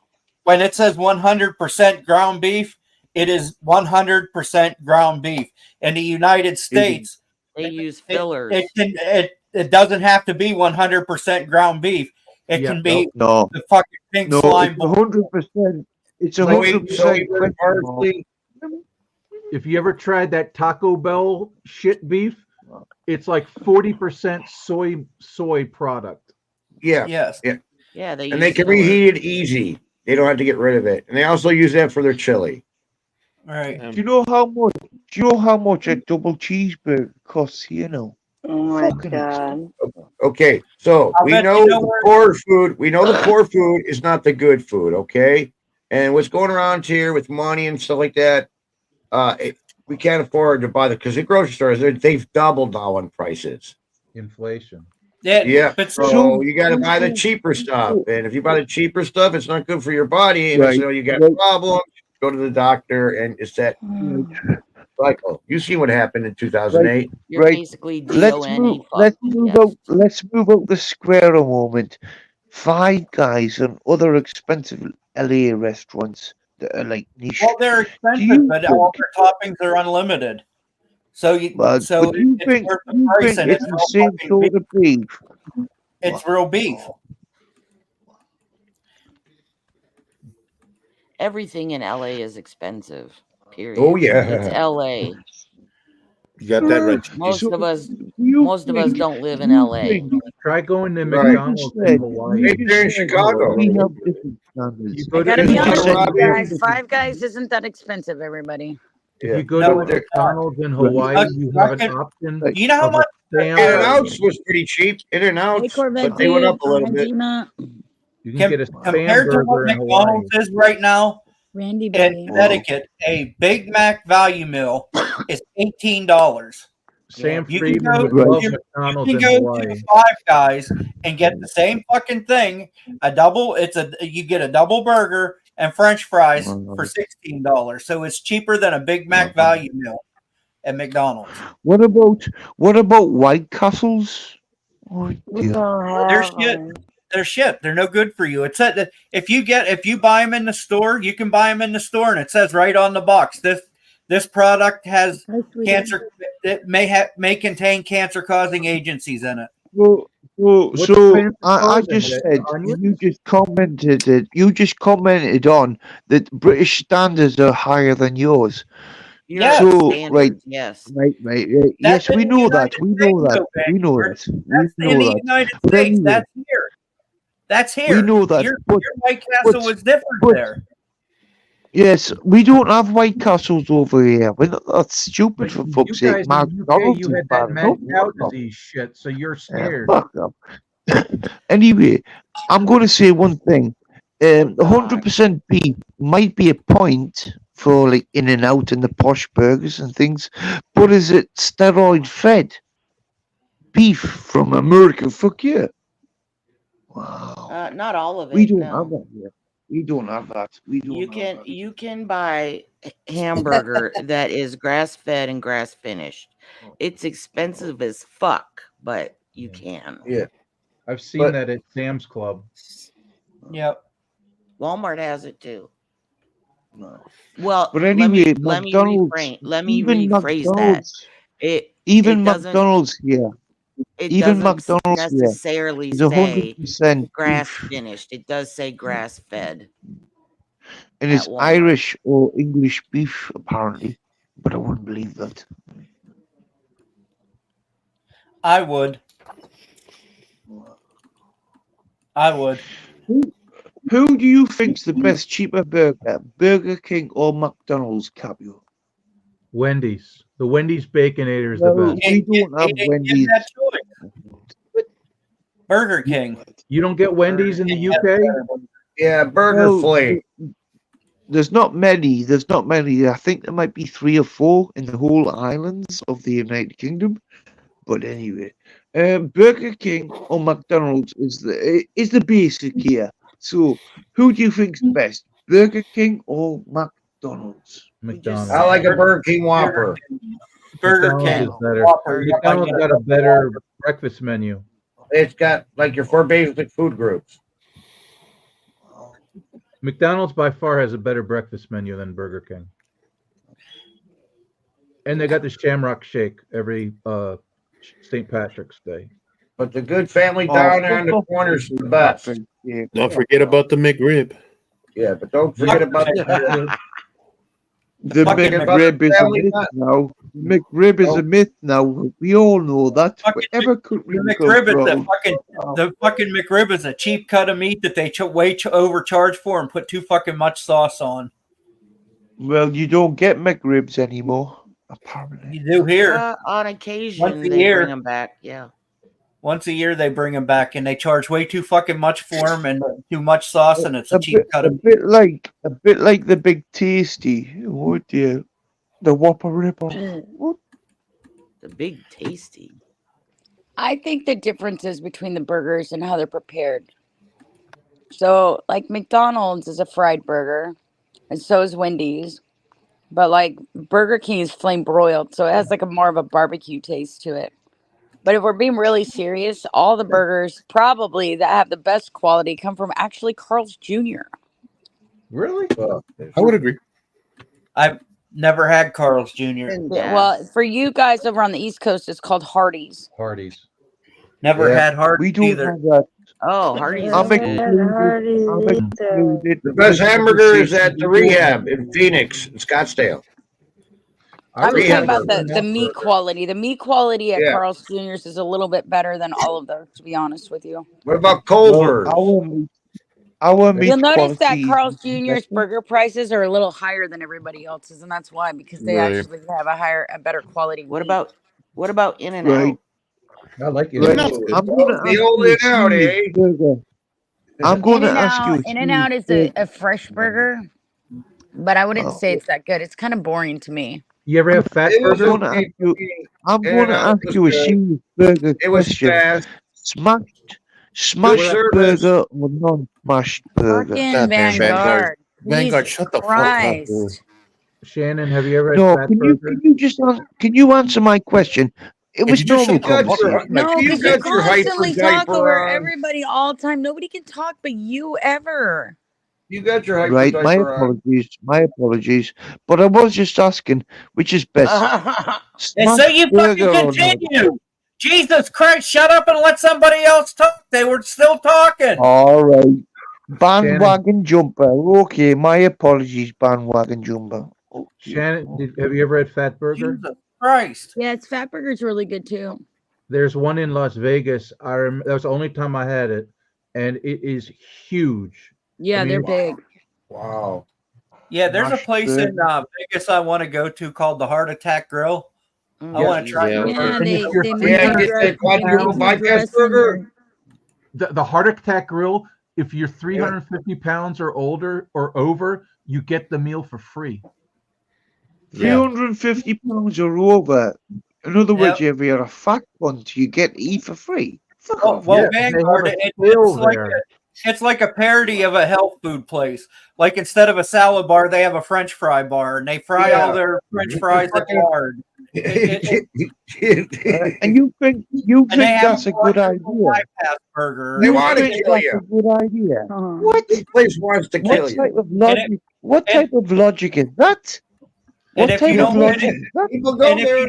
when it says 100% ground beef, it is 100% ground beef. In the United States, They use fillers. it doesn't have to be 100% ground beef. It Yeah. can be No, the fucking pink no, slime it's ball. 100%. It's Soy, 100% red parsley. If you ever tried that Taco Bell shit beef, it's like 40% soy product. Yeah. Yes. Yeah. Yeah, they And they use can filler. reheat it easy. They don't have to get rid of it. And they also use that for their chili. Right. Do you know how much? Do you know how much a double cheeseburger costs here now? Oh my Fucking god. Okay, so I'll we bet know you know the where. poor food. We know the poor food is not the good food. Okay, and what's going around here with money and stuff like that, we can't afford to buy because the grocery stores they've doubled now on prices. Inflation. Yeah, But so you got to buy the cheaper stuff, and if you buy the cheaper stuff, it's not good for your body, and Right, so you got right, problems. Go to the doctor, and it's that cycle. You see what happened in 2008. You're right. basically Let's DONE move. fucked. Let's move Yes. out. Let's move out the square a moment. Five Guys and other expensive LA restaurants that are like niche. well, they're Do expensive, you but think? all their toppings are unlimited. So But do you it's think? worth the Do you price, think and it's it's the all same fucking beef. sort of beef? It's real beef. Everything in LA is expensive. Period. Oh yeah, It's LA. You got that right. Most So of us do you most of us think? don't live Do in you LA. think? Try going to right. You McDonald's just in said. Hawaii. You Right there in just said Chicago. we have different You standards. go I to gotta There's be a lot honest of with Rob you here. guys. Five Guys isn't that expensive, everybody. if Yeah. you go No, to a it's not. McDonald's in Right. Hawaii, you have an Fucking- option Right. You know how of a much In and Sam. Outs was pretty cheap. In and Hey, Outs, Corvette but they went dude. up a little Hi, bit. Gina. You can get a Sam compared to what burger in Hawaii. McDonald's is right now Randy, in baby. Connecticut, a Big Mac value meal is $18. Sam You can Friedman go would Right. love you McDonald's can in go Hawaii. to Five Guys and get the same fucking thing. You get a double burger and French fries for $16. So it's cheaper than a Big Mac value meal at McDonald's. What about White Castles? Oh We dear. don't They're have shit. one. They're shit. They're no good for you. It said if you buy them in the store, you can buy them in the store, and it says right on the box this product has Hi, sweetie. cancer. It may contain cancer causing agencies in it. What's So cancer I causing? just The said onions? you just commented on that British standards are higher than yours. European So standards, right, yes. right, That's yes, we in the know that. United We know States, that. though, We know Vanguard. that. We That's in know the that. United But States. anyway, That's here. That's we here. know that. Your But White Castle but was different but there. yes, we don't have White Castles over here. We're not that stupid But for you fuck's sake. guys in the UK, McDonald's you is had bad that mad enough. cow Fuck off. disease shit, so you're Yeah, scared. fuck up. Anyway, I'm going to say one thing. Oh, God. 100% beef might be a point for like In and Out and the posh burgers and things, but is it steroid fed beef from America? Fuck yeah! Wow, Not all of we it, don't have no. that here. We don't have that. We don't have that. You can buy hamburger that is grass fed and grass finished. It's expensive as fuck, but you can. Yeah, I've seen but that at Sam's Club. Yep. Walmart has it too. No. Well, But anyway, let me even rephrase that. even It doesn't McDonald's here, it even doesn't McDonald's here necessarily is say 100% grass beef, finished. It does say grass fed and at it's Walmart. Irish or English beef apparently, but I wouldn't believe that. I would. I would. Who do you think's the best cheaper burger, Burger King or McDonald's, Cabio? Wendy's. The Wendy's Baconator is the No, best. we don't have Give Wendy's. that choice. Burger King. You don't get Wendy's in the UK? yeah, Burger No, Flake. there's not many. There's not many. I think there might be 3 or 4 in the whole islands of the United Kingdom. But anyway, Burger King or McDonald's is the basic here. So, who do you think's best, Burger King or McDonald's? McDonald's. I like a Burger King Whopper. Burger McDonald's King. is better. Whopper. McDonald's got a better breakfast menu. It's got like your 4 basic food groups. McDonald's by far has a better breakfast menu than Burger King. And they got the Shamrock Shake every St. Patrick's Day. But the good family Oh, down fuck on the off corner is with the St. best. Patrick's Day. Don't forget about the McRib. Yeah, but don't forget about The Fucking McRib is a family myth nut. now. McRib is a myth now. We all know that. Whatever country the you come McRib is from. the fucking McRib is a cheap cut of meat that they overcharge for and put too fucking much sauce on. Well, you don't get McRibs anymore, apparently. You do here. On occasion, Once a they year. bring them back. Yeah. Once a year they bring them back and they charge way too fucking much for them and too much sauce and it's a cheap cut of bit like the Big Tasty. Oh dear, the Whopper ripper. The Big Tasty. I think the difference is between the burgers and how they're prepared. So, like McDonald's is a fried burger, and so is Wendy's. But like Burger King is flame broiled, so it has like a more of a barbecue taste to it. But if we're being really serious, all the burgers probably that have the best quality come from actually Carl's Jr. Really? I would agree. I've never had Carl's Jr. Yeah, well, for you guys over on the East Coast, it's called Hardee's. Hardee's. Never had Hardee's We don't either. have that. Oh, Hardee's. I'm is good. included. The best hamburger is at the Rehab in Phoenix, in Scottsdale. I'm talking Rehab about burger. the meat quality. The meat quality at Yeah. Carl's Jr.'s is a little bit better than all of those, to be honest with you. What about Culver's? Our meat You'll notice that quality Carl's is Jr.'s better. burger prices are a little higher than everybody else's, and that's why, because they Right. actually have a better quality. What meat. about In and Right. Out? I like it. Right. That's good. I'm gonna The ask old you a In-N-Out, serious eh? burger. I'm gonna ask you a In-N-Out is serious a fresh burger, but I wouldn't Oh. say it's that good. It's kind of boring to me. You ever have Fat It was Burger? gonna ask you. I'm In-N-Out gonna ask was you a good. serious burger It was question. fast. Smashed service. burger or non-smashed burger? Fucking Goddamn Vanguard. Vanguard, Jesus shut the fuck up, dude. Christ. Shannon, have you ever had No, Fat can you Burger? just can you answer my question? It was Did you normal shut the fuck conversation. up? No, You because you got your hyper constantly talk diaper over on. everybody all the time. Nobody can talk but you ever. You got your hyper Right, my diaper on. apologies. But I was just asking, which is best? And so Smashed you fucking burger or not? continue. Jesus Christ, shut up and let somebody else talk. They were still talking. All right. Bandwagon jumper. Okay, my apologies, bandwagon jumper. Shannon, have you ever had Fat Burger? Jesus Christ. Yeah, it's Fat Burger's really good too. There's one in Las Vegas. That was the only time I had it, and it is huge. Yeah, I mean, they're big. Wow. Yeah, there's a Mashed place in Vegas I want to go to called the Heart Attack Grill. I want to try Yeah. their Yeah, burger. they you're they free make Yeah, you to get dress- that quadruple they make you bypass dress in burger. the Heart Attack Grill. If you're 350 pounds or older or over, you get the meal for free. 350 pounds or over. In other words, Yep. if you're a fat cunt, you get E for free. Fuck Oh, off. well, Yeah, they have Vanguard, a it's sale like there. it's like a parody of a health food place. Like instead of a salad bar, they have a French fry bar, and they fry all their French fries in lard. And you think And they have that's a good idea? bypass burger. They You want to think kill that's you. a good idea? Uh-huh. What? This place wants to kill What you. type of logic? What type of logic is that? And What if you type of don't logic finish, is that? People go and there.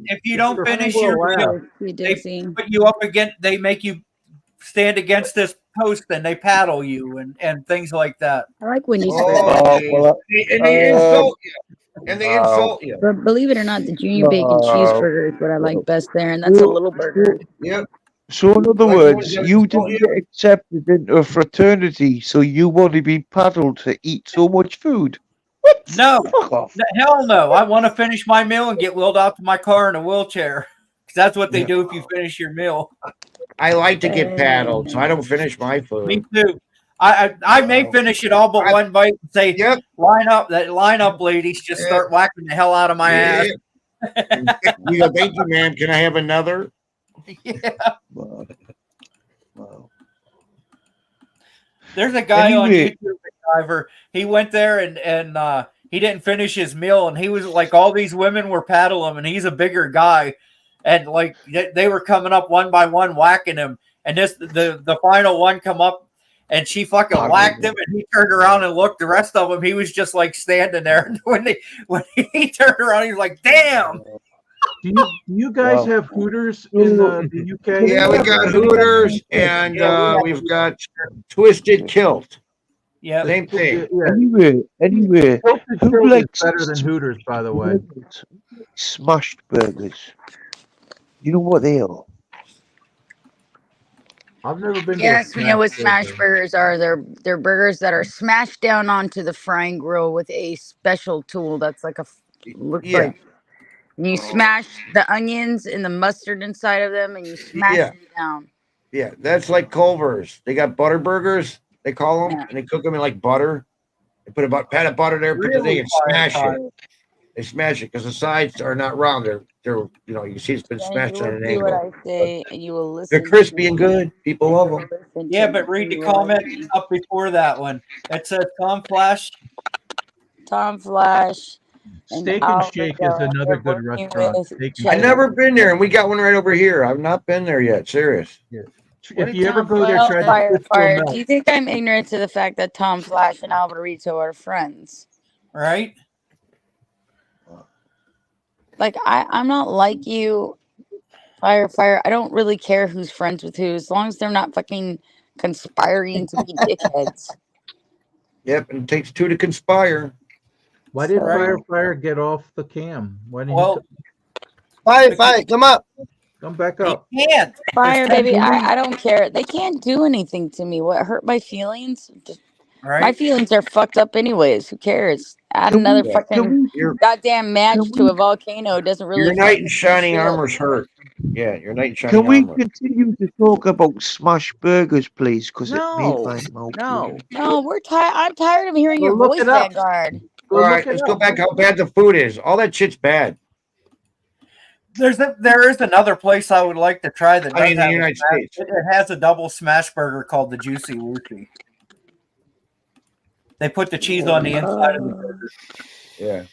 if you don't finish Wow. your meal, You they dizzy. put you up against. They make you stand against this post, and they paddle you and things like that. I like when you say Oh, that. well, and they insult you. And they insult you. But believe it or not, the junior bacon cheeseburger is what I like best there, and that's a little burger. Yep. So in other Like words, ones that you insult didn't get accepted into a fraternity, so you want to be paddled to eat so much food. What? No, Fuck off. hell no. I want to finish my meal and get wheeled out to my car in a wheelchair. 'Cause that's what they do if you finish your meal. I like to get paddled, so I don't finish my Me food. too. I may finish it all but one bite and say, Yep. line up, ladies. Just start whacking the hell out of my ass. You go, thank you, ma'am. Can I have another? Yeah. Wow. Wow. There's a guy on Anyway. YouTube, MacGyver. He went there and he didn't finish his meal, and he was like, all these women were paddling him, and he's a bigger guy, and like they were coming up one by one, whacking him, and the final one come up. And she fucking whacked him, and he turned around and looked. The rest of them, he was just like standing there. And when he turned around, he was like, "Damn!" Do you guys have Hooters in the UK? Yeah, we got Hooters and we've got Twisted Kilt. Yeah. Same thing. Yeah. Anyway, Tilted who Tilt is likes better than Hooters, by the way. smashed burgers? You know what they are? I've never been to a Yes, we know what smash smash burgers are. They're burgers that are smashed down onto the frying grill with a special tool that's like looks Yeah. like you smash the onions and the mustard inside of them and you smash Yeah. them down. Yeah. That's like Culver's. They got butter burgers, they call them, Yeah. and they cook them in like butter. They put a pat of butter there, put the thing and smash it. They smash it because the sides are not round. They're you know, you see it's been Then smashed you at will an do what angle. I say and you will listen. They're crispy and good. People love them. Yeah, but read the comment up before that one. It says Tom Flash. Tom Flash. Steak and Shake is another good restaurant. I've never been there, and we got one right over here. I've not been there yet. Serious. Yeah. If you ever go there, Well, try fire, to fire. Do you think I'm ignorant to the fact that Tom Flash and Alvarito are friends? Right? Like I'm not like you, fire. I don't really care who's friends with who, as long as they're not fucking conspiring to be dickheads. Yep, and it takes two to conspire. Why did So- Fire get off the cam? Why didn't Well, Fire, come up. come back up? He can't. Fire, baby. I don't care. They can't do anything to me. What hurt my feelings? Right? My feelings are fucked up anyways. Who cares? Add Can we- another can fucking Your goddamn match to a volcano. Doesn't really. knight fucking in shining shit. armor's hurt. Yeah, your knight in shining Can we armor. continue to talk about smash burgers, please? Because it made No, my mouth no. No, we're tired. I'm tired of hearing Go your look voice, it up. Vanguard. Go All look right, it let's up. go back how bad the food is. All that shit's bad. There is another place I would like to try that I mean, does in the have a United smash- States. It has a double smash burger called the Juicy Wushi. They put the cheese on the inside of the burger. Yeah.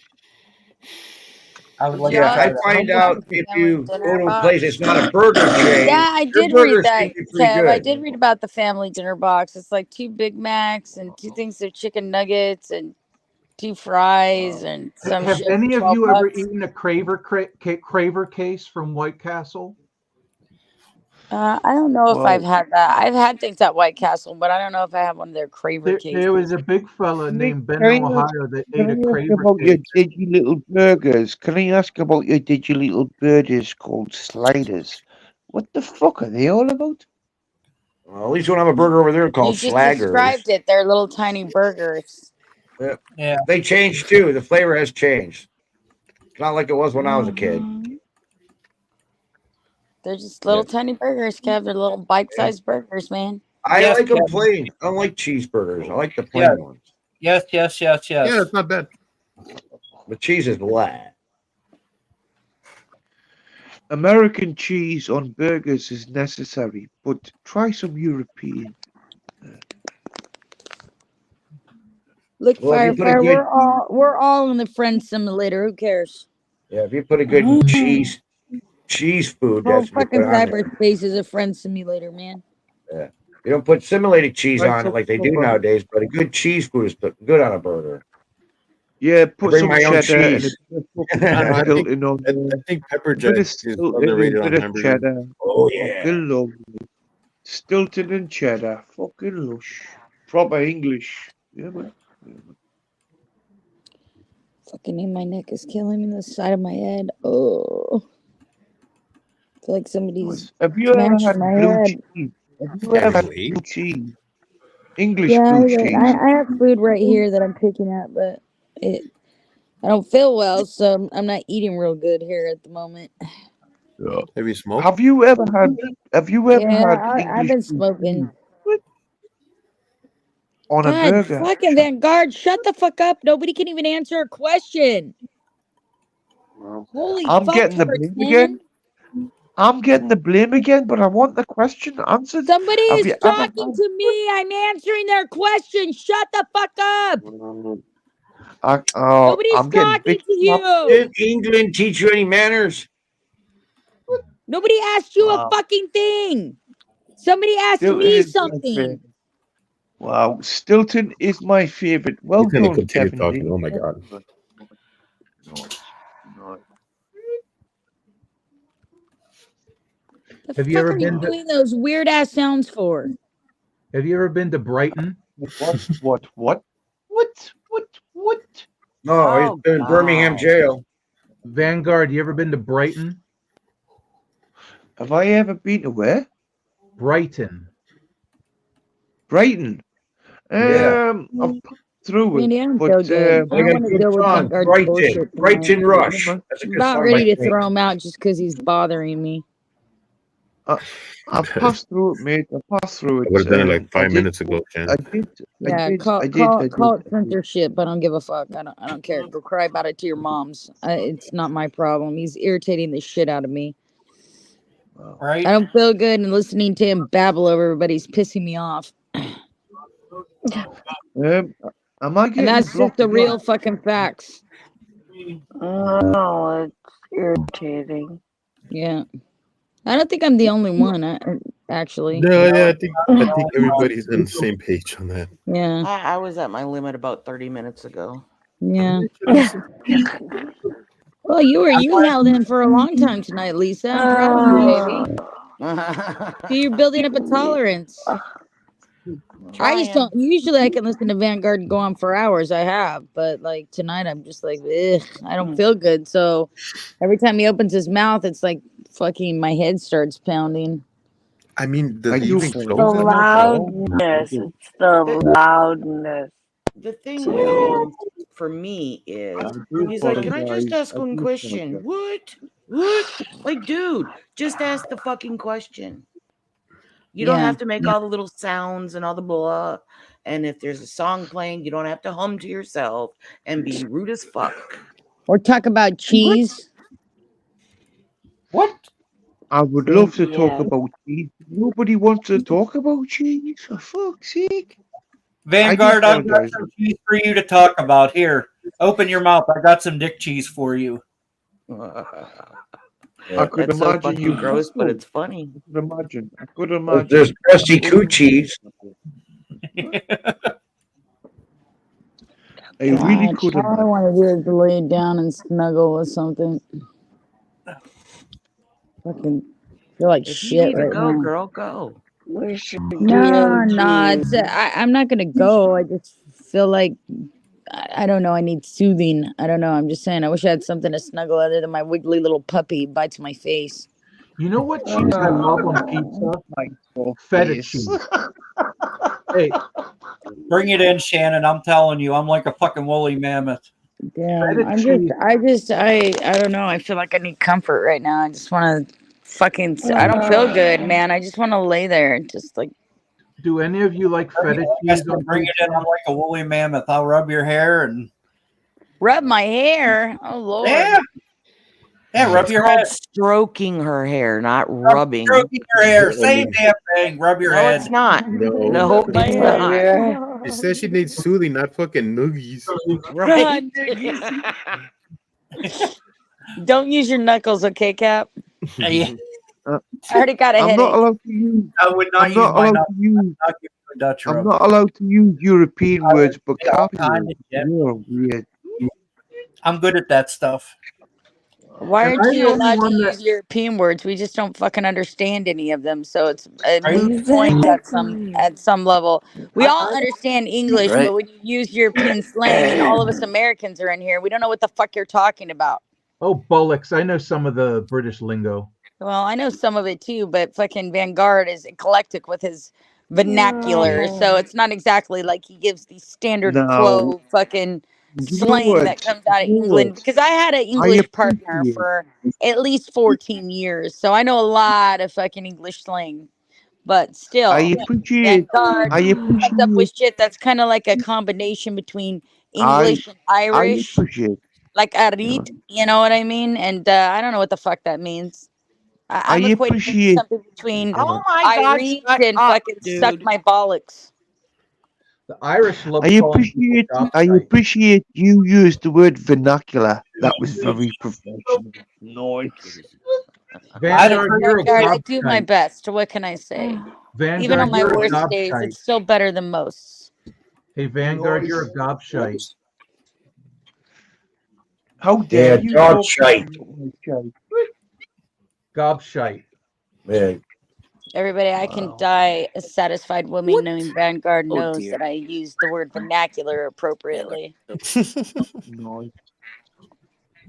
I would like Yeah, to try I that. find out if you Dinner go to a box. place, it's not a burger chain. Yeah, I Your did read burgers that, can be pretty Kev. I good. did read about the family dinner box. It's like 2 Big Macs and 2 things of chicken nuggets and 2 fries and some Have shit. any for of 12 you ever bucks. eaten a Craver case from White Castle? I don't know if Well- I've had that. I've had things at White Castle, but I don't know if I have one of their Craver cases. There was a big fella named Ben Can I Ohio ask- that Can ate a I ask Craver about your case. digi little burgers? Can I ask about your digi little burgers called sliders? What the fuck are they all about? Well, at least you don't have a burger over there You called just Slaggers. described it. They're little tiny burgers. Yeah. They changed too. The flavor has changed. It's not like it was when I was a kid. Mhm. They're just little tiny burgers, Kev. They're little bite-sized burgers, man. I Yes, like them Kevin. plain. I don't like cheeseburgers. I like the plain ones. Yes. Yeah, that's not bad. The cheese is blah. American cheese on burgers is necessary, but try some European. Look, Well, if you put a fire. good- We're all in the friend simulator. Who cares? Yeah, if you put a good cheese food, Whole that's what you fucking put on there. cyberspace is a friend simulator, man. Yeah. You don't put simulated cheese Right, on so it like they do fuck. nowadays, but a good cheese food is good on a burger. Yeah, put bring some my own cheddar and a cheese. bit of I don't know, I think- Stilton on I there. think pepper Bit jack of is Stilton underrated and a on bit of hamburger. cheddar. Oh yeah. Fucking lovely. Stilton and cheddar. Fucking lush. Proper English. Yeah, man. Yeah, man. Fucking in my neck is killing me in the side of my head. Oh. I feel like somebody's Have you ever smashing had my blue head. cheese? Have you ever had Really? blue cheese? English Yeah, blue cheese. I have food right here that I'm picking at, but I don't feel well, so I'm not eating real good here at the moment. Have you smoked? Have you ever had? Have you ever Yeah, had I've English been blue smoking. cheese on a God, burger? fucking Vanguard, shut the fuck up. Nobody can even answer a question. Holy I'm fuck, getting the turds, blame man. again. I'm getting the blame again, but I want the question answered. Somebody Have is you ever talking had? to me. I'm answering their question. Shut the fuck up. Nobody's I'm getting talking big to slapped. you. Did England teach you any manners? Nobody asked you a Wow. fucking thing. Somebody asked Stilton me is my something. favorite. Wow, Stilton is my favorite. Well He's gonna done, continue Kevin. talking. Lee. Oh my god. The Have you fuck ever are you been to- doing those weird ass sounds for? Have you ever been to Brighton? What? No, he's Oh, in Birmingham God. jail. Vanguard, you ever been to Brighton? Have I ever been to where? Brighton. Brighton. Yeah. I've passed through it, Randy, I don't but feel good. I They don't got a want to good deal with song, Vanguard's Brighton. bullshit tonight. Brighton Rush. That's a I'm good about song by ready to Queen. throw him out just because he's bothering me. I've passed through it, mate. I passed through I would it. have done it like I 5 did. minutes ago, Ken. I did. Yeah, I did. call it censorship, but I don't give a fuck. I don't care. Go cry about it to your moms. It's not my problem. He's irritating the shit out of me. Right? I don't feel good and listening to him babble over everybody's pissing me off. Am I getting And that's just blocked the again? real fucking facts. No, it's irritating. Yeah. I don't think I'm the only one, actually. No, yeah, I think everybody's on the same page on that. Yeah. I was at my limit about 30 minutes ago. Yeah. Well, you held in for a long time tonight, Lisa. I'm proud of you, baby. See, you're building up a tolerance. I just don't. Usually, I can listen to Vanguard and go on for hours. I have, but like tonight, I'm just like, ugh, I don't feel good. So every time he opens his mouth, it's like fucking my head starts pounding. I mean, does he even The close his mouth at all? loudness. It's the loudness. The thing with him, for me, is he's like, "Can I just ask one question?" What? Like, dude, just ask the fucking question. You don't have to make all the little sounds and all the blah. And if there's a song playing, you don't have to hum to yourself and be rude as fuck. Or talk about cheese. What? I would love to talk about cheese. Nobody wants to talk about cheese. For fuck's sake. Vanguard, I've got some cheese for you to talk about. Here, open your mouth. I got some dick cheese for you. I could That's so imagine fucking you. gross, but it's funny. I could imagine. There's crusty coo cheese. I really God, could all I imagine. want to do is lay down and snuggle with something. Fucking feel like If you shit need to right go, now. girl, go. Where's your No, DOG? I'm not gonna go. I just feel like I don't know. I need soothing. I don't know. I'm just saying. I wish I had something to snuggle other than my wiggly little puppy bites my face. You know what cheese I love on pizza? Feta cheese. Hey, Bring it in, Shannon. I'm telling you, I'm like a fucking woolly mammoth. Damn. Feta I don't know. I feel like I need comfort right now. I just want to fucking. I don't feel good, man. I just want to lay there and just like. do any of you like feta cheese on Bring it in. pizza? I'm like a woolly mammoth. I'll rub your hair and Rub my hair. Oh Lord. yeah, rub It's your called head. stroking her hair, not rubbing. Stroking your hair. Same damn thing. Rub your No, head. it's not. No. No, My it's hair. not. She says she needs soothing, not fucking noogies. Right? Don't use your knuckles, okay, Cap? I I already got a I'm headache. not allowed to use. would not I'm use not my allowed knuckles. to use. Not give you a Dutch I'm rub. not allowed to use European words, but get all capital. kinds of shit. You're weird. I'm good at that stuff. Why Am aren't I the you only allowed to one that- use European words? We just don't fucking understand any of them, so it's a Right? moot point at some level. We all I- understand English, Right. but when you use European slang, and all of us Americans are in here, we don't know what the fuck you're talking about. Oh, bollocks. I know some of the British lingo. Well, I know some of it too, but fucking Vanguard is eclectic with his vernacular, so it's not exactly like he gives the standard Now, quo fucking you know slang what? that comes out of You know England. what? Because I had an I English partner appreciate. for at least 14 years, so I know a lot of fucking English slang. But I still, appreciate. Vanguard I comes up with appreciate. shit that's kind of like a combination between I English and I Irish, appreciate. like You know, arit, you know what I mean? And I don't know what the fuck that means. I I'm equating it to appreciate. something between Oh my God, Irish shut and up, fucking suck dude. my bollocks. The Irish love I calling people appreciate. I gobshite. appreciate you used the word vernacular. That was very professional. Nice. Vanguard, you're a Vanguard, I do my gobshite. best. What can I say? Even Vanguard, on my you're a worst days, gobshite. it's still better than most. Hey, Vanguard, you're a gobshite. How dare Yeah, you dog talk shite. about my shite? Gobshite. Yeah. Everybody, I can die a satisfied woman named Vanguard knows that I use the word vernacular appropriately. No,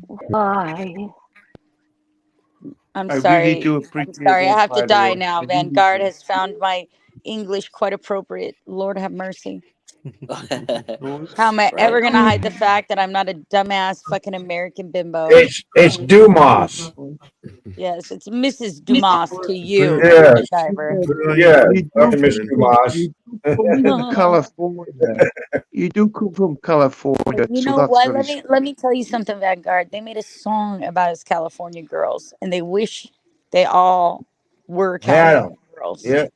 Why? I'm I really sorry. do I'm appreciate sorry. I that, have to by the die way. now. I really Vanguard do. has found my English quite appropriate. Lord have mercy. No, How am I ever Right. gonna hide the fact that I'm not a dumbass fucking American bimbo? It's Dumas. Yes, it's Mrs. Dumas to you, Yes, MacGyver. yes, you Dr. do Miss Dumas. you do come from California. You do come from California, You so know that's what? very Let me tell you something, Vanguard. They made a song about us California girls, and they wish they all were Had California him. girls. Yeah.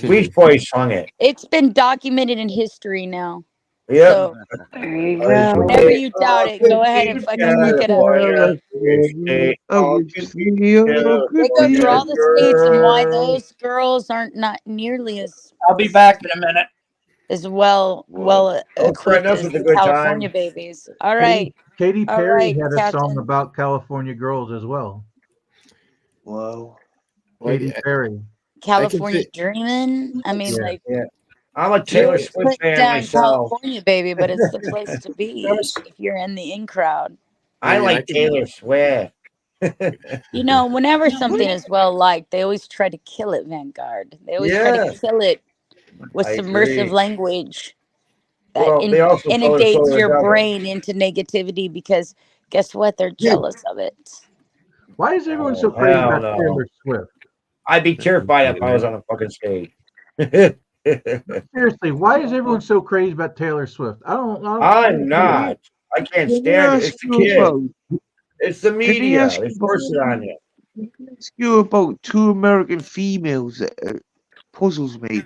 Beach Boys sung it. It's been documented in history now. Yep. So There you I go. whenever say you doubt all it, could go ahead and be fucking look it up. California. If they I all wish could be we all could They go through California all the states and why girls. those girls aren't not nearly I'll be back in a minute. as well Whoa. Don't threaten equipped us as with a the good California time. babies. All Katy, right. Katy All Perry right, had a song Captain. about California girls as well. Wow. Katy Perry. I can California see. dreaming. I mean, Yeah. like, Yeah. I'm a you're Taylor Swift putting fan down myself. California, baby, but it's the place to be if you're in the in crowd. I like Taylor Swift. You know, whenever something is well liked, they always try to kill it, Vanguard. They always try to Yeah, kill it with I submersive agree. language that Well, they also told us so inundates the your devil. brain into negativity because guess what? They're jealous of it. Why is everyone so Oh, crazy hell about no. Taylor Swift? I'd be terrified if I was on a fucking stage. Seriously, why is everyone so crazy about Taylor Swift? I I'm don't get it. not. I can't Can I stand it. ask It's the you kid. about? It's the Can I media. ask They you force it about? on you. Can I ask you about two American females that puzzles me?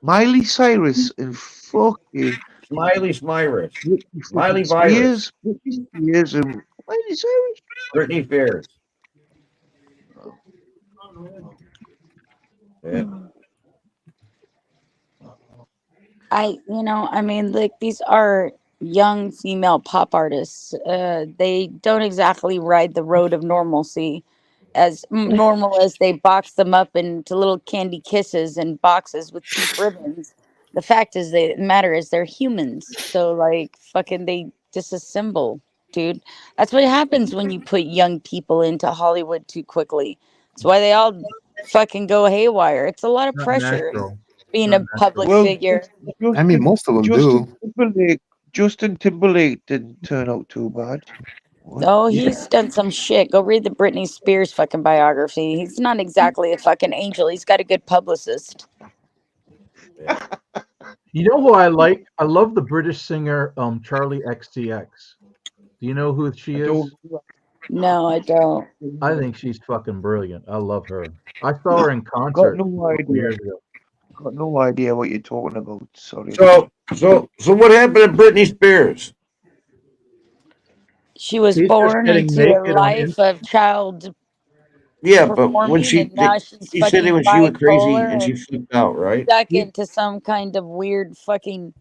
Miley Cyrus and fucking Smiley Smyrus. Britney Miley fucking Virus. Spears. Britney Spears and Miley Cyrus. Britney Spears. Yeah. I mean, like these are young female pop artists. They don't exactly ride the road of normalcy as normal as they box them up into little candy kisses and boxes with pink ribbons. The fact is, they matter is they're humans. So like, fucking, they disassemble, dude. That's what happens when you put young people into Hollywood too quickly. That's why they all fucking go haywire. It's a lot of Not pressure natural. being Not a public natural. Well, figure. I mean, most of them do. Justin Timberlake didn't turn out too bad. What? Oh, he's done some shit. Go read the Britney Spears fucking biography. He's not exactly a fucking angel. He's got a good publicist. You know who I like? I love the British singer Charlie XCX. Do you know who she is? No, I don't. I think she's fucking brilliant. I love her. I saw her in Got concert no a couple idea. years ago. Got no idea what you're talking about. Sorry. So what happened to Britney Spears? She was She's just born getting into a naked on life of child Yeah, but when performing, and now she's he said that fucking when she went crazy bipolar and she and flipped out, right? stuck into some kind of weird fucking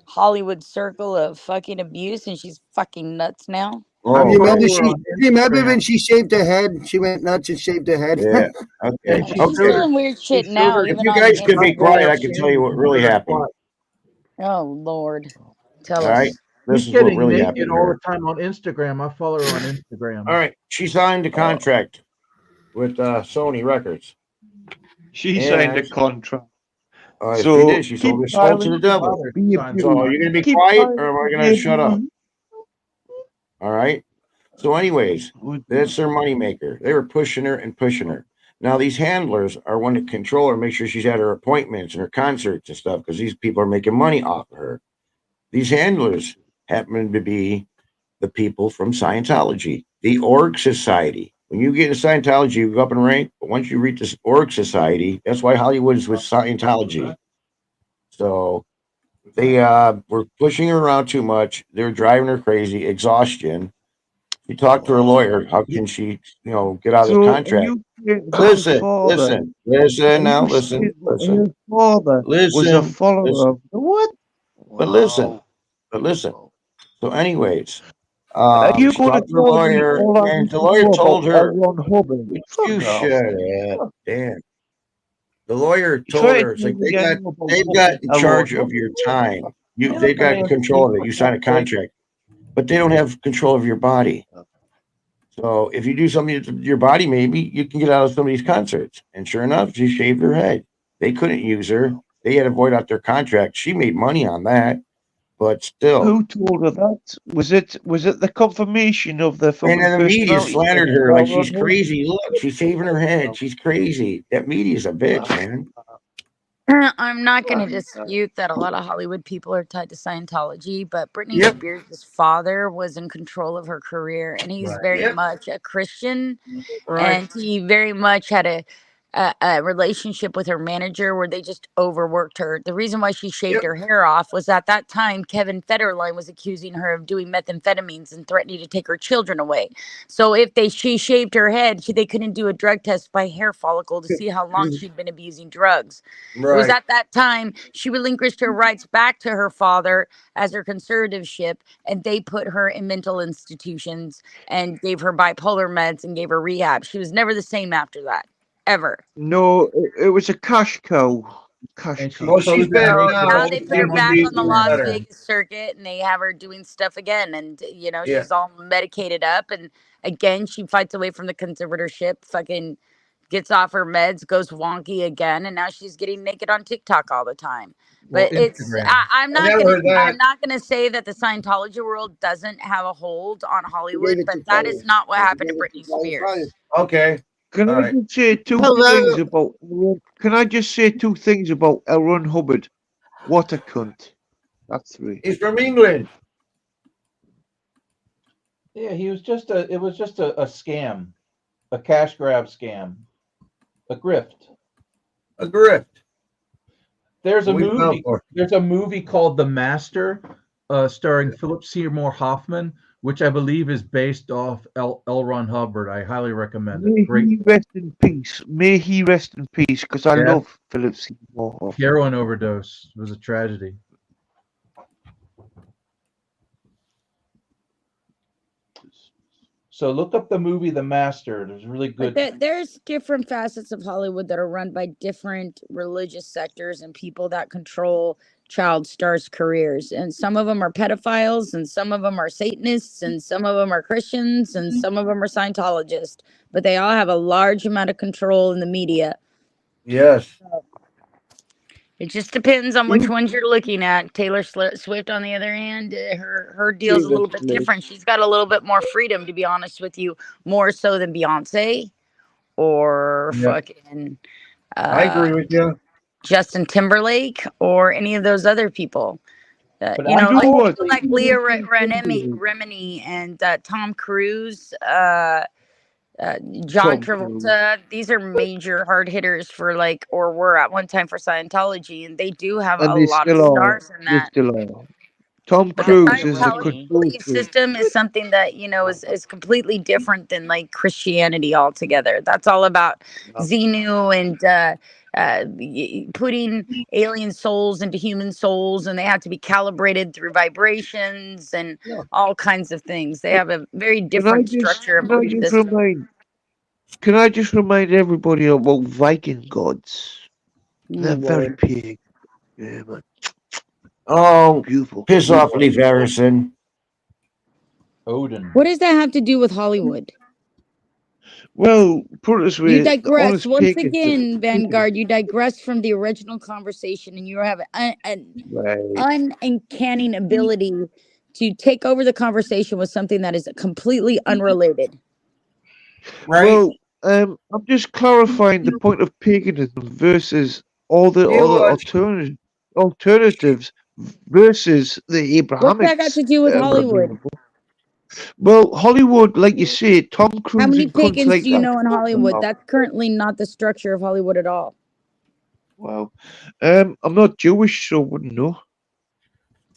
Hollywood circle of fucking abuse, and she's fucking nuts now. Oh, I You follow remember her on you remember Instagram. when she shaved her head? She went nuts and shaved her head. yeah. Okay. And she She's showed Okay. her. doing weird She shit showed now, her. If even you on guys could be quiet, Instagram. I can tell you what really happened. Oh Lord, tell All right. us. This She's is what getting really naked happened to all her. the time on Instagram. I follow her on Instagram. All right. She signed a contract with Sony Records. She signed a And contract. if she So did, she sold her soul to the devil. Be So are you going to be keep quiet silent, or am I going to yeah, shut up? All right. So, anyways, that's their moneymaker. They were pushing her and pushing her. Now, these handlers are one to control her, make sure she's at her appointments and her concerts and stuff, because these people are making money off of her. These handlers happen to be the people from Scientology, the Org Society. When you get into Scientology, you go up in rank, but once you reach this Org Society, that's why Hollywood is with Scientology. So they were pushing her around too much. They were driving her crazy, exhaustion. She talked to her lawyer. How can she, get out of this So are contract? you saying that her Listen, father? listen Are now, you saying that her father was a listen, follower of the what? but listen. So, anyways, Are you she going to talked to her tell me lawyer, all I and need the to lawyer know about told her, L. Ron Hubbard? "Would Fuck you off. shut up, damn." The lawyer told her, it's like they've got in charge of your time. They've got control of it. You sign a contract, but they don't have control of your body. So if you do something to your body, maybe you can get out of some of these concerts. And sure enough, she shaved her head. They couldn't use her. They had to void out their contract. She made money on that, but still. Who told her that? Was it the confirmation of the And then the media slandered her like she's crazy. Look, she's shaving her head. She's crazy. That media's a bitch, man. I'm not going to dispute that a lot of Hollywood people are tied to Scientology, but Britney Spears' father was in control of her career, and he's very much a Christian, and he very much had a relationship with her manager where they just overworked her. The reason why she shaved her hair off was at that time Kevin Federline was accusing her of doing methamphetamines and threatening to take her children away. So if she shaved her head, they couldn't do a drug test by hair follicle to see how long she'd been abusing drugs. It was at that time she relinquished her rights back to her father as her conservatorship, and they put her in mental institutions and gave her bipolar meds and gave her rehab. She was never the same after that. Ever. No, it was a cash cow. Cash cow. She's back now they put her back on the Las Vegas circuit, and they have her doing stuff again. And she's all medicated up, and again she fights away from the conservatorship. Fucking gets off her meds, goes wonky again, and now she's getting naked on TikTok all the time. But I'm not gonna say that the Scientology world doesn't have a hold on Hollywood, but that is not what happened to Britney Spears. Okay. Can I just say two things about? Can I just say two things about L. Ron Hubbard? What a cunt. That's three. He's from England. Yeah, it was just a scam, a cash grab scam, a grift. A grift. There's a movie. There's a movie called The Master, starring Philip Seymour Hoffman, which I believe is based off L. Ron Hubbard. I highly recommend it. May he rest in peace. May he rest in peace, because I love Philip Seymour Hoffman. Heroin overdose was a tragedy. So look up the movie The Master. It was really good. But there's different facets of Hollywood that are run by different religious sectors and people that control child stars' careers. And some of them are pedophiles, and some of them are Satanists, and some of them are Christians, and some of them are Scientologists. But they all have a large amount of control in the media. Yes. It just depends on which ones you're looking at. Taylor Swift, on the other hand, her deal's a little bit different. She's got a little bit more freedom, to be honest with you, more so than Beyonce or fucking. I agree with you. Justin Timberlake or any of those other people. Like Leah Remini and Tom Cruise. John Travolta, these are major hard hitters for were at one time for Scientology, and they do have a lot of stars in that. Tom Cruise is the belief system is something that is completely different than Christianity altogether. That's all about Xenu and putting alien souls into human souls, and they have to be calibrated through vibrations and all kinds of things. They have a very different structure and belief system. Can I just remind everybody about Viking gods? They're very big. Yeah, man. Oh, beautiful. Piss off, Leif Erikson. Odin. What does that have to do with Hollywood? Well, put it this way. You digress once again, Vanguard. You digress from the original conversation, and you have an uncanny ability to take over the conversation with something that is completely unrelated. Right. Well, I'm just clarifying the point of paganism versus all the other alternatives versus the Abrahamics. What's that got to do with Hollywood? Well, Hollywood, like you say, Tom Cruise. How many pagans do you know in Hollywood? That's currently not the structure of Hollywood at all. Well, I'm not Jewish, so I wouldn't know.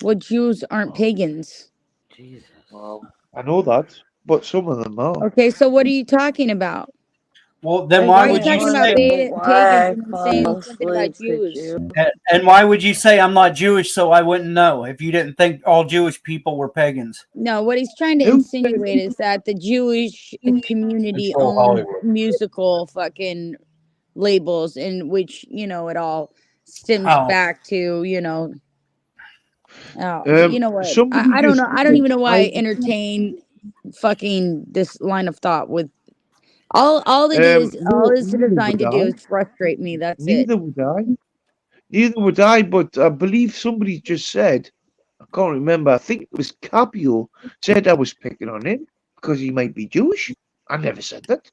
Well, Jews aren't pagans. Jesus. Well, I know that, but some of them are. Okay, so what are you talking about? Well, then why would you talking about pagans and saying something about Jews? And why would you say I'm not Jewish so I wouldn't know if you didn't think all Jewish people were pagans? No, what he's trying to insinuate is that the Jewish community owns musical fucking labels in which it all stems Oh. back to you know what Somebody I don't just know, I don't said, even know why I entertain fucking this line of thought with all it is all it's neither designed would to do I. is frustrate me, that's it. Neither would I. Neither would I. But I believe somebody just said, I can't remember. I think it was Capio said I was picking on him because he might be Jewish. I never said that.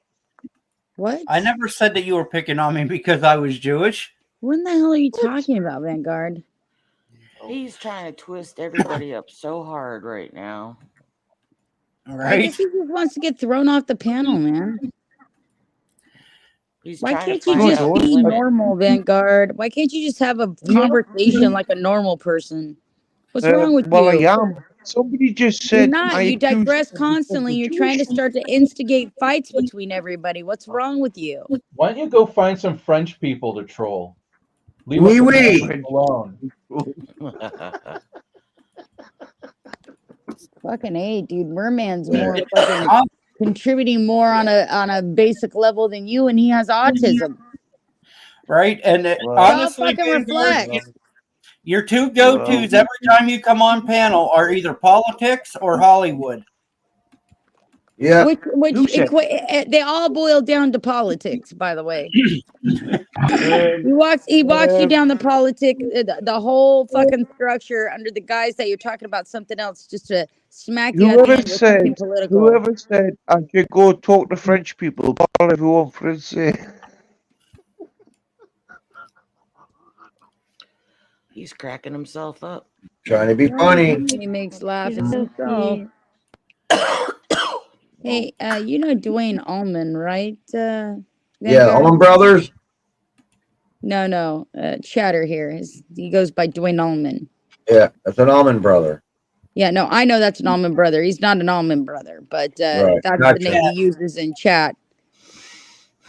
What? I never said that you were picking on me because I was Jewish. What in the hell are you talking about, Vanguard? He's trying to twist everybody up so hard right now. I guess he just wants to get thrown off the panel, man. He's Why trying to can't you find just out the be limit. normal, Vanguard? Why can't you just have a conversation like a normal person? What's wrong with Well, you? I am. Somebody just You're said not. I You accused digress him because constantly. of You're trying to Jewish. start to instigate fights between everybody. What's wrong with you? Why don't you go find some French people to troll? Leave Oui, us the oui. French alone. Fucking A, dude. Merman's more fucking contributing more on a basic level than you, and he has autism. Right? And honestly, fucking Vanguard, reflect. your two go-tos every time you come on panel are either politics or Hollywood. Yeah. They all boil down to politics, by the way. He walks you down the the whole fucking structure under the guise that you're talking about something else, just to smack you at the end with something political. Whoever said I should go talk to French people, call everyone French. He's cracking himself up. Trying to be funny. He makes laughing himself. Hey, you know Dwayne Allman, right? Yeah, Allman Brothers. No, Chatter here. He goes by Dwayne Allman. Yeah, that's an Allman brother. Yeah, no, I know that's an Allman brother. He's not an Allman brother, but Right. that's Gotcha. the name he uses in chat.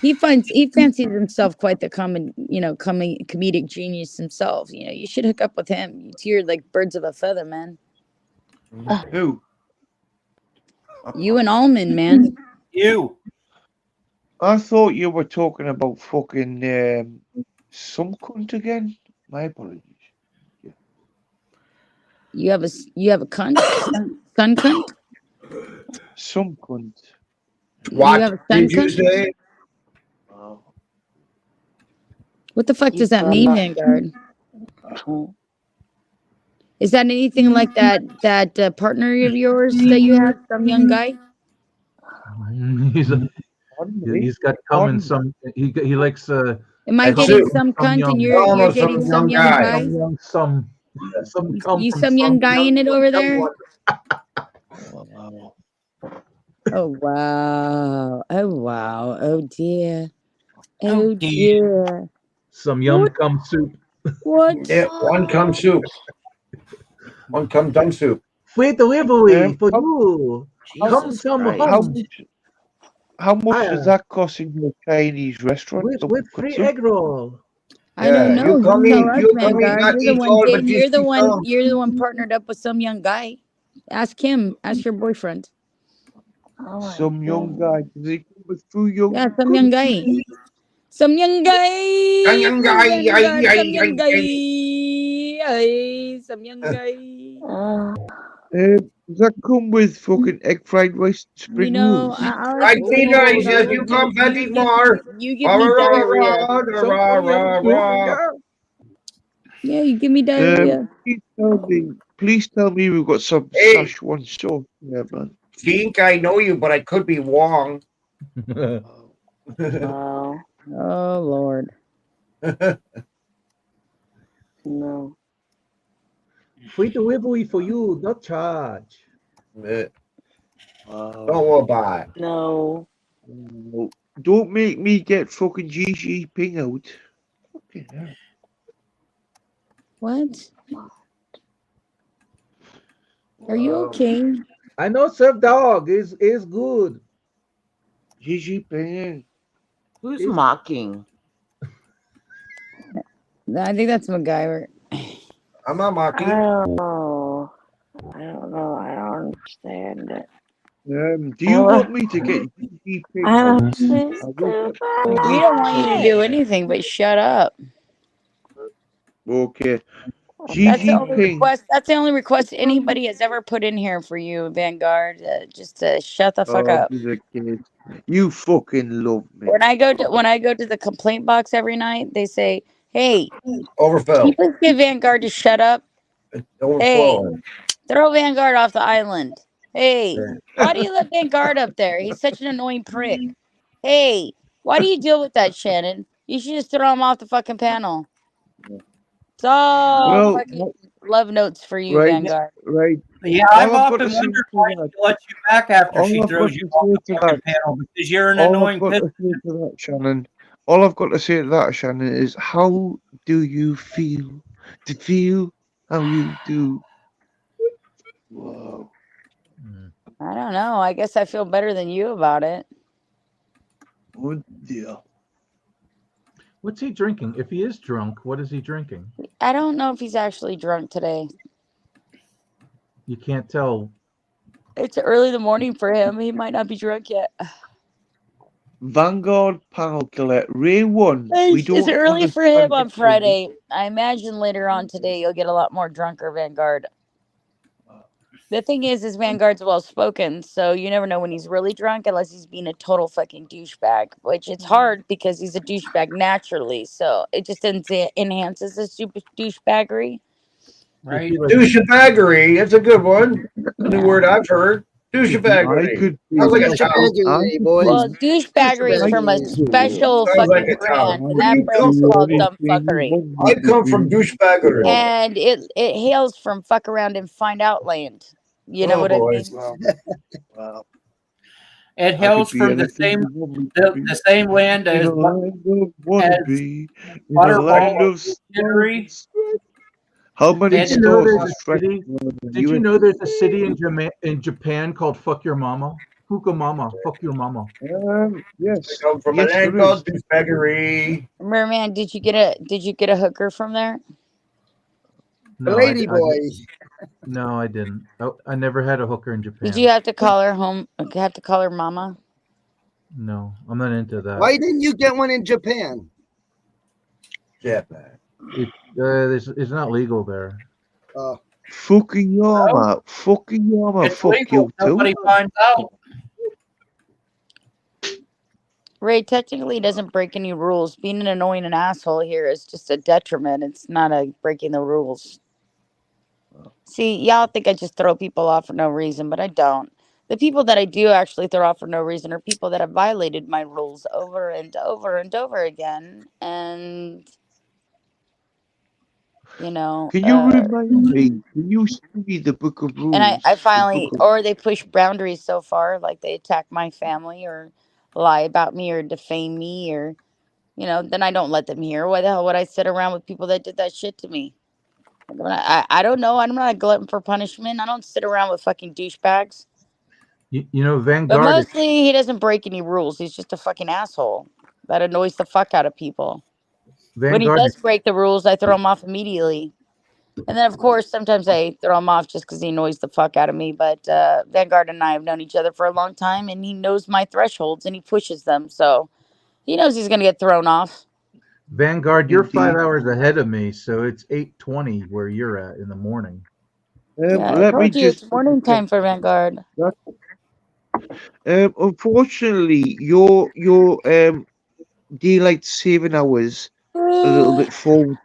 He fancies himself quite the comedic genius himself. You should hook up with him. You two are like birds of a feather, man. Who? You and Allman, man. You. I thought you were talking about fucking some cunt again. My apologies. You have a cunt, son cunt. Some cunt. What you have a son did you cunt? say? What the fuck does that mean, Vanguard? Is that anything like that partner of yours that you have, some young guy? He's got cum in some. He likes. Am I dating some cunt and you're dating some young guy? Some cum. You from some young guy in it over there? Oh wow! Oh wow! Oh dear! Oh dear! Some yum cum soup. What? Yeah, one cum soup. One cum dumb soup. Free delivery for you. How much does that cost in your Chinese restaurant? With free egg roll. I don't know. You come in, us, you come in, Vanguard. not You're eat the one all, but dating. just eat some. You're the one partnered up with some young guy. Ask him. Ask your boyfriend. Some young guy. Does he come with food young? Yeah, some young guy. Some young guy. Some young guy. Some young guy. Some young guy. Does that come with fucking egg fried rice and spring rolls? Right, Tina, he says, you come plenty more. You give me diarrhea. Yeah, you give me diarrhea. Please tell me we've got some Szechuan sauce there, man. Think I know you, but I could be wrong. Wow. Oh Lord. No. Free delivery for you, not charge. Don't worry about it. No. Don't make me get fucking GG ping out. Fucking hell. What? Are you okay? I know Surf Dog is good. GG ping. Who's mocking? I think that's MacGyver. I'm not mocking. I don't know. I don't understand it. Do you want me to get GG pickles? I will get We GG don't want you to pickles. do anything but shut up. Okay. That's the GG only Pink. request. That's the only request anybody has ever put in here for you, Vanguard. Just to shut the fuck Oh, up. he's a kid. You fucking love me. When I go to the complaint box every night, they say, "Hey, can Overfill. you please get Vanguard to shut up? Hey, Overflowing. throw Vanguard off the island. Hey, why do you let Vanguard up there? He's such an annoying prick. Hey, why do you deal with that, Shannon? You should just throw him off the fucking panel." It's all Well, fucking love notes for you, right, Vanguard. right. Yeah, All I've I've got often to say wondered to why that, she lets you back after all she I've got throws to you off say the to fucking that, panel because you're an all I've annoying got piss. to say to that, Shannon, all I've got to say to that, Shannon, is how do you feel? To feel how you do. Whoa. I don't know. I guess I feel better than you about it. Oh dear. What's he drinking? If he is drunk, what is he drinking? I don't know if he's actually drunk today. You can't tell. It's early in the morning for him. He might not be drunk yet. Vanguard panel killer, Ray 1. We It's don't early for him understand on it. Friday. I imagine later on today you'll get a lot more drunker Vanguard. The thing is Vanguard's well spoken, so you never know when he's really drunk unless he's being a total fucking douchebag. Which it's hard because he's a douchebag naturally, so it just enhances his douchebaggery. Right. Douchebaggery. That's a good one. A new Yeah. word I've heard. I Douchebaggery. could be. Sounds like a I town. Douchebaggery, boys. Well, douchebaggery is from a special Sounds like fucking a town. brand, and Where do that you brand come is from? called dumb fuckery. I come from douchebaggery. And it hails from fuck around and find out land. You know Oh what I boy. mean? Wow. It I hails could be from the anything same you want me to be. the same land In as a land of wannabe. In a Butterball land or of Culinary. how many Did you know stores there's is a Shrek city? in Did you US? know there's a city in Japan called "Fuck Your Mama"? Fuka Mama, fuck your mama. Yes. I come from Yes, a land there called is. douchebaggery. Merman, did you get a hooker from there? No, Lady boy. No, I didn't. I never had a hooker in Japan. Did you have to call her home? Have to call her mama? No, I'm not into that. Why didn't you get one in Japan? Japan. It's not legal there. Fucking Yama. Fucking Yama. It's Fuck legal. you too. Nobody finds out. Ray technically doesn't break any rules. Being an annoying and asshole here is just a detriment. It's not a breaking the rules. See, y'all think I just throw people off for no reason, but I don't. The people that I do actually throw off for no reason are people that have violated my rules over and over and over again. And, you know, Can you remind me? Can you study the book of rules? and I The finally, book of... or they push boundaries so far, like they attack my family or lie about me or defame me or, then I don't let them hear. Why the hell would I sit around with people that did that shit to me? I don't know. I'm not a glutton for punishment. I don't sit around with fucking douchebags. You know, But Vanguard. mostly he doesn't break any rules. He's just a fucking asshole that annoys the fuck out of people. When he Vanguard. does break the rules, I throw him off immediately. And then, of course, sometimes I throw him off just because he annoys the fuck out of me. But Vanguard and I have known each other for a long time, and he knows my thresholds, and he pushes them. So he knows he's going to get thrown off. Vanguard, you're 5 hours ahead of me, so it's 8:20 where you're at in the morning. Yeah, I told you it's morning time for Vanguard. Unfortunately, your daylight saving hours a little bit forward,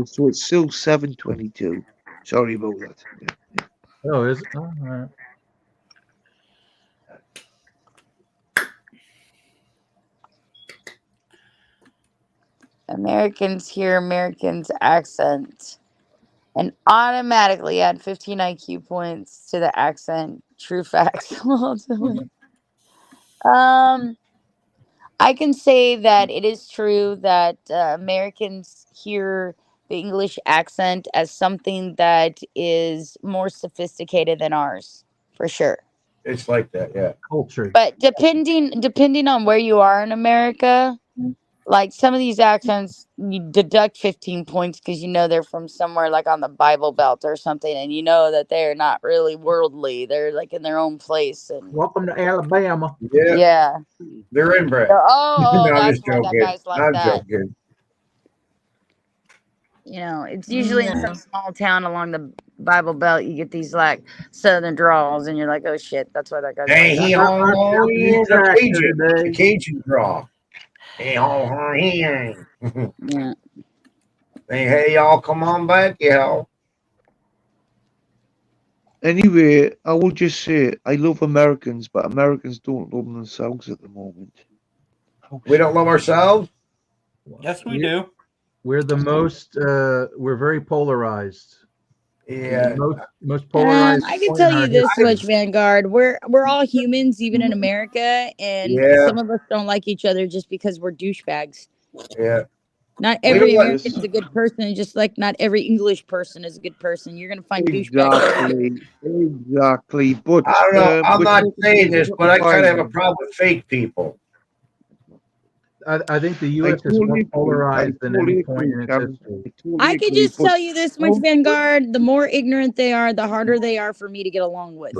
so it's still 7:22. Sorry about that. Yeah. Oh, is it? Oh, all right. Americans hear Americans' accent and automatically add 15 IQ points to the accent. True facts. I can say that it is true that Americans hear the English accent as something that is more sophisticated than ours, for sure. It's like that, yeah. Culture. But depending on where you are in America, like some of these accents, you deduct 15 points because you know they're from somewhere like on the Bible Belt or something, and you know that they're not really worldly. They're like in their own place, and Welcome to Alabama. Yeah, yeah. they're inbred. Oh, No, I'm that's just why that joking. guy's like I'm that. joking. You know, it's usually in some No. small town along the Bible Belt. You get these like southern drawls, and you're like, oh shit, that's why that guy's like Hey, that. he Got on my oh, Japanese he's a actor Cajun. It's a today. Cajun draw. Hey, oh, hey, Yeah. hey, y'all, come on back, y'all. Anyway, I will just say I love Americans, but Americans don't love themselves at the moment. We don't love ourselves. Yes, we do. We're the most. We're very polarized. Yeah. Most polarized I can point tell in our you this history. much, Vanguard. We're all humans, even in America, and Yeah. some of us don't like each other just because we're douchebags. Yeah. Not We every don't American is a good person, just like not every English person is a good person. You're gonna find douchebags everywhere. Exactly. But I don't know. I'm we're not talking saying this, about but I kind of have a violence. problem with fake people. I think the I U.S. is more totally agree. I polarized than any totally point agree, in its Cameron. history. I totally I could agree. just But tell you this much, Vanguard. The more ignorant they are, the harder they are for me to get along with,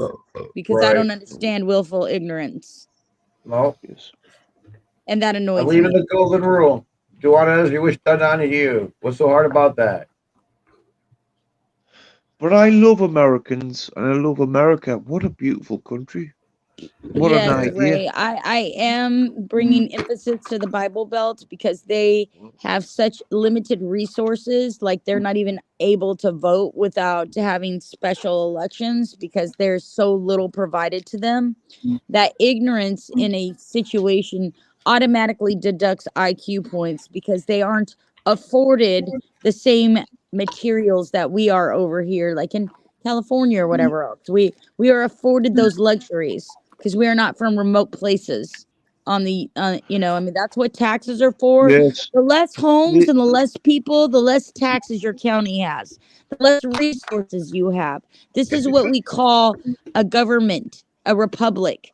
because I Right. don't understand willful ignorance, No. yes. and that I annoys believe in me. the golden rule. Do unto others you wish done unto you. What's so hard about that? But I love Americans and I love America. What a beautiful country. What an Yes, idea. Ray. I am bringing emphasis to the Bible Belt because they have such limited resources. Like they're not even able to vote without having special elections because there's so little provided to them that ignorance in a situation automatically deducts IQ points because they aren't afforded the same materials that we are over here, like in California or whatever else. We are afforded those luxuries because we are not from remote places on the you know, I mean, that's what taxes are for. Yes. The less homes The, and the less people, the less taxes your county has, the less resources you have. This is what we call a government, a republic.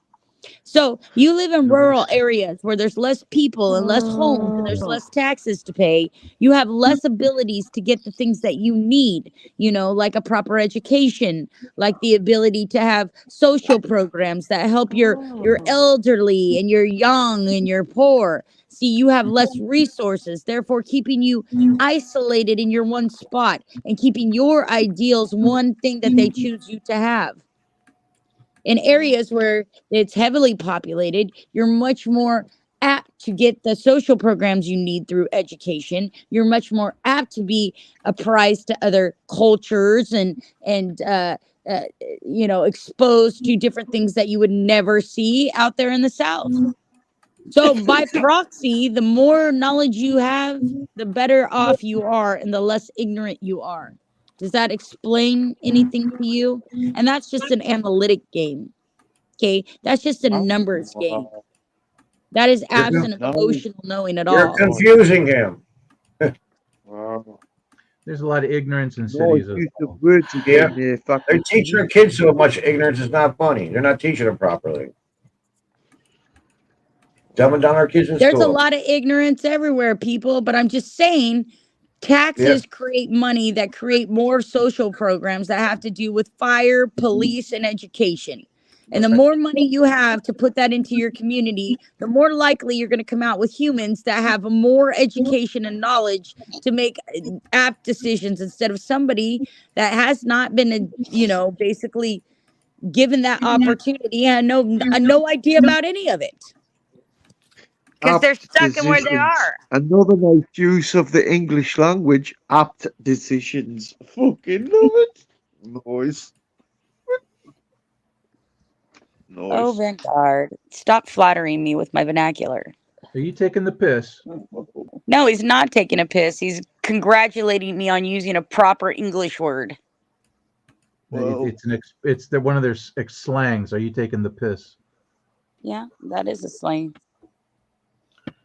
So you live in rural areas where there's less people and less homes and there's less taxes to pay. You have less abilities to get the things that you need, you know, like a proper education, like the ability to have social programs that help your elderly and your young and your poor. See, you have less resources, therefore keeping you isolated in your one spot and keeping your ideals one thing that they choose you to have. In areas where it's heavily populated, you're much more apt to get the social programs you need through education. You're much more apt to be apprised to other cultures and you know, exposed to different things that you would never see out there in the South. So by proxy, the more knowledge you have, the better off you are and the less ignorant you are. Does that explain anything to you? And that's just an analytic game. Okay, that's just a numbers game. That is You're, con- absent of no. emotional knowing at you're all. confusing him. There's a lot of ignorance in No, cities. use the words Yeah. again, They're fucking teaching their kids so much ignorance is not funny. They're not teaching them properly. Dumbing down our kids in There's a school. lot of ignorance everywhere, people, but I'm just saying taxes create money that create more social programs that have to do with fire, police, and education. And the more money you have to put that into your community, the more likely you're going to come out with humans that have more education and knowledge to make apt decisions instead of somebody that has not been, you know, basically given that opportunity and no idea about any of it because they're apt stuck in where they decisions. are. Another nice use of the English language, apt decisions. Fucking love it. Noise. Oh, Noise. Vanguard, stop flattering me with my vernacular. Are you taking the piss? No, he's not taking a piss. He's congratulating me on using a proper English word. Well, It's one of their slangs. Are you taking the piss? Yeah, that is a slang.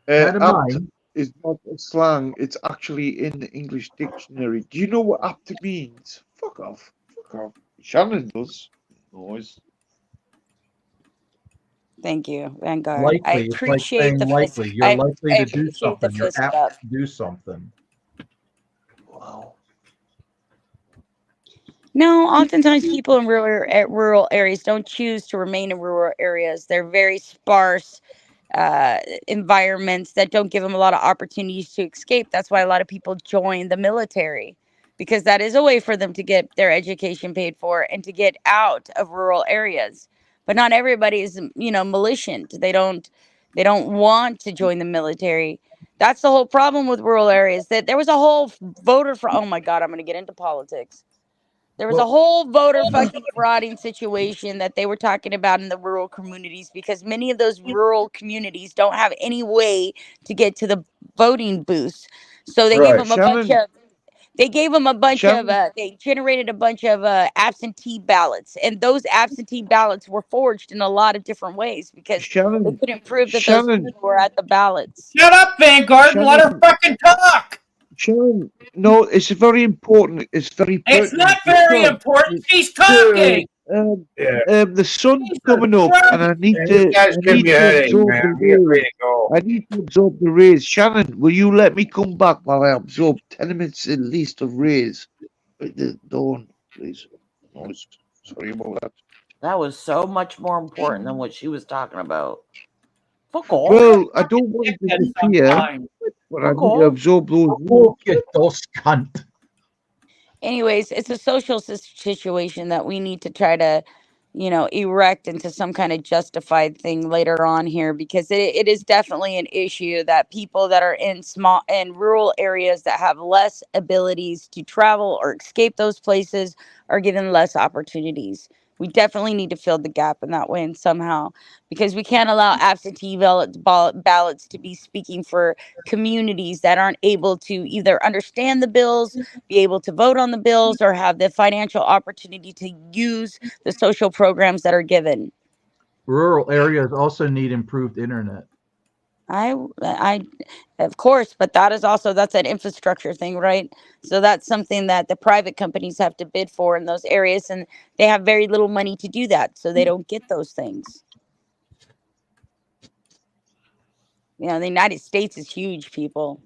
That am I. apt is not a slang. It's actually in the English dictionary. Do you know what apt means? Fuck off. Fuck off. Shannon does. Noise. Thank you, Vanguard. I Likely, it's like appreciate saying the fist. likely. You're I likely to do appreciate the something. You're fist apt up. to do something. Wow. No, oftentimes people in rural areas don't choose to remain in rural areas. They're very sparse environments that don't give them a lot of opportunities to escape. That's why a lot of people join the military, because that is a way for them to get their education paid for and to get out of rural areas. But not everybody is, militant. They don't want to join the military. That's the whole problem with rural areas. That there was a whole voter for. Oh my God, I'm going to get into politics. There was a whole voter fucking frauding situation that they were talking about in the rural communities, because many of those rural communities don't have any way to get to the voting booths. So they gave Right. them a bunch Shannon, of they gave them a bunch of Shannon, they generated a bunch of absentee ballots, and those absentee ballots were forged in a lot of different ways because they Shannon, couldn't prove that those Shannon, people were at the ballots. Shut up, Vanguard, and let her Shannon, fucking talk. Shannon. No, it's very important. It's very It's pertinent not very because important. She's Dude. talking. Yeah. the sun's Jesus coming up, and Christ. Man, you guys give me a headache, absorb man. the I'm getting ready rays. to go. I need to absorb the rays. Shannon, will you let me come back while I absorb 10 minutes at least of rays? At the dawn, please. Oh, sorry about that. That was so much more important than what she was talking about. Fuck off. Well, I don't want to disappear, Sometimes. but I Fuck need to off. absorb those rays. Oh, you those cunt. Anyways, it's a social situation that we need to try to, erect into some kind of justified thing later on here, because it is definitely an issue that people that are in small and rural areas that have less abilities to travel or escape those places are given less opportunities. We definitely need to fill the gap in that way and somehow, because we can't allow absentee ballots to be speaking for communities that aren't able to either understand the bills, be able to vote on the bills, or have the financial opportunity to use the social programs that are given. Rural areas also need improved internet. I, of course, but that's an infrastructure thing, right? So that's something that the private companies have to bid for in those areas, and they have very little money to do that, so they don't get those things. The United States is huge, people.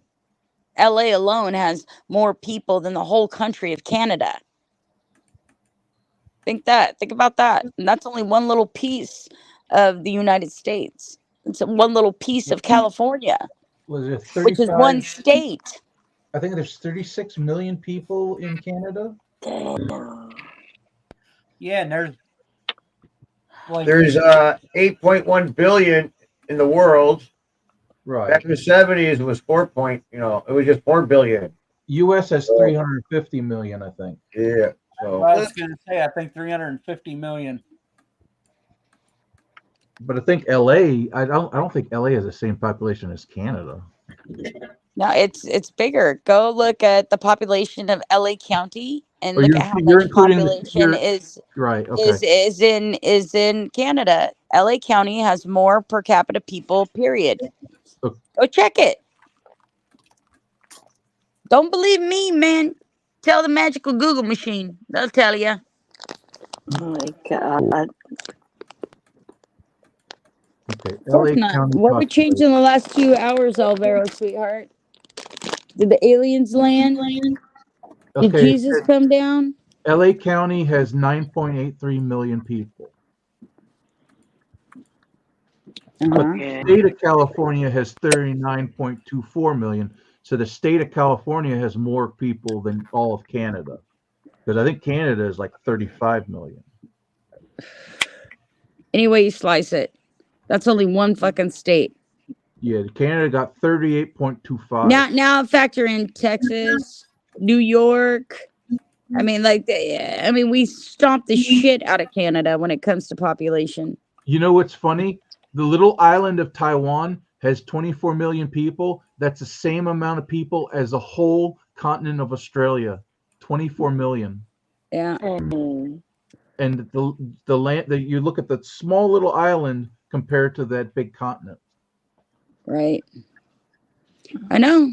LA alone has more people than the whole country of Canada. Think about that. And that's only one little piece of the United States. It's one little piece of California, Was it which is one 35? state. I think there's 36 million people in Canada. Yeah, and there's like There's 8.1 billion in the world. Right. Back in the 70s, it was it was just 4 billion. U.S. has 350 million, I think. Yeah. So I was going to say, I think 350 million. But I think L.A. I don't think L.A. has the same population as Canada. No, it's bigger. Go look at the population of LA County and Or look you're at how you're much including population is right. Okay. is in Canada. LA County has more per capita people, period. Okay. Go check it. Don't believe me, man. Tell the magical Google machine. They'll tell you. Oh my God. Okay. Of course L.A. not. County What would change in population. the last few hours, Alvaro, sweetheart? Did the aliens land? Did Okay. Jesus come down? L.A. County has 9.83 million people. But the state of California has 39.24 million. So the state of California has more people than all of Canada. Because I think Canada is like 35 million. Any way you slice it, that's only one fucking state. Yeah, Canada got 38.25. Now factor in Texas, New York. I mean, we stomped the shit out of Canada when it comes to population. You know what's funny? The little island of Taiwan has 24 million people. That's the same amount of people as the whole continent of Australia, 24 million. Yeah. And the land that you look at the small little island compared to that big continent. Right. I know.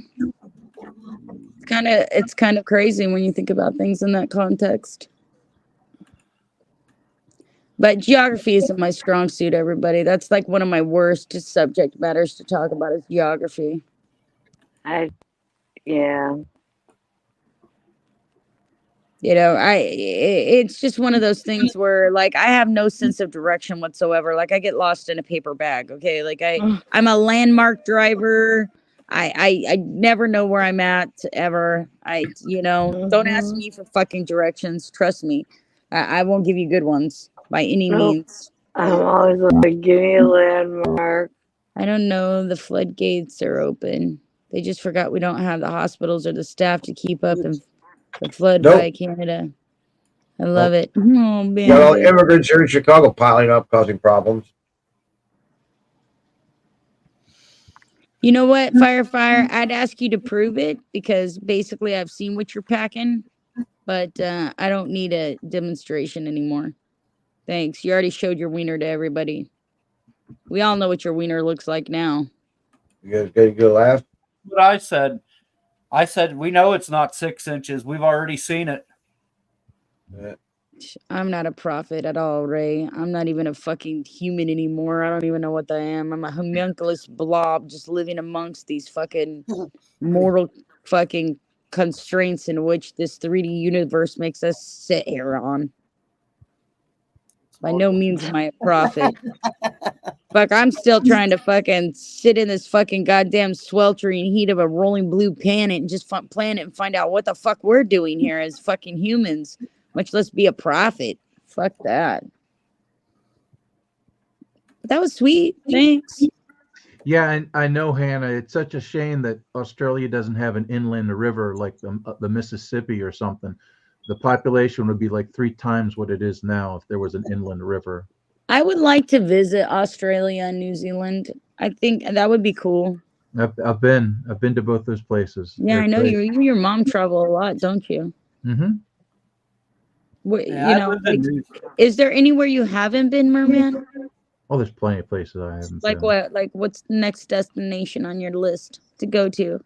It's kind of crazy when you think about things in that context. But geography isn't my strong suit, everybody. That's like one of my worst subject matters to talk about is geography. Yeah. You know, it's just one of those things where like I have no sense of direction whatsoever. Like I get lost in a paper bag. Okay. Like I'm a landmark driver. I never know where I'm at ever. Don't ask me for fucking directions. Trust me. I won't give you good ones by any means. I'm always like, give me a landmark. I don't know. The floodgates are open. They just forgot we don't have the hospitals or the staff to keep up and the flood by Canada. I love it. Oh, man. Got all immigrants here in Chicago piling up, causing problems. You know what, Fire? I'd ask you to prove it because basically I've seen what you're packing, but I don't need a demonstration anymore. Thanks. You already showed your wiener to everybody. We all know what your wiener looks like now. You guys get a good laugh? What I said. I said, we know it's not 6 inches. We've already seen it. Yeah. I'm not a prophet at all, Ray. I'm not even a fucking human anymore. I don't even know what I am. I'm a homunculus blob just living amongst these fucking mortal fucking constraints in which this 3D universe makes us sit here on. By no means am I a prophet. Fuck, I'm still trying to fucking sit in this fucking goddamn sweltering heat of a rolling blue planet and just planet and find out what the fuck we're doing here as fucking humans. Much less be a prophet. Fuck that. But that was sweet. Thanks. Yeah, and I know, Hannah, it's such a shame that Australia doesn't have an inland river like the Mississippi or something. The population would be like 3 times what it is now if there was an inland river. I would like to visit Australia and New Zealand. I think that would be cool. I've been to both those places. Yeah, I know you and your mom travel a lot, don't you? Mm-hmm. What, like, is there anywhere you haven't been, Merman? Oh, there's plenty of places I haven't Like been. what? Like what's the next destination on your list to go to?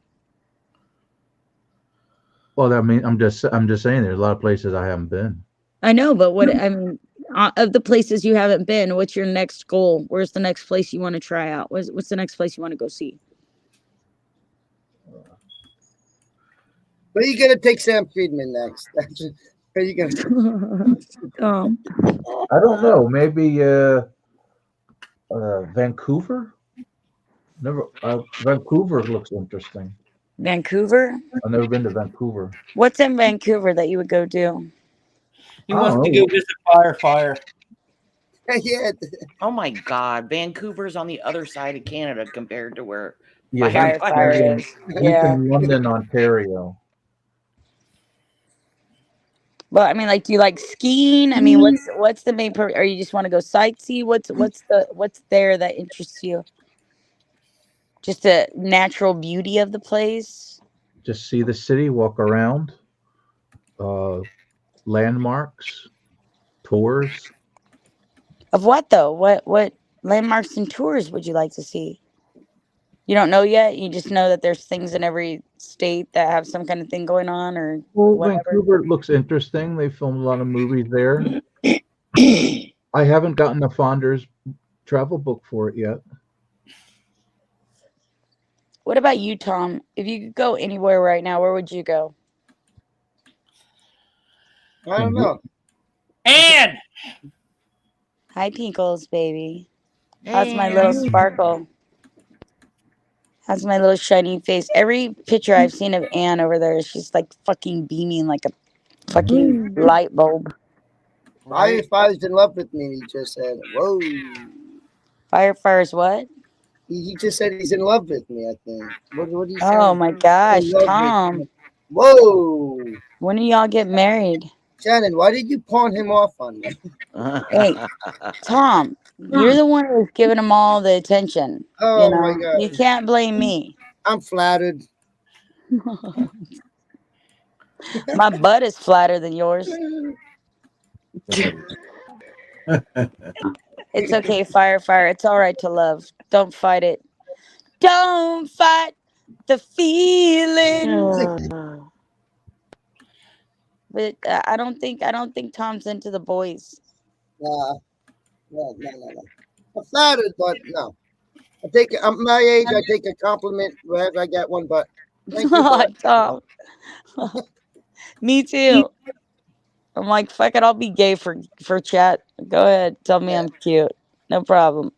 Well, I mean, I'm just saying there's a lot of places I haven't been. I know, but what I mean, of the places you haven't been, what's your next goal? Where's the next place you want to try out? What's the next place you want to go see? Where are you gonna take Sam Friedman next? Where are you gonna? I don't know. Maybe Vancouver. Vancouver looks interesting. Vancouver? I've never been to Vancouver. What's in Vancouver that you would go do? He wants to go visit Fire. Yeah. Oh my God, Vancouver's on the other side of Canada compared to where Yeah, Fire he's in London, Ontario. Well, I mean, like, do you like skiing? I mean, what's the main? Or you just want to go sightsee? What's there that interests you? Just the natural beauty of the place. Just see the city, walk around, landmarks, tours. Of what though? What landmarks and tours would you like to see? You don't know yet. You just know that there's things in every state that have some kind of thing going on, or whatever. Vancouver looks interesting. They filmed a lot of movies there. I haven't gotten a Fonder's travel book for it yet. What about you, Tom? If you could go anywhere right now, where would you go? I don't know. And hi, Pinkles, baby. How's my little sparkle? How's my little shiny face? Every picture I've seen of Anne over there, she's like fucking beaming like a fucking light bulb. Firefire's in love with me. He just said, "Whoa." Firefire's what? He just said he's in love with me. I think. What do you say? Oh my gosh, Tom! Whoa. When do y'all get married? Shannon, why did you pawn him off on me? Hey, Tom, you're the one who's giving him all the attention. Oh my God! You can't blame me. I'm flattered. My butt is flatter than yours. It's okay, Fire. It's all right to love. Don't fight it. Don't fight the feeling. But I don't think Tom's into the boys. Nah. No. I'm flattered, but no. I take it. I'm my age. I take a compliment wherever I get one. But thank you. But Tom. Me too. I'm like, fuck it, I'll be gay for chat. Go ahead, tell me I'm cute. No problem.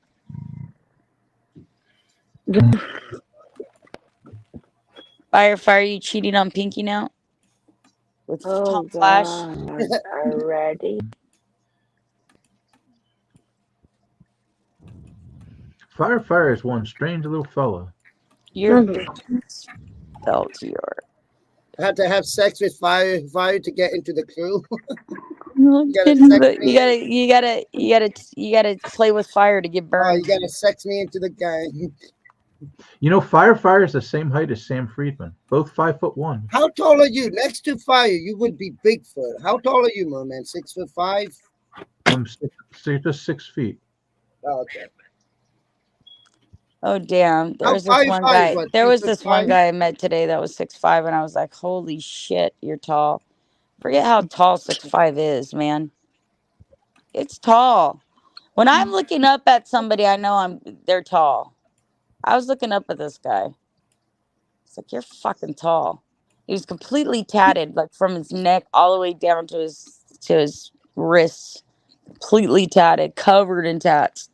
Fire, you cheating on Pinky now? With Tom Flash? Already? Fire is one strange little fella. Your fell to your. I had to have sex with fire to get into the crew. You gotta play with fire to get Oh, burned. you gotta sex me into the gang. You know, Fire is the same height as Sam Friedman, both 5'1". How tall are you? Next to Fire, you would be Bigfoot. How tall are you, merman? 6'5"? I'm just 6 feet. Oh, okay. Oh damn! There was this one guy. There was this one guy I met today that was 6'5", and I was like, "Holy shit, you're tall." Forget how tall 6'5" is, man. It's tall. When I'm looking up at somebody, I know they're tall. I was looking up at this guy. It's like, you're fucking tall. He was completely tatted, like from his neck all the way down to his wrists. Completely tatted, covered in tats.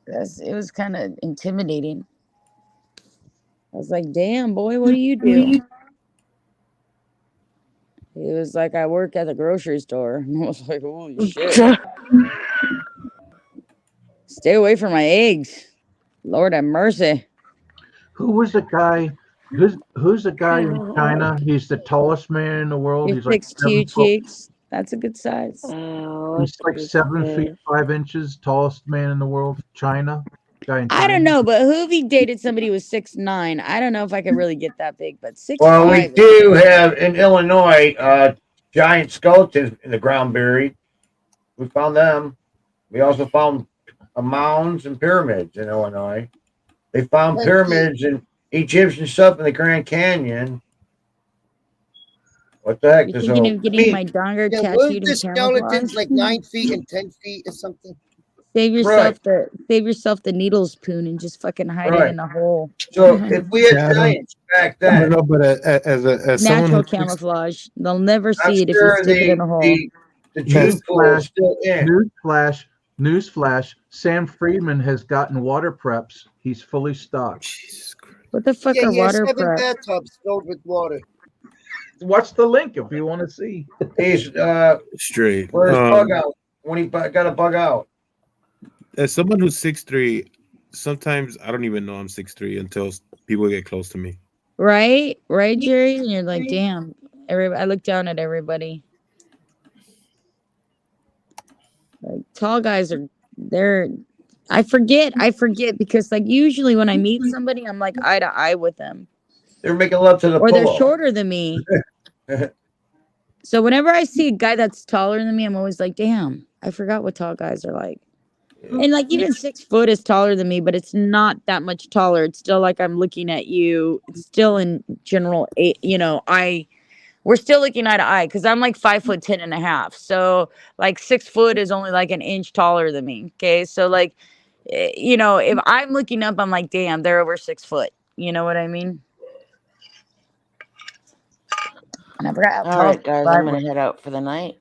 It was kind of intimidating. I was like, damn, boy, what do you do? He was like, I work at the grocery store. And I was like, holy shit. Stay away from my eggs. Lord have mercy. Who was the guy? Who's the guy in China? He's the tallest man in the world. You're He's like 6'2", 7 foot. cheeks. That's a good size. He's like 7 feet 5 inches, tallest man in the world. China. Guy in China. I don't know, but who if he dated somebody who was 6'9"? I don't know if I could really get that big, but 6'5". Well, we do have in Illinois giant skeletons in the ground buried. We found them. We also found mounds and pyramids in Illinois. They found pyramids and Egyptian stuff in the Grand Canyon. What the heck? You're thinking of getting my donger tattooed in the skeletons camouflage? like 9 feet and 10 feet or something? Save yourself the needles, Poon, and just fucking hide it in a hole. So if we had giants back I then, don't know, but as someone Natural who's camouflage. They'll never I'm see it if sure you stick it in a hole. the gene pool is still in. Newsflash. Sam Friedman has gotten water preps. He's fully stocked. What the fuck Yeah, are he has water 7 prep? bathtubs filled with water. Watch the link if you want to see. He's straight. where's bug out when he got a bug out. As someone who's 6'3", sometimes I don't even know I'm 6'3" until people get close to me. Right, Jerry? And you're like, damn. I look down at everybody. Like, tall guys I forget because like usually when I meet somebody, I'm like eye to eye with them. They're making love to the or they're pillow. shorter than me. So whenever I see a guy that's taller than me, I'm always like, damn, I forgot what tall guys are like. And like even 6 foot is taller than me, but it's not that much taller. It's still like I'm looking at you. It's still in general, we're still looking eye to eye because I'm like 5'10.5". So like 6 foot is only like an inch taller than me. Okay. So like, if I'm looking up, I'm like, damn, they're over 6 foot. You know what I mean? And I forgot. All right, guys, I'm gonna head out for the night.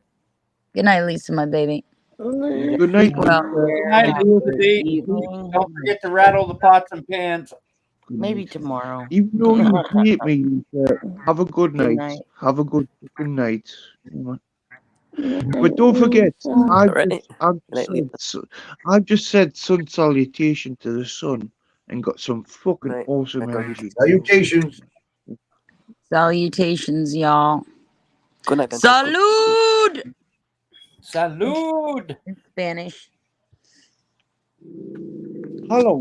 Good night, Lisa, my baby. Good night. Don't forget to rattle the pots and pans. Maybe tomorrow. Even though you hate me, have a good night. Have a good fucking night. But don't forget, I've just said sun salutation to the sun and got some fucking awesome energy. Salutations. Salutations, y'all. Good night. Salud! Salud! In Spanish. Hello.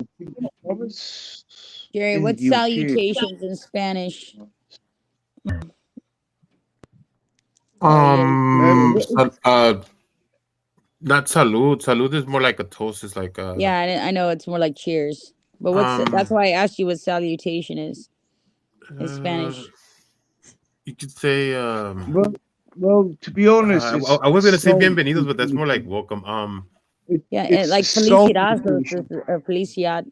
Jerry, what's salutations in Spanish? Not salud. Salud is more like a toast. It's like yeah, I know it's more like cheers. But that's why I asked you what salutation is in Spanish. You could say Well, to be honest, I, it's I was gonna say bienvenidos, but that's more like salutation. welcome. Yeah, and It's like felicidades salutation. or felicidad.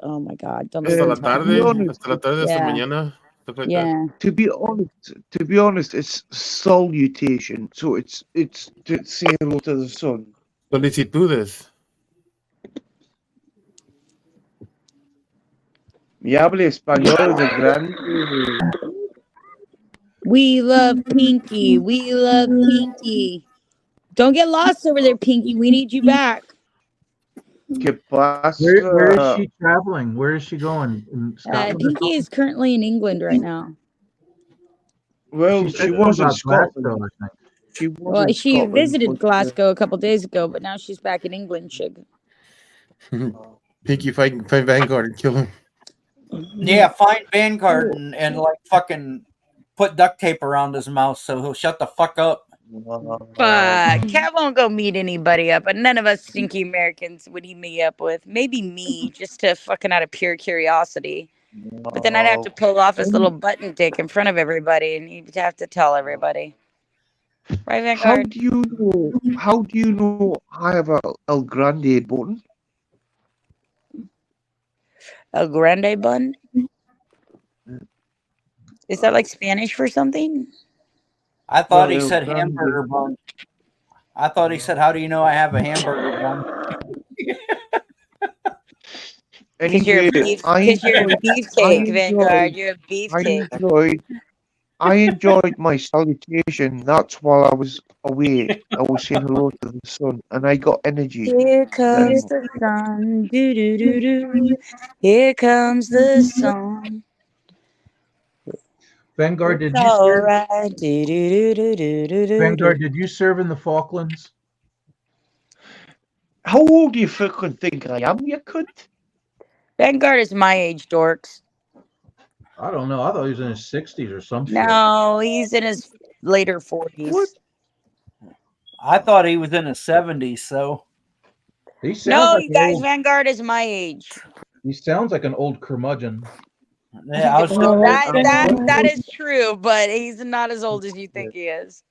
Oh my God, don't Hasta even la talk To be tarde, about it. honest, hasta la tarde, hasta Yeah, mañana, stuff like that. yeah. to be honest, it's salutation. So it's to say hello to the sun. Solicitudes. Me habla español de grande. We love Pinky. We love Pinky. Don't get lost over there, Pinky. We need you back. ¿Qué Where is pasa? she traveling? Where is she going? In Scotland or Pinky something? is currently in England right now. Well, She she said something was in about Scotland. Glasgow, I think. She was Well, in she Scotland, visited but Glasgow a couple days ago, but now she's back in England. Shig. Pinky fight Vanguard and kill him. Yeah, find Vanguard and like fucking put duct tape around his mouth so he'll shut the fuck up. Cat won't go meet anybody up, but none of us stinky Americans would he meet up with. Maybe me, just to fucking out of pure curiosity. But then I'd have to pull off his little button dick in front of everybody, and he'd have to tell everybody. Right, Vanguard? How do you know I have a El Grande button? El Grande bun? Is that like Spanish for something? I thought Well, he El said Grande. hamburger bun. I thought he said, "How do you know I have a hamburger bun?" Because you're a Anyway, beefcake, Vanguard. You're a beefcake. I enjoyed my salutation. That's while I was away. I was saying hello to the sun, and I got energy. Here comes the sun. Do do do do. Here comes the sun. Vanguard, It's did you serve? alright. Do do do do do do. Vanguard, did you serve in the Falklands? How old do you fucking think I am, you cunt? Vanguard is my age, dorks. I don't know. I thought he was in his 60s or some shit. No, he's in his later 40s. What? I thought he was in his 70s. So He sounds no, like you an guys, old, Vanguard is my age. he sounds like an old curmudgeon. yeah, I was that is true, but he's not as old as you think he is.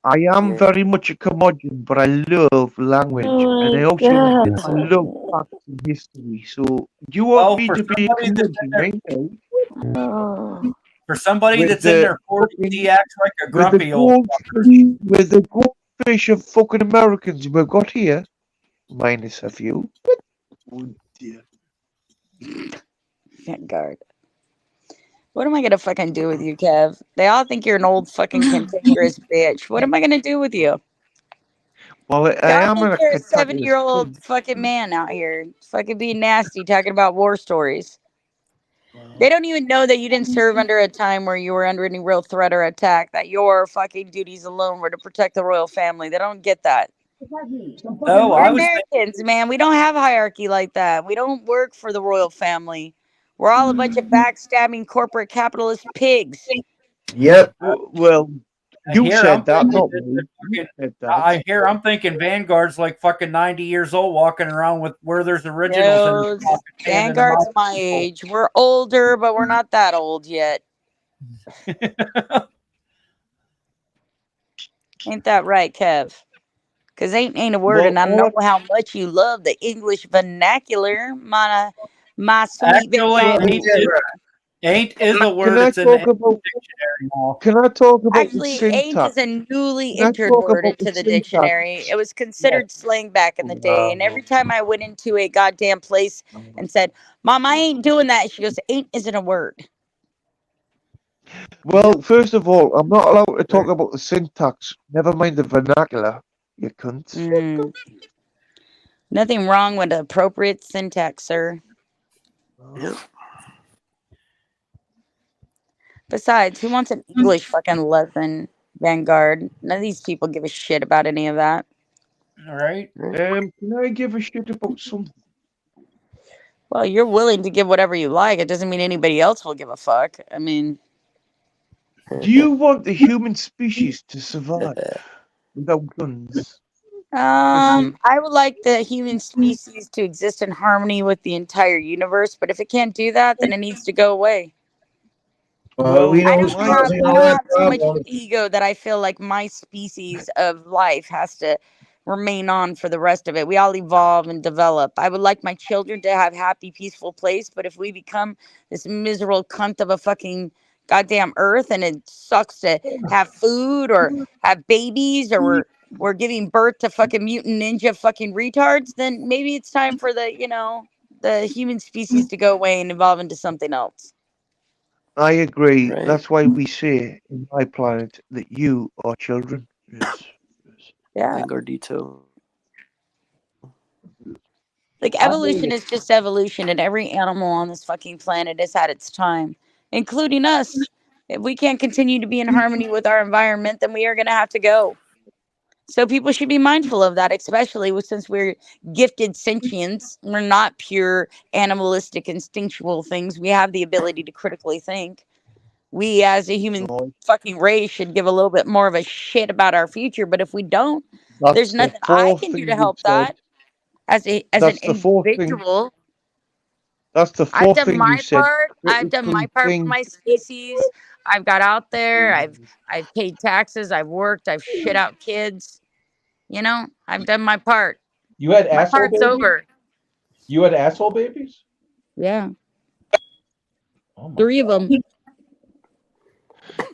I am very much a curmudgeon, but I love language, and I also I love facts and history. So, do you want me to be a curmudgeon, right? For somebody With that's in their 40s, he acts like a grumpy old fucker. With the goldfish of fucking Americans we've got here, minus a few. Oh dear. Vanguard. What am I gonna fucking do with you, Kev? They all think you're an old fucking cantankerous bitch. What am I gonna do with you? Well, I am think a you're a cantankerous 70-year-old fucking man out here, fucking being nasty, talking about war stories. They don't even know that you didn't serve under a time where you were under any real threat or attack, that your fucking duties alone were to protect the royal family. They don't get that. No, We're I was Americans, man. We don't have hierarchy like that. We don't work for the royal family. We're all a bunch of backstabbing corporate capitalist pigs. Yep. Well, you Here, said I'm that, thinking not that me. they're You said that. I hear I'm thinking Vanguard's like fucking 90 years old walking around with where there's originals in his No, pocket, handing them Vanguard's out. my age. We're older, but we're not that old yet. Ain't that right, Kev? Because ain't a word, Well, and I know how much you love the English vernacular, my sweet Actually, Vanguard. ain't is a word. Can I It's in the talk about? dictionary now. Can I talk about the Actually, ain't is syntax? a newly Can I entered talk word about the into the syntax? dictionary. It was considered slang back in the day, and every time I went into a goddamn place and said, "Mom, I ain't doing that," she goes, "Ain't isn't a word." Well, first of all, I'm not allowed to talk about the syntax. Never mind the vernacular, you cunt. Nothing wrong with appropriate syntax, sir. Besides, who wants an English fucking lesson, Vanguard? None of these people give a shit about any of that. All right. Can I give a shit about something? Well, you're willing to give whatever you like. It doesn't mean anybody else will give a fuck. I mean, Do you want the human species to survive without guns? I would like the human species to exist in harmony with the entire universe, but if it can't do that, then it needs to go away. Well, we I know don't it's not have the so much ego that I feel like my species of life has to remain on for the rest of it. We all evolve and develop. I would like my children to have happy, peaceful place, but if we become this miserable cunt of a fucking goddamn earth and it sucks to have food or have babies or we're giving birth to fucking mutant ninja fucking retards, then maybe it's time for the human species to go away and evolve into something else. I agree. Right. That's why we say in my planet that you are children. Yes. Yeah. Gordito. Like evolution is just evolution, and every animal on this fucking planet has had its time, including us. If we can't continue to be in harmony with our environment, then we are going to have to go. So people should be mindful of that, especially since we're gifted sentients. We're not pure animalistic, instinctual things. We have the ability to critically think. We, as a human fucking race, should give a little bit more of a shit about our future. But if we don't, there's That's the nothing I fourth can do thing to you help said. that as an That's the fourth thing. individual. That's the I've fourth done thing you my said. part. I've done my part for my species. I've got out there. I've paid taxes. I've worked. I've shit out kids. I've done my part. You had My asshole part's babies? over. You had asshole babies? Yeah. Oh my 3 of them.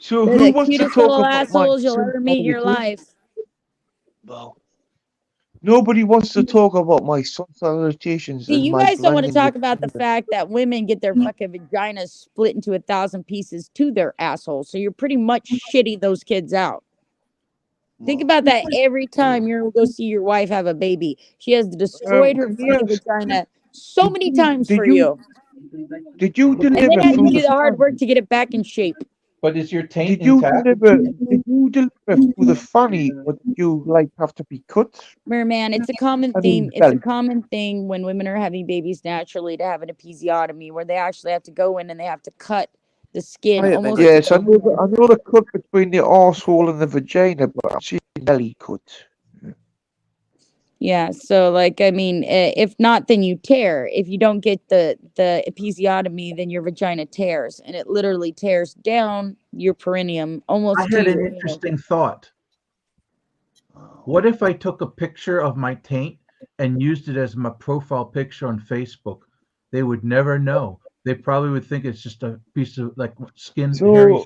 So They're who the wants to cutest talk little about my assholes you'll ever meet in your life. Well, nobody wants to talk about my sun salutations See, and you my guys don't want to blending talk with about the fact that women get their fucking vaginas split into 1,000 pieces to their assholes. So you're pretty much shitting those kids out. Think about that every time you're going to go see your wife have a baby. She has destroyed her fucking vagina so many times for you. Did you And deliver then have to through do the hard fan? work to get it back in shape. But is your taint Did you intact? deliver? Did you deliver through the fanny, or did you have to be cut? Man, it's a common I theme. mean, It's a belly. common thing when women are having babies naturally to have an episiotomy where they actually have to go in and they have to cut the skin almost. Yes, I know. I know the cut between the arsehole and the vagina, but I'm seeing belly cut. Yeah, so if not, then you tear. If you don't get the episiotomy, then your vagina tears, and it literally tears down your perineum almost I to had your an interesting thought. What if I took a picture of my taint and used it as my profile picture on Facebook? They would never know. They probably would think it's just a piece of skin. So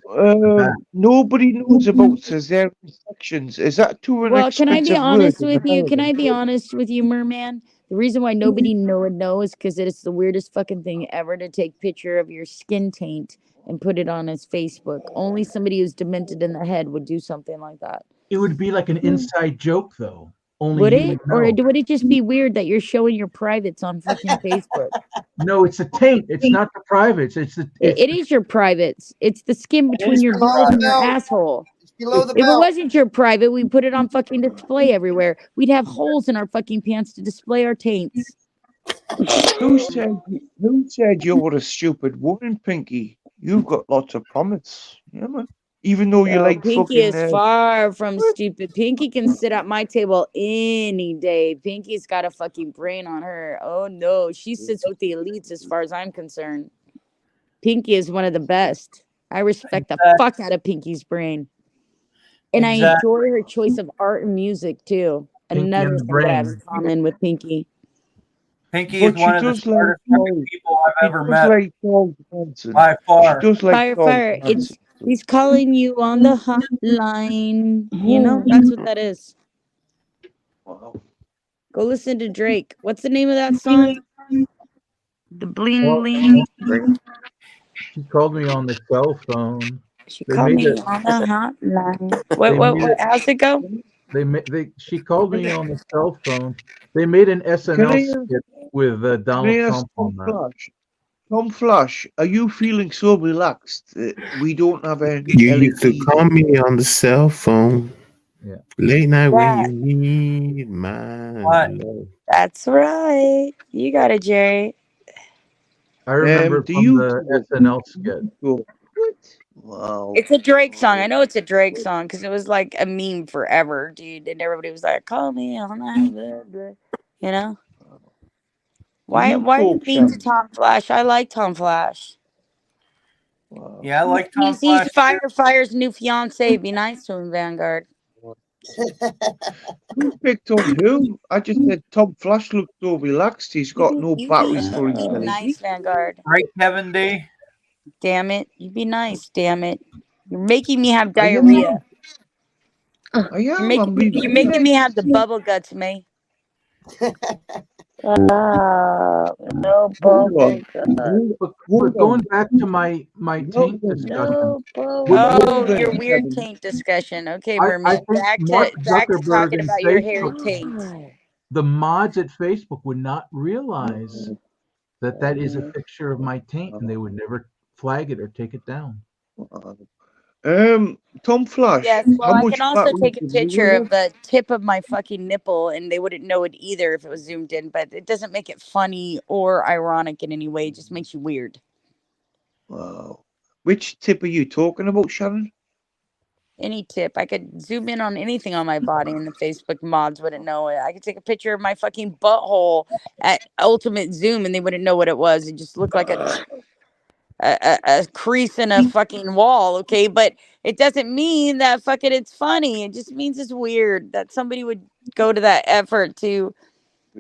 nobody knows about cesarean sections. Is that too an Well, can I be expensive word honest in with you? Can America? I be honest with you, Merman? The reason why nobody would know is because it's the weirdest fucking thing ever to take picture of your skin taint and put it on his Facebook. Only somebody who's demented in the head would do something like that. It would be like an inside joke, though. Only Would you it? would Or know. would it just be weird that you're showing your privates on fucking Facebook? No, it's a taint. It's not the privates. It is your privates. It's the skin between your balls and your asshole. Below the If it belt. wasn't your private, we put it on fucking display everywhere. We'd have holes in our fucking pants to display our taints. Who said you were a stupid woman, Pinky? You've got lots of promise. Yeah, man. Even though you like Pinky fucking. is far from stupid. Pinky can sit at my table any day. Pinky's got a fucking brain on her. Oh no, she sits with the elites as far as I'm concerned. Pinky is one of the best. I respect the fuck out of Pinky's brain. And I enjoy her choice of art and music too. Another thing that I have in common with Pinky. Pinky is one of the smartest fucking people I've ever met. Like Charles Manson. By far. She does like Fire. He's calling you on the hotline. You know, that's what that is. Go listen to Drake. What's the name of that song? The Bling Bling. She called me on the cell phone. She called me on the hotline. What? How's it go? She called me on the cell phone. They made an SNL skit with Donald Trump on that. Tom Flash, are you feeling so relaxed that we don't have any You used to LEDs? call me on the cell phone. Yeah. Late night when you need my love. That's right. You got it, Jerry. I remember from the SNL skit. Wow. It's a Drake song. I know it's a Drake song because it was like a meme forever, dude. And everybody was like, "Call me on that," you know. Why are you mean to Tom Flash? I like Tom Flash. Yeah, I like Tom He's Flash. Fire's new fiance. Be nice to him, Vanguard. Who picked on who? I just said Tom Flash looked so relaxed. He's got no batteries for his Be LED. nice, Vanguard. Right, Kevin D. Damn it. You be nice, damn it. You're making me have I am. diarrhea. I am. I'm leaving. You're making me have the bubble guts, May. No bubble guts. But going back to my taint discussion. Oh, your weird taint discussion. Okay, I Mermaid. think Back Mark to Zuckerberg talking and about your hairy Facebook, taint. the mods at Facebook would not realize that is a picture of my taint, and they would never flag it or take it down. Tom Flash. Yes, well, how I much can also battery take a did you picture have? of the tip of my fucking nipple, and they wouldn't know it either if it was zoomed in. But it doesn't make it funny or ironic in any way. It just makes you weird. Wow. Which tip are you talking about, Shannon? Any tip. I could zoom in on anything on my body, and the Facebook mods wouldn't know it. I could take a picture of my fucking butthole at ultimate zoom, and they wouldn't know what it was. It just looked like a crease in a fucking wall, okay? But it doesn't mean that fucking it's funny. It just means it's weird that somebody would go to that effort to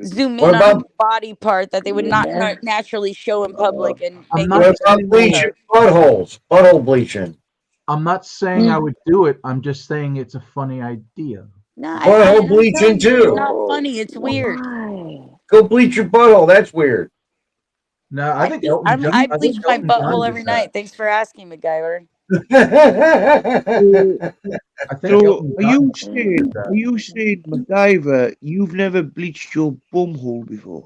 zoom What in on a about body part that they would not naturally show in public and make what it about bleaching buttholes? Butthole bleaching. I'm not saying I would do it. I'm just saying it's a funny idea. No, Butthole I'm bleaching telling you, it's too. not funny. It's weird. Go bleach your butthole. That's weird. No, I think Elton John. I I bleach think my Elton John butthole did every that. night. Thanks for asking, MacGyver. I think So, Elton are John you did saying, that. MacGyver, you've never bleached your bumhole before?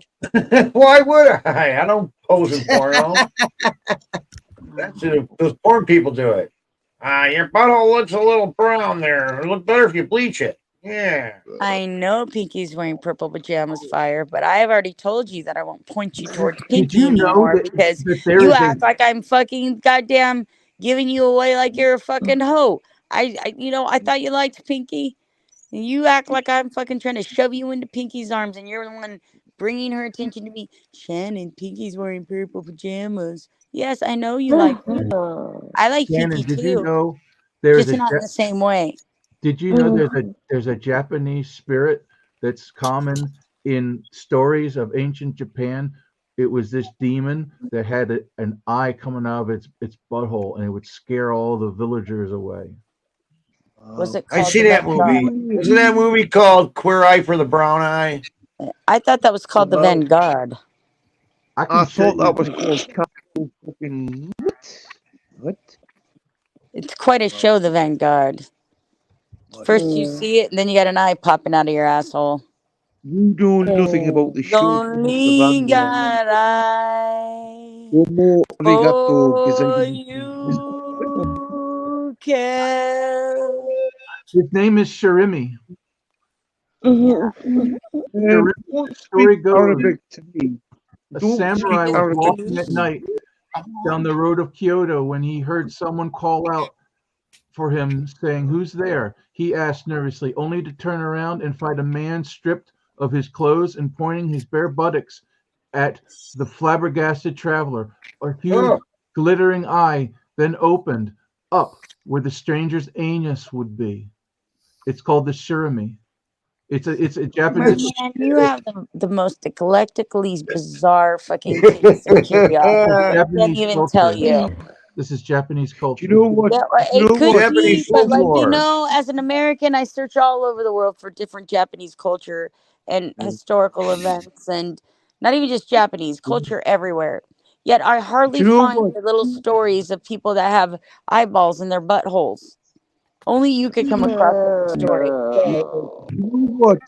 Why would I? I don't pose in porno. That's it. Those porn people do it. Your butthole looks a little brown there. It'd look better if you bleach it. Yeah. I know Pinky's wearing purple pajamas, Fire, but I have already told you that I won't point you towards Did Pinky you know anymore that, because there you is a act like I'm fucking goddamn giving you away like you're a fucking hoe. I thought you liked Pinky. And you act like I'm fucking trying to shove you into Pinky's arms, and you're the one bringing her attention to me. Shannon, Pinky's wearing purple pajamas. Yes, I know you like her. I like Shannon? Pinky Did you too, know there's just a not in the same way. Did you know there's a Japanese spirit that's common in stories of ancient Japan? It was this demon that had an eye coming out of its butthole, and it would scare all the villagers away. Was it I called see the that Vanguard? movie. Isn't that movie called Queer Eye for the Brown Eye? I thought that was called the Vanguard. I thought that was called Captain fucking what? It's quite a show, the Vanguard. First you see it, and then you got an eye popping out of your asshole. You know nothing about the show. Only got eye for you can. His name is Shirimi. The story goes, Arabic to me. a Don't samurai speak was Arabic. walking at night down the road of Kyoto when he heard someone call out for him saying, "Who's there?" He asked nervously, only to turn around and find a man stripped of his clothes and pointing his bare buttocks at the flabbergasted traveler. A huge glittering eye then opened up where the stranger's anus would be. It's called the Shirimi. It's a Japanese. Man, you have the most eclectically bizarre fucking taste and curiosity. I can't even tell you. This is Japanese culture. You know what? Yeah, You it know could what? be, but like Folklore. as an American, I search all over the world for different Japanese culture and historical events, and not even just Japanese culture everywhere. Yet I hardly you know find what? the little stories of people that have eyeballs in their buttholes. Only you could come across that story. You know what?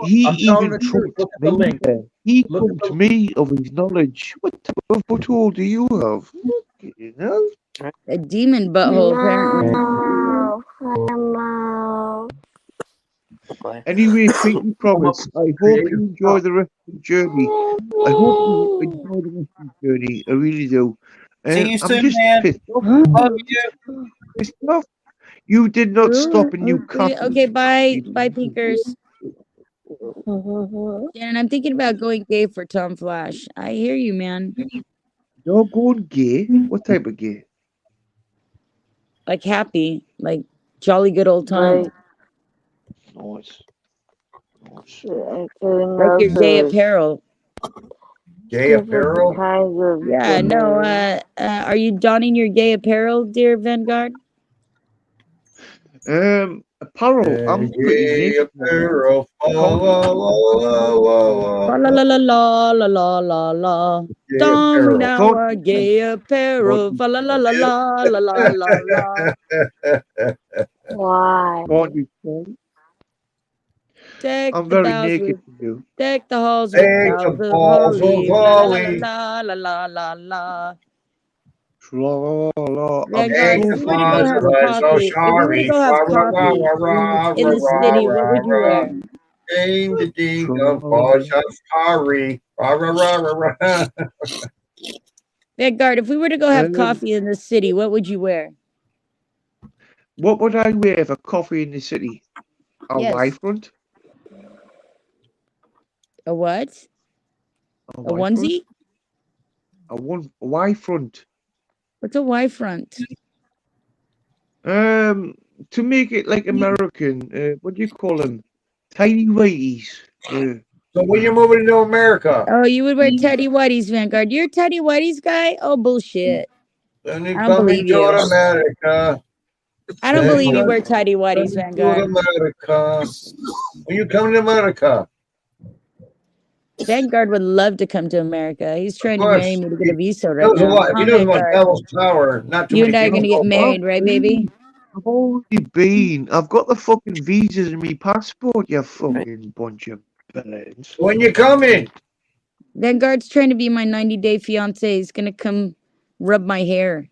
He I'm telling even the truth. trumped Look at the me link. there. He Look at trumped me of his knowledge. What type of butthole do you have? You know? A demon butthole, apparently. Anyway, Pinky Promise, I hope you enjoy the rest of the journey. I hope you enjoy the rest of the journey. I really do. See you I'm soon, just man. pissed off. Love you. Pissed off. You did not stop and you can't. Okay, bye, Pinkers. And I'm thinking about going gay for Tom Flash. I hear you, man. You're going gay? What type of gay? like happy, like jolly good old time. Like, Nice. I couldn't Like your gay also apparel. Gay apparel? kinds of Yeah, no, are you donning your gay apparel, dear Vanguard? Apparel. I'm pretty Gay naked. apparel. La la la la la la la la la. Gay Donning apparel. now our gay apparel. La la la la la la la la la. why? Can't you say? Deck I'm the very bows naked with, to you. deck the halls with Take boughs the of balls of holly. La holly. la la la la la la. La, la, la. I'm Vanguard, Take if so the we were to go balls have of I'm so coffee, if we were to sorry. go Rah, have rah, rah, coffee rah, rah, in the rah, city, rah, what would you rah. wear? Ding the ding of Tra- balls of sorry. Rah, rah, rah, rah, rah. Vanguard, if we were to go have Um, coffee in the city, what would you wear? what would I wear for coffee in the city? A Yes. Y front? A what? A A Y front? onesie? A Y front. What's a Y front? To make it like American, what do you call them? Tiny whities. So when you're moving to America, Oh, you would wear Teddy Whitey's, Vanguard. You're a Teddy Whitey's guy? Oh, bullshit. then I you're don't coming believe to you. America. I don't Then believe you you're wear Teddy Whitey's, coming to Vanguard. America. When you coming to America? Vanguard would love to come to America. He's Of trying to marry course. me to get a visa He right knows a now. lot. If he Huh, knows about Vanguard? Devil's Tower, not too You many and I are people gonna get know. married, right, baby? I've already been. I've got the fucking visas in my passport, you fucking bunch of villains. When you coming? Vanguard's trying to be my 90-day fiance. He's gonna come rub my hair.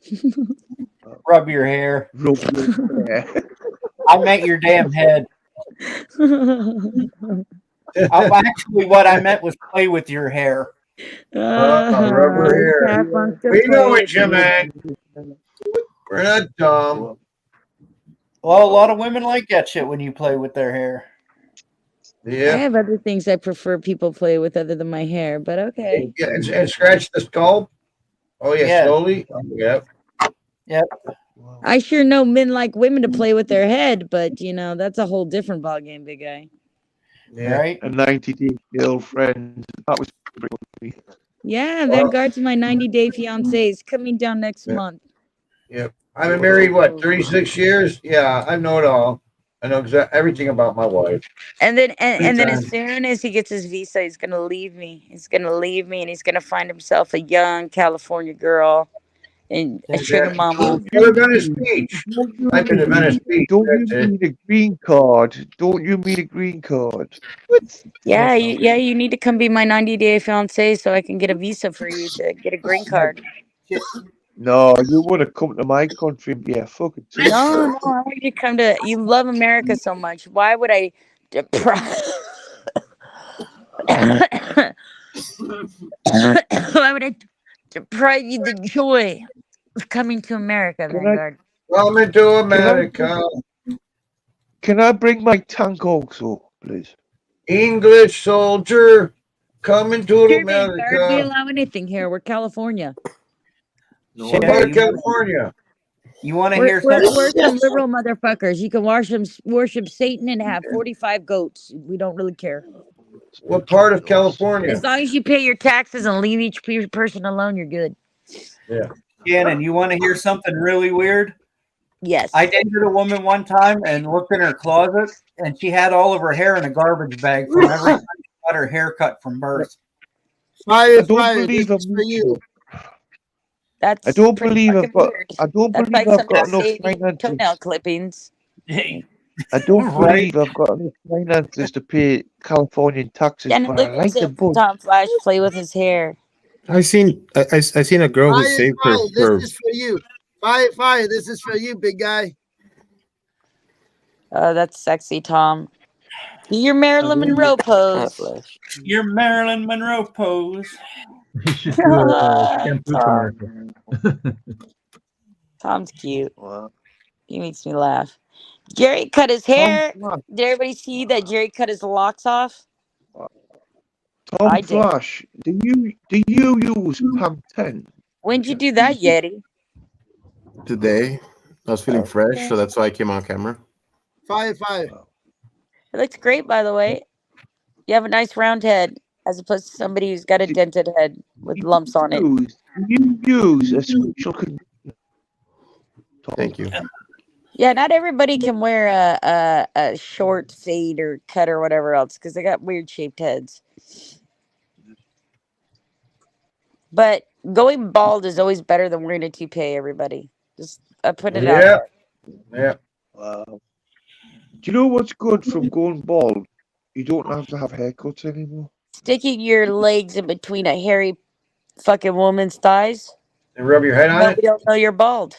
Rub your hair. Rub your hair. I meant your damn head. Actually, what I meant was play with your hair. Rubber hair. Cat wants to We know play it, you man. We're not dumb. Well, a lot of women like that shit when you play with their hair. I Yeah. have other things I prefer people play with other than my hair, but okay. Yeah, and scratch the skull. Oh yeah, Yeah. slowly. Yep. Yep. I sure know men like women to play with their head, but you know, that's a whole different ballgame, big guy. Yeah. Right? A 90-day girlfriend. That was pretty funny. Yeah, Vanguard's my 90-day fiance. He's coming down next month. Yep. I've been married, what, 36 years? Yeah, I know it all. I know everything about my wife. And then and then Big as time. soon as he gets his visa, he's gonna leave me. He's gonna leave me and he's gonna find himself a young California girl and a sugar mama. Go to Venice Beach. I've been to Venice Beach. Don't you That's it. need a green card? Don't you need a green card? What? Yeah, you need to come be my 90-day fiance so I can get a visa for you to get a green card. No, you want to come to my country and be a fucking No, I want you to come to. You love America so much. Why would I deprive? Why would I deprive you the joy of coming to America, Vanguard? Coming to America. Can I bring my tank also, please? English soldier coming to Here, Vanguard, we America. allow anything here. We're California. What part of California? You want to We're, hear we're, something? we're some liberal motherfuckers. You can worship Satan and have 45 goats. We don't really care. What part of California? As long as you pay your taxes and leave each person alone, you're good. Yeah. Shannon, you want to hear something really weird? Yes. I dated a woman one time and looked in her closet, and she had all of her hair in a garbage bag from every time she got her haircut from birth. Fire, don't fire, believe this is for you. That's I don't pretty believe I've fucking got. weird. I don't That's believe like I've got enough somebody saving finances. toenail clippings. I don't Right. believe I've got enough finances to pay Californian taxes, And but I look like the at bud. Tom Flash play with his hair. I seen a girl who Fire, saved her. fire, this is for you. Fire, fire, this is for you, big guy. Oh, that's sexy, Tom. Do your Marilyn Monroe pose. Your Marilyn Monroe pose. You should do a shampoo Tom. commercial. Tom's cute. He makes me laugh. Jerry cut his hair. Tom Did everybody see that Jerry cut his locks off? I did. Flash, do you use Pam 10? When'd you do that, Yeti? Today. I was feeling fresh, so that's why I came on camera. 5-5. It looks great, by the way. You have a nice round head, as opposed to somebody who's got a dented head with lumps on it. You use a special conditioner. Thank you. Yeah, not everybody can wear a short fade or cut or whatever else because they got weird shaped heads. But going bald is always better than wearing a toupee. Everybody, just I put it out there. Yeah. Wow. Do you know what's good from going bald? You don't have to have haircuts anymore. Sticking your legs in between a hairy fucking woman's thighs. And rub your head on Nobody it. will know you're bald.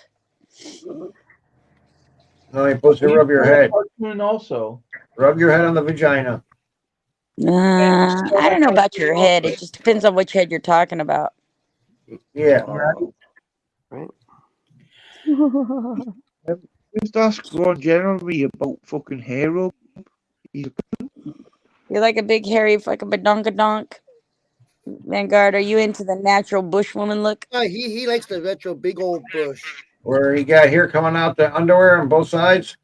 No, you're supposed to rub your head. Also, Rub your head on the vagina. I don't know about your head. It just depends on which head you're talking about. Yeah. Right. Just ask Ron generally about fucking hair rub. You're like a big hairy fucking badonkadonk. Vanguard, are you into the natural bush woman look? He likes the retro big old bush. Where he got hair coming out the underwear on both sides.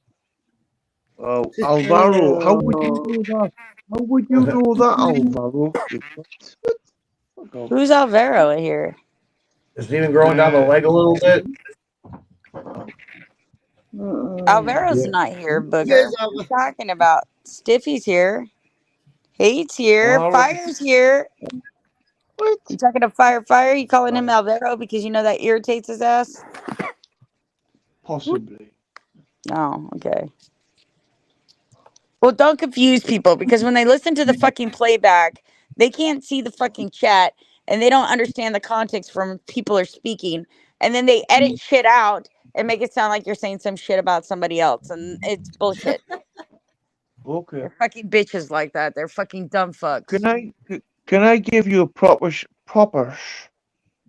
Oh, Alvaro, how would you know that? How would you know that, Alvaro? Who's Alvaro here? Is it even growing down the leg a little bit? Alvaro's not here, Booger. What are you talking about? Stiffy's here. Hate's here. Fire's here. What? You talking to Fire? You calling him Alvaro because you know that irritates his ass? Possibly. Oh, okay. Well, don't confuse people because when they listen to the fucking playback, they can't see the fucking chat and they don't understand the context from people are speaking. And then they edit shit out and make it sound like you're saying some shit about somebody else. And it's bullshit. Okay. They're fucking bitches like that. They're fucking dumb fucks. Can I give you a proper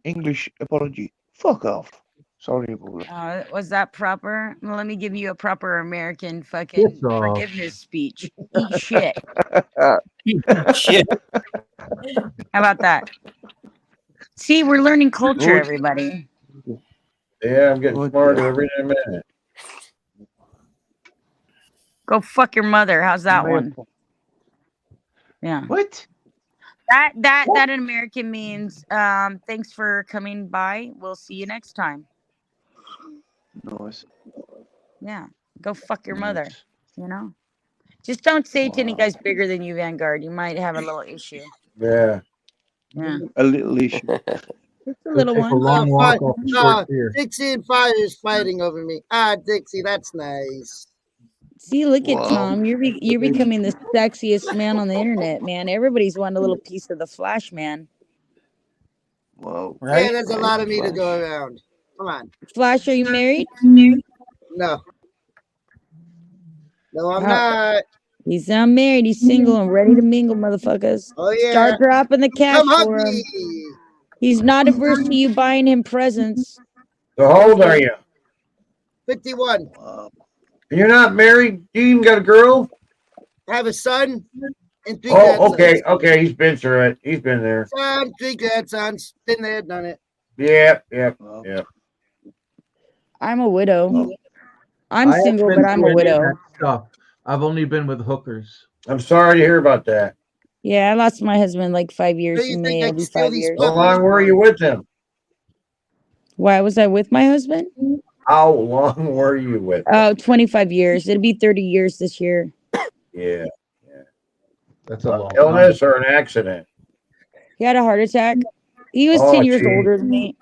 English apology? Fuck off. Sorry about that. Was that proper? Well, let me give you a proper American fucking forgiveness speech. Eat shit. Shit. How about that? See, we're learning culture, everybody. Yeah, I'm getting smarter every minute. Go fuck your mother. How's that one? Yeah. What? That in American means thanks for coming by. We'll see you next time. Nice. Yeah. Go fuck your mother. You know? Just don't say it to any guys bigger than you, Vanguard. You might have a little issue. Yeah. Yeah. A little issue. Just a little one. A long walk off a short pier. Dixie and Fire is fighting over me. Dixie, that's nice. See, look at Tom. You're becoming the sexiest man on the internet, man. Everybody's wanting a little piece of the Flash, man. Wow. Yeah, there's a lot of me to go around. Come on. Flash, are you married? No. No, I'm not. He's not married. He's single and ready to mingle, motherfuckers. Oh, yeah. Start dropping the cash Come hug for him. me. He's not averse to you buying him presents. So how old are you? 51. And you're not married? You even got a girl? I have a son and 3 Oh, grandsons. okay. He's been through it. He's been there. Son, 3 grandsons. Been there, done it. Yep. I'm a widow. I'm I single, haven't but I'm been a through any of widow. that stuff. I've only been with hookers. I'm sorry to hear about that. Yeah, I lost my husband like 5 years you in think May. I'd It'll be steal 5 these years. How long were you with him? Why was I with my husband? How long were you with him? Oh, 25 years. It'll be 30 years this year. Yeah. That's a long Illness or an accident? He had a heart attack. He was 10 years older than me.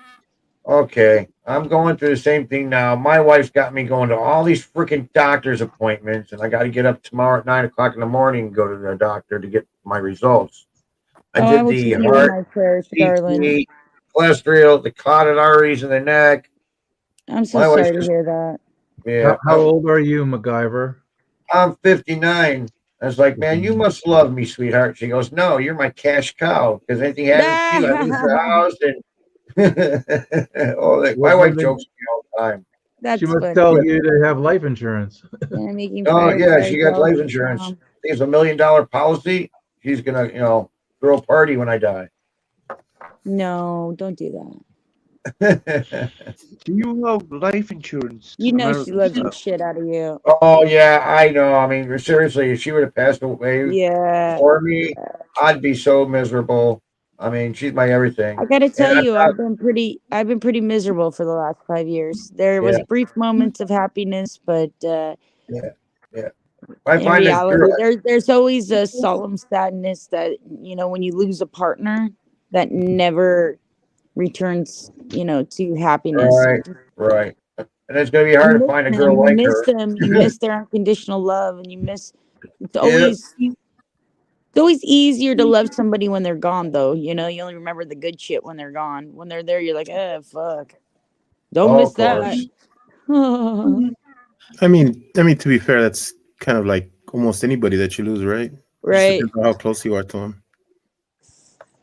Okay. I'm going through the same thing now. My wife's got me going to all these freaking doctor's appointments, and I got to get up tomorrow at 9 o'clock in the morning and go to the doctor to get my results. I will keep you in my prayers, darling. CT, cholesterol, the clotted arteries in the neck. I'm so sorry to hear that. Yeah. How old are you, MacGyver? I'm 59. I was like, man, you must love me, sweetheart. She goes, no, you're my cash cow. Because anything happens to you, I lose the house. And my wife jokes with me all the time. She must tell you to have life insurance. Oh, yeah, she got life insurance. I think it's $1 million policy. She's going to, throw a party when I die. No, don't do that. Do you have life insurance? You know she loves the shit out of you. Oh yeah, I know. I mean, seriously, if she would have passed away Yeah. before me, I'd be so miserable. I mean, she's my everything. I gotta tell And you, I've been pretty miserable for the last 5 years. There was Yeah. brief moments of happiness, but yeah, yeah. I in find that reality, there's always a solemn sadness that when you lose a partner that never returns, to happiness. right. And it's gonna be hard to find a girl You like miss her. them, you miss their unconditional love, and you miss. It's Yeah. always easier to love somebody when they're gone, though. You only remember the good shit when they're gone. When they're there, you're like, fuck. Don't miss of that. I mean, to be fair, that's kind of like almost anybody that you lose, right? Just Right. depends on how close you are to them.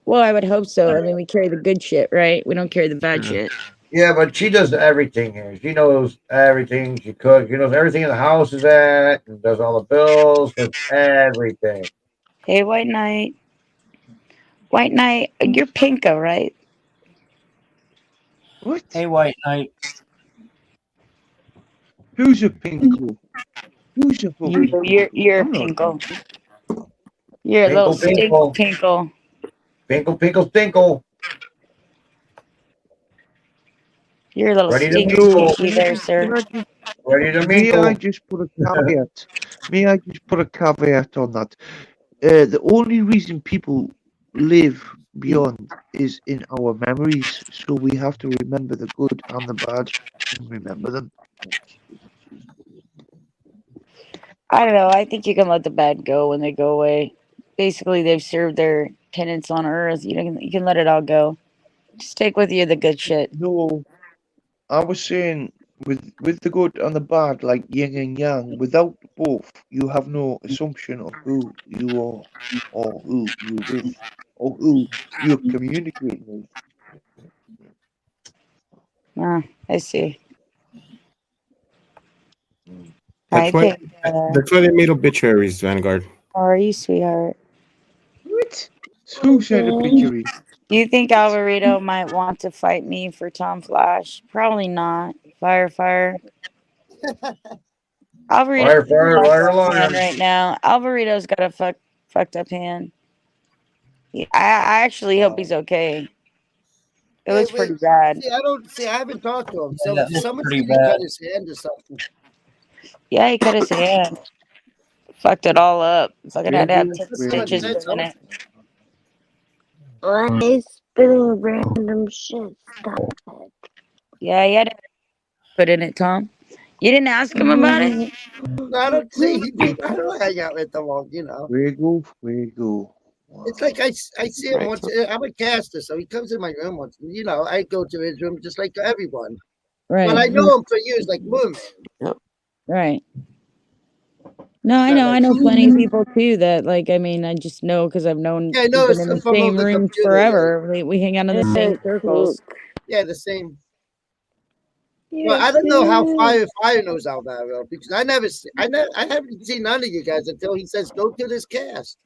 Well, I would hope so. I mean, we carry the good shit, right? We don't carry the bad shit. Yeah, but she does everything here. She knows everything. She cooks. She knows everything in the house is at, and does all the bills, does everything. Hey, White Knight. White Knight, you're Pinko, right? What? Hey, White Knight. Who's a pinko? Who's a fucking You're a I'm not Pinko. You're a little stink Pinko. Pinkle, tinkle. You're a little Ready to stinky mingle. pinky there, sir. Ready to May I mingle. just put a caveat? May I just put a caveat on that? The only reason people live beyond is in our memories, so we have to remember the good and the bad and remember them. I don't know. I think you can let the bad go when they go away. Basically, they've served their penance on Earth. You can let it all go. Just take with you the good shit. No, I was saying with the good and the bad, like yin and yang. Without both, you have no assumption of who you are, or who you're with, or who you're communicating with. I see. That's why they made obituaries, Vanguard. How are you, sweetheart? What? Who said obituary? Do you think Alvarito might want to fight me for Tom Flash? Probably not. Fire. Alvarito's Fire, liar. right now. Alvarito's got a fucked up hand. I actually hope he's okay. It looks pretty bad. See, I haven't talked to him. So that looks someone pretty said he cut bad. his hand or something. Yeah, he cut his hand. Fucked it all up. Fucking had to have 10 That's what stitches said, in it. Why are you spitting random shit? Stop it. Yeah, he had to put in it, Tom. You didn't ask him about it? I don't see. I don't hang out with them all. Fuego. It's like I see him once. I'm a caster, so he comes in my room once. I go to his room just like everyone. Right. But I know him for years, like Moon. Right. No, I know. I know plenty of people too that, I just know because I've known Yeah, I know. we've been in the same rooms forever. We hang out in the same circles. Yeah, the same. Well, I don't know how Fire knows Alvaro because I haven't seen none of you guys until he says go to this cast.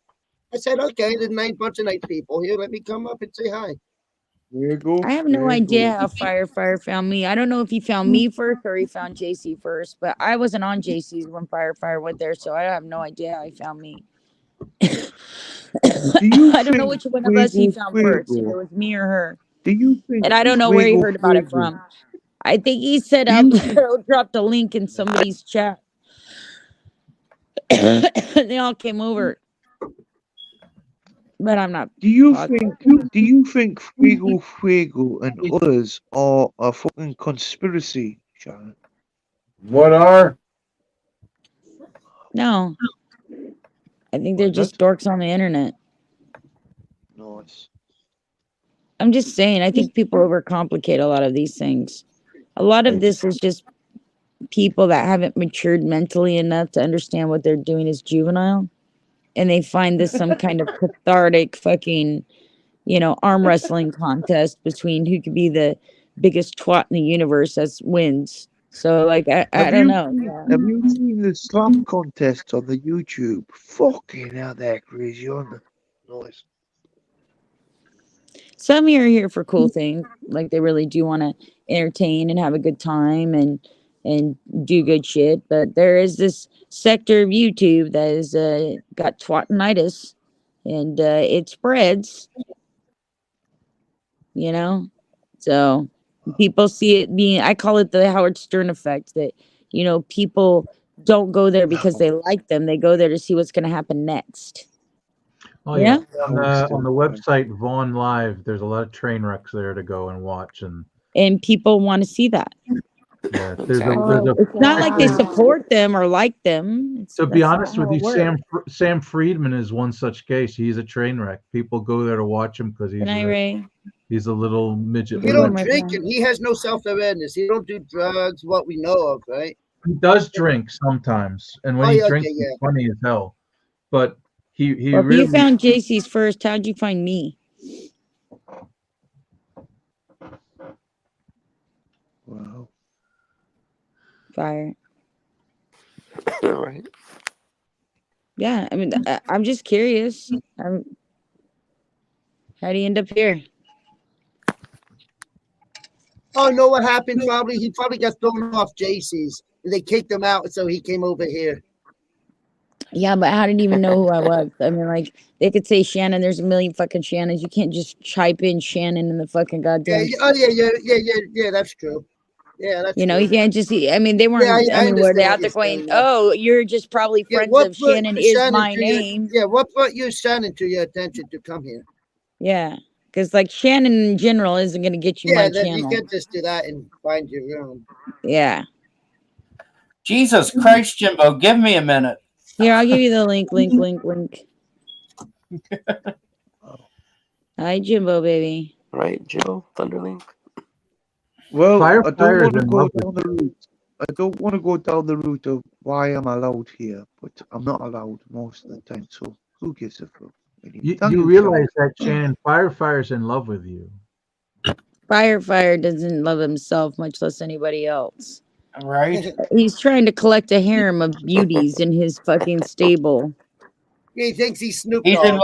I said okay, there's a bunch of nice people here. Let me come up and say hi. I have no idea how Fire found me. I don't know if he found me first or he found JC first, but I wasn't on JC's when Fire went there, so I have no idea how he found me. I don't know which one of us he found first, if it was me or her. Do you think? And I don't know where he heard about it from. I think he said dropped a link in somebody's chat. They all came over. But I'm not. Do you think Fuego and others are a fucking conspiracy, Sharon? What are? No. I think they're just dorks on the internet. Nice. I'm just saying, I think people overcomplicate a lot of these things. A lot of this is just people that haven't matured mentally enough to understand what they're doing is juvenile. And they find this some kind of cathartic fucking, arm wrestling contest between who could be the biggest twat in the universe that wins. So, I don't know. Have you seen the slap contest on the YouTube? Fucking hell, they're crazy, aren't they? Nice. some are here for cool things, like they really do want to entertain and have a good time and do good shit. But there is this sector of YouTube that is got twatinitis, and it spreads. You know, so people see it being. I call it the Howard Stern effect. That people don't go there because they like them. They go there to see what's going to happen next. Oh yeah, on the website Vaughn Live, there's a lot of train wrecks there to go and watch, and people want to see that. Yeah, it's not like they support them or like them. To be honest with you, Sam Friedman is one such case. He's a train wreck. People go there to watch him because he's a little midget. He don't drink and he has no self-awareness. He don't do drugs, what we know of, right? He does drink sometimes, and when he drinks, he's funny as hell. But he really. If you found JC's first, how'd you find me? Wow. Fire. Right. Yeah, I mean, I'm just curious. How do you end up here? Oh, know what happened? He probably got thrown off JC's. And they kicked him out, so he came over here. Yeah, but how did you even know who I was? I mean, like, they could say Shannon. There's a million fucking Shannons. You can't just type in Shannon in the fucking goddamn. Yeah, that's true. Yeah, that's true. You can't just. I mean, they weren't. I mean, were they out there going, "Oh, you're just probably friends of Shannon is my name." What brought you Shannon to your attention to come here? Yeah, because like Shannon in general isn't going to get you my channel. You can't just do that and find your own. Yeah. Jesus Christ, Jimbo, give me a minute. Here, I'll give you the link. Hi, Jimbo, baby. Right, Jimbo, Thunderlink. Well, I don't want to go down the route. I don't want to go down the route of why I'm allowed here, but I'm not allowed most of the time. So who gives a fuck? You realize that Shannon Firefire's in love with you. Firefire doesn't love himself, much less anybody else. Right? He's trying to collect a harem of beauties in his fucking stable. He thinks he's Snoop Dogg.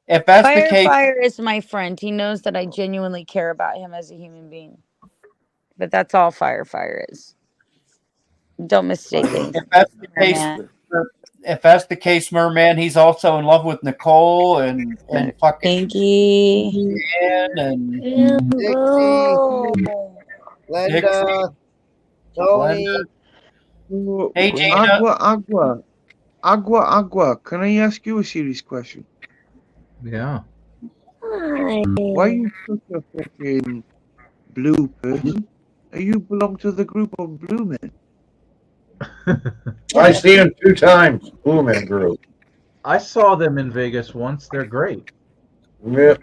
If that's the case, Firefire is my friend. He knows that I genuinely care about him as a human being. But that's all Firefire is. Don't mistake it. If that's the case, Merman, he's also in love with Nicole and fucking Pinky and Linda, Tony. Hey, Gina. Agua. Can I ask you a serious question? Yeah. Why are you such a fucking blue person? You belong to the group of blue men. I see him 2 times. Blue Man group. I saw them in Vegas once. They're great. Yeah.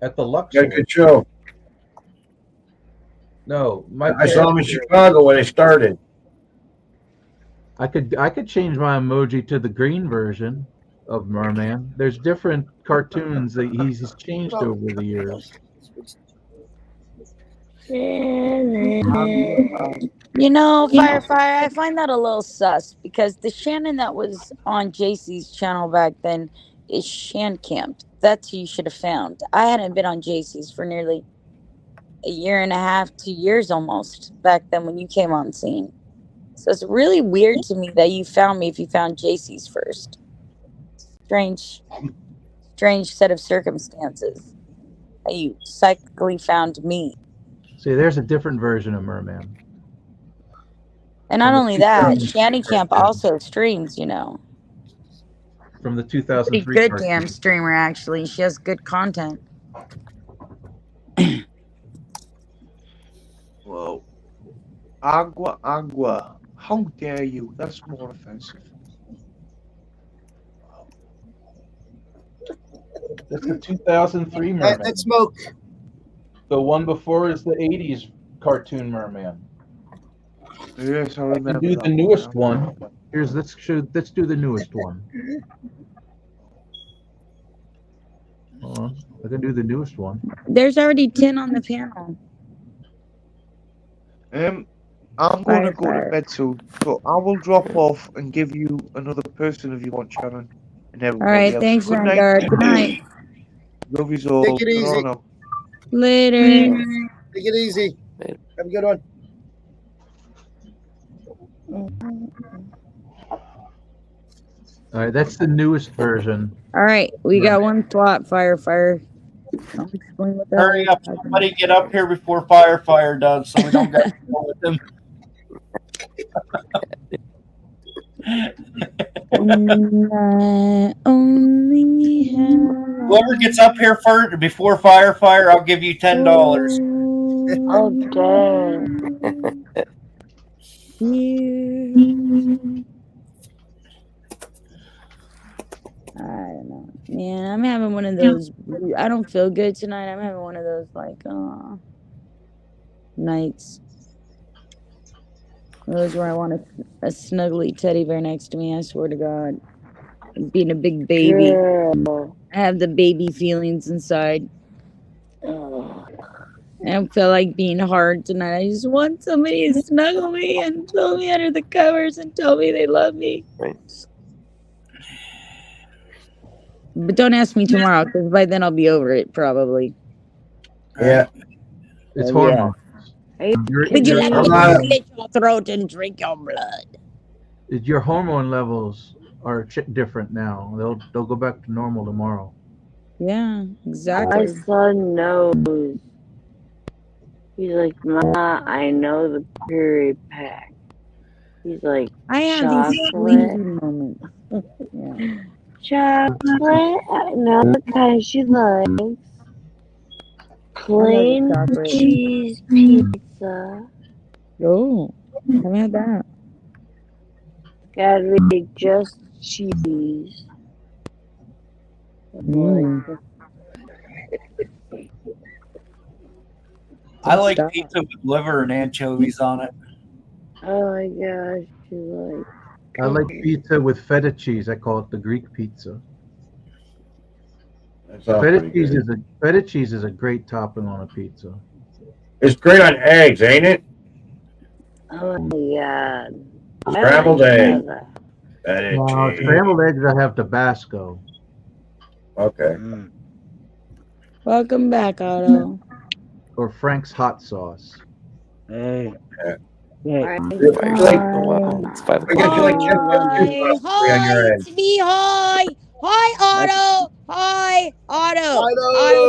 At the Luxor. Got a good show. No, I saw them in Chicago when they started. I could change my emoji to the green version of Merman. There's different cartoons that he's changed over the years. Firefire, I find that a little sus because the Shannon that was on JC's channel back then is Shan Camped. That's who you should have found. I hadn't been on JC's for nearly a year and a half, 2 years almost back then when you came on scene. So it's really weird to me that you found me if you found JC's first. Strange set of circumstances that you psychically found me. See, there's a different version of Merman. And not only that, Shanny Camp also streams, From the 2003 pretty good cartoon. damn streamer, actually. She has good content. Whoa. Agua. How dare you? That's more offensive. That's the 2003 Merman. Let's smoke. The one before is the 80s cartoon Merman. Yes, I remember. I can do the newest one. Let's do the newest one. Hold on. I can do the newest one. There's already 10 on the panel. I'm going to go to bed soon, so I will drop off and give you another person if you want, Shannon. And All right, else. thanks, Good Vanguard. Good night. Love you all. Take it easy. No. Later. Take it easy. Have a good one. All right, that's the newest version. All right, we got one slot. Fire. I'll explain what that Hurry up! Somebody get up here before Fire does, so we don't get to go with him. Only Whoever gets up here first before Fire, I'll give you $10. Oh, dang. I don't know. Yeah, I'm having one of those. I don't feel good tonight. I'm having one of those nights. Those where I want a snuggly teddy bear next to me. I swear to God, being a big baby. Girl. I have the baby feelings inside. Oh. I don't feel like being hard tonight. I just want somebody to snuggle me and throw me under the covers and tell me they love me. Right. But don't ask me tomorrow, because by then I'll be over it, probably. Yeah. It's hormones. Would you let me slit your throat and drink your blood? Your hormone levels are different now. They'll go back to normal tomorrow. Yeah, exactly. My son knows. He's like, Ma, I know the period pack. He's like, I have chocolate. these sleepy moments. Yeah. Chocolate? I know the kind she likes. Plain cheese pizza. Oh, haven't had that. Gotta be just cheese. I like pizza with liver and anchovies on it. Oh my gosh, you I like pizza with feta cheese. I call it the Greek pizza. Feta cheese is a great topping on a pizza. It's great on eggs, ain't it? Oh my god. Scrambled eggs. No, scrambled eggs I have Tabasco. Okay. Welcome back, Otto. Or Frank's hot sauce. Hey. Hi, It's 5 o'clock. Hi, it's me. Hi, Otto. Hi, Otto. Otto,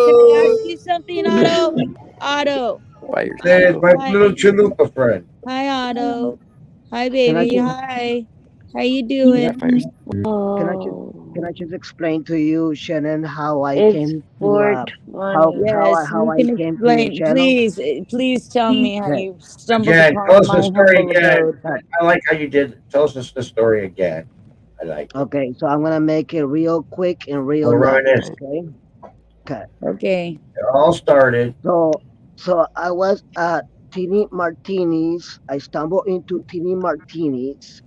can I ask you something, Otto? Otto. Hey, it's my little chalupa friend. Hi, Otto. Hi, baby. Hi. How you doing? Can I just explain to you, Shannon, how I It's came to how I you can came to your explain. channel? Please tell me how you stumbled Again, upon tell us my the story humble again. abode. I like how you did. Tell us the story again. I like it. Okay, so I'm gonna make it real quick and real We'll run nice. this. Okay. It all started. So I was at Teeny Martini's. I stumbled into Teeny Martini's.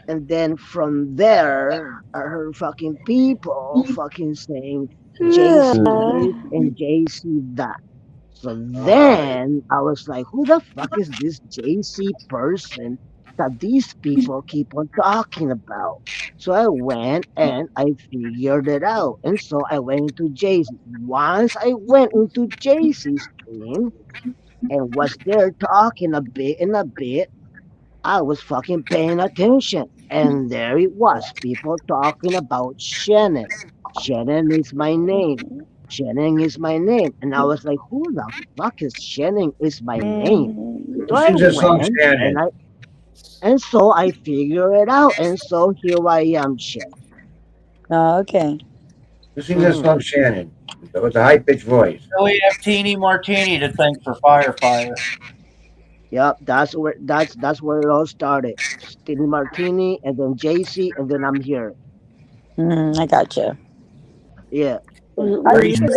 And then from there, I heard fucking people fucking saying JC this and JC that. So then I was like, who the fuck is this JC person that these people keep on talking about? So I went and I figured it out. And so I went into JC. Once I went into JC's stream and was there talking a bit, I was fucking paying attention. And there it was, people talking about Shannon. Shannon is my name. Shannon is my name. And I was like, who the fuck is Shannon is my name? So I She's just some went Shannon. and so I figured it out. And so here I am, Shannon. Oh, okay. This is just some Shannon. With a high pitched voice. So we have Teeny Martini to thank for Fire. Yep, that's where it all started. Stevie Martini and then JC and then I'm here. I gotcha. Yeah. I used to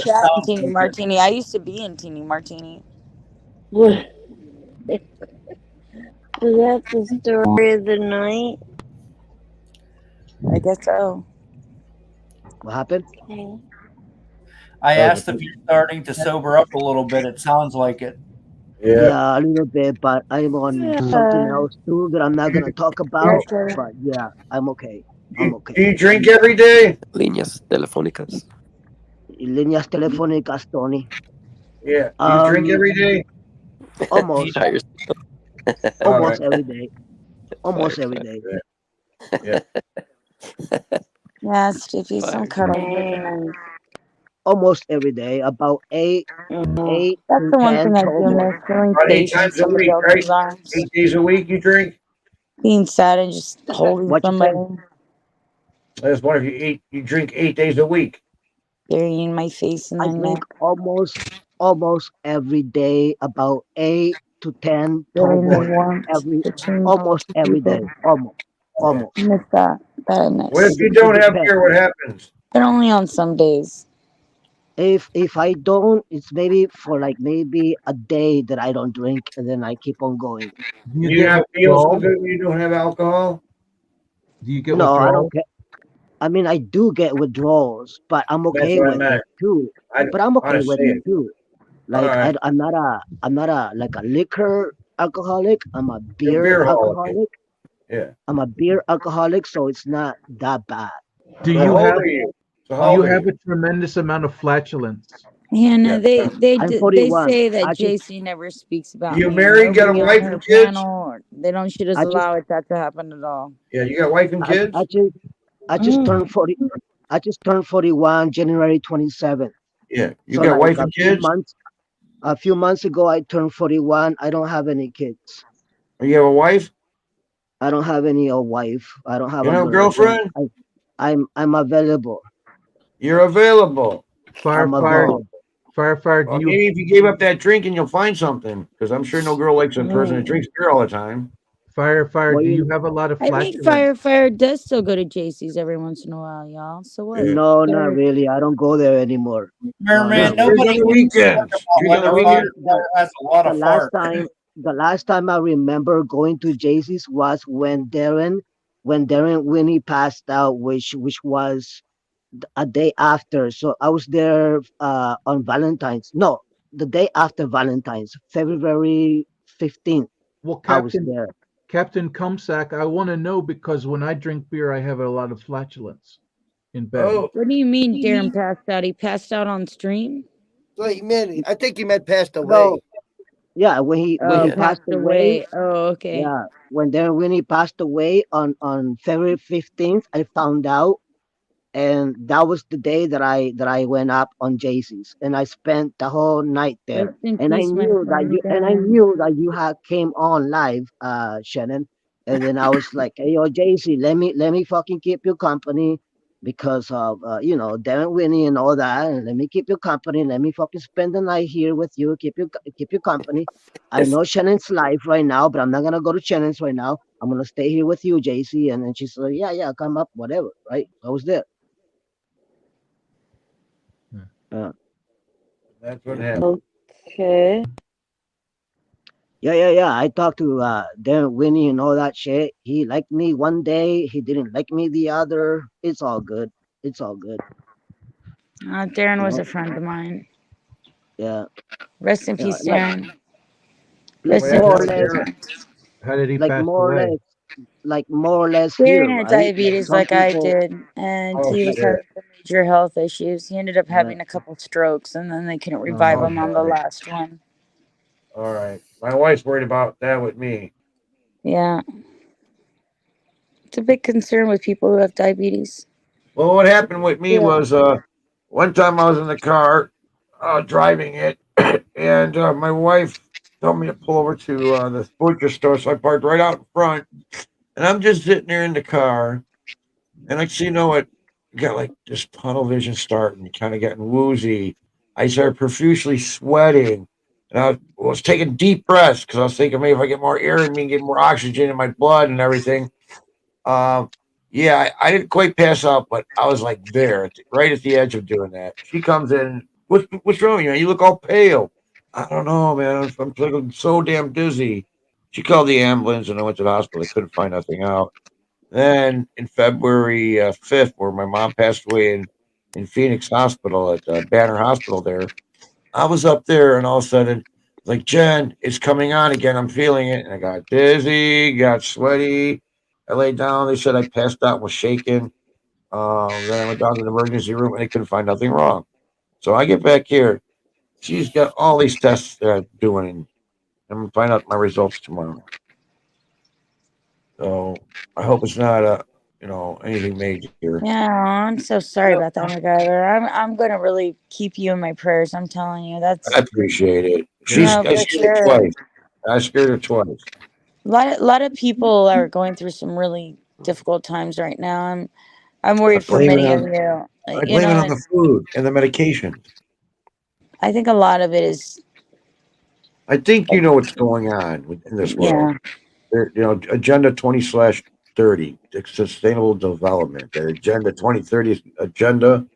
chat in Teeny Martini. I used to be in Teeny Martini. Was that the story of the night? I guess so. What happened? Okay. I asked if you're starting to sober up a little bit. It sounds like it. Yeah, a little bit, but I'm on something else too that I'm not gonna talk about. But yeah, I'm okay. I'm okay. Do you drink every day? Líneas telefónicas. líneas telefónicas, Tony. Yeah. You drink every day? Almost. All Almost right. every day. Almost every day. Yeah. Yeah, Stiffy, some cuddle. Almost every day. About 8 That's to the one 10, thing I 12 do months. miss, feeling About 8 safe in times a somebody week, right? else's arms. 8 days a week you drink? Being sad and just holding What you say? somebody, I just wonder if you drink 8 days a week. burying my face in I their drink neck, almost every day, about 8 to 10, 12 feeling the months. warmth between Almost two every people. day. Almost. I miss that. That What if nice. you It don't have depends. beer? What happens? But only on some days. If I don't, it's maybe for like maybe a day that I don't drink, and then I keep on going. Do you Do you get not feel so withdrawal? good when you don't have alcohol? Do you get No, I don't withdrawal? get. I mean, I do get withdrawals, but I'm That's okay what I with meant. it too. I But I'm okay with it understand. too. All Like right. I'm not a like a liquor alcoholic. I'm a You're a beer beer holic. alcoholic. Yeah. I'm a beer alcoholic, so it's not that bad. Do So you how old have are you? So do how you old are have you? a tremendous amount of flatulence? Yeah, no, Yeah. I'm they 41. say that I just JC never speaks about You me or married, got a nobody on wife her and kids? panel, or they don't. She I doesn't just allow it that to happen at all. Yeah, you got a wife and I, kids? I just I just turned 40. I just turned 41 January 27th. Yeah. You So got a like wife and kids? a few months ago I turned 41. I don't have any kids. Or you have a wife? I don't have any wife. I don't have You a know, girlfriend. girlfriend? I'm available. You're available. I'm Firefighter, available. firefighter, do Well, you maybe if you gave up that drinking, you'll find something. Because I'm sure no girl likes a person that drinks beer all the time. firefighter, Well, do you have a lot of I think flatulence? Fire does still go to JC's every once in a while, y'all. So what? Yeah. no, not really. I don't go there anymore. No, Man, not Just drink really. on nobody the gives a fuck weekends. about Drink on the whether Only weekends. firefighter has a lot the of last fart. time the last time I remember going to JC's was when Darren Winnie passed out, which was a day after. So I was there on Valentine's. No, the day after Valentine's, February 15th. Well, I was there. Captain Cumsack, I want to know because when I drink beer, I have a lot of flatulence in bed. Oh, What do you mean Darren passed out? He passed out on stream? So he meant, I think he meant passed No, away. yeah, when he passed Passed away, away. Oh, okay. yeah, when he passed away on February 15th, I found out, and that was the day that I went up on JC's, and I spent the whole night Rest there. in And I peace, my knew that friend I Darren. knew that you had came on live, Shannon. And then I was like, hey, yo, JC, let me fucking keep you company because of Darren Winnie and all that, and let me keep you company. Let me fucking spend the night here with you, keep you company. I know Shannon's live right now, but I'm not gonna go to Shannon's right now. I'm gonna stay here with you, JC. And then she's like, yeah, come up, whatever, right? I was there. that's what happened. Okay. Yeah. I talked to Darren Winnie and all that shit. He liked me one day, he didn't like me the other. It's all good. It's all good. Darren You was know? a friend of mine. Yeah. Rest in Yeah. peace, Darren. Like Rest in more or peace, less Darren. How did he like pass more or away? less more or less here, Darren had right? Like diabetes some like I people. did, and Oh, he was shit. having some major health issues. He ended up Yeah. having a couple strokes, and then they couldn't revive Oh, him on the boy. last one. All right. My wife's worried about that with me. Yeah. It's a big concern with people who have diabetes. Well, what happened with me Yeah. was one time I was in the car driving it, and my wife told me to pull over to the butcher store, so I parked right out in front, and I'm just sitting there in the car, and next thing you know, it got like this tunnel vision starting, kind of getting woozy. I started profusely sweating, and I was taking deep breaths because I was thinking maybe if I get more air in me and get more oxygen in my blood and everything. Um, yeah, I didn't quite pass out, but I was like there, right at the edge of doing that. She comes in. What's wrong with you? Man? You look all pale. I don't know, man. I'm feeling so damn dizzy. She called the ambulance, and I went to the hospital. They couldn't find nothing out. Then in February 5th, where my mom passed away in Phoenix Hospital at Banter Hospital there, I was up there, and all of a sudden, like, Jen, it's coming on again. I'm feeling it. And I got dizzy, got sweaty. I laid down. They said I passed out, was shaking. Then I went down to the emergency room, and they couldn't find nothing wrong. So I get back here. She's got all these tests that I'm doing, and I'm gonna find out my results tomorrow. So I hope it's not anything major. Yeah, I'm so sorry about that, MacGyver. I'm gonna really keep you in my prayers. I'm telling you, I that's appreciate it. no, I for scared her sure. twice. I scared her twice. Lot of people are going through some really difficult times right now. I'm I worried for blame it many of on you. I blame it on the food and the medication. I think a lot of it is, I think you know what's going on in this world. yeah. Agenda 20/30, sustainable development. That Agenda 2030 agenda.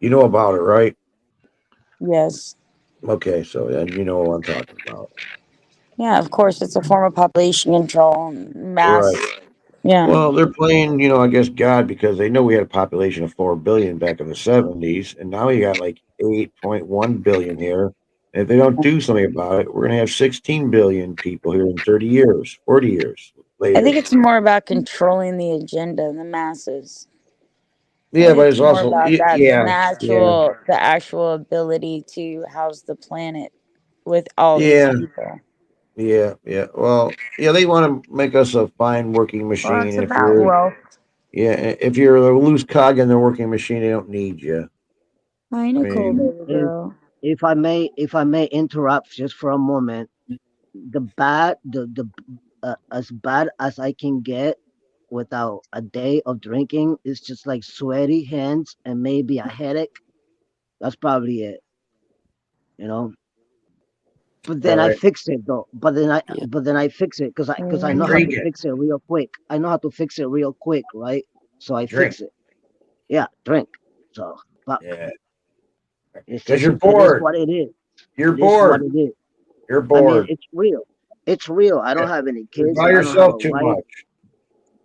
You know about it, right? Yes. Okay, so then you know what I'm talking about. Yeah, of course, it's a form of population control, mass. Right. Yeah. Well, they're playing, I guess God because they know we had a population of 4 billion back in the 70s, and now you got like 8.1 billion here. And if they don't do something about it, we're gonna have 16 billion people here in 30 years, 40 years I think later. it's more about controlling the agenda and the masses. I Yeah, think but it's it's more also about that than yeah, yeah, the actual ability to house the planet with all these yeah, people. yeah. Well, yeah, they want to make us a fine working Well, machine. it's And if about you're wealth. if you're a loose cog in their working machine, they don't need you. Hi, I Nicole, mean, baby girl. if I may interrupt just for a moment, the as bad as I can get without a day of drinking is just like sweaty hands and maybe a headache. That's probably it, you know. But then I right? fix it though. But then I fix it because I And know how drink to it, fix it real quick. I know how to fix it real quick, right? So I drink. fix it. Yeah, drink. So, but Yeah, it's because just you're it is bored. what it is. You're It is what bored. it is. You're I mean, bored. it's real. It's real. I Yeah. don't have any You're kids. by I don't have yourself a too wife. much.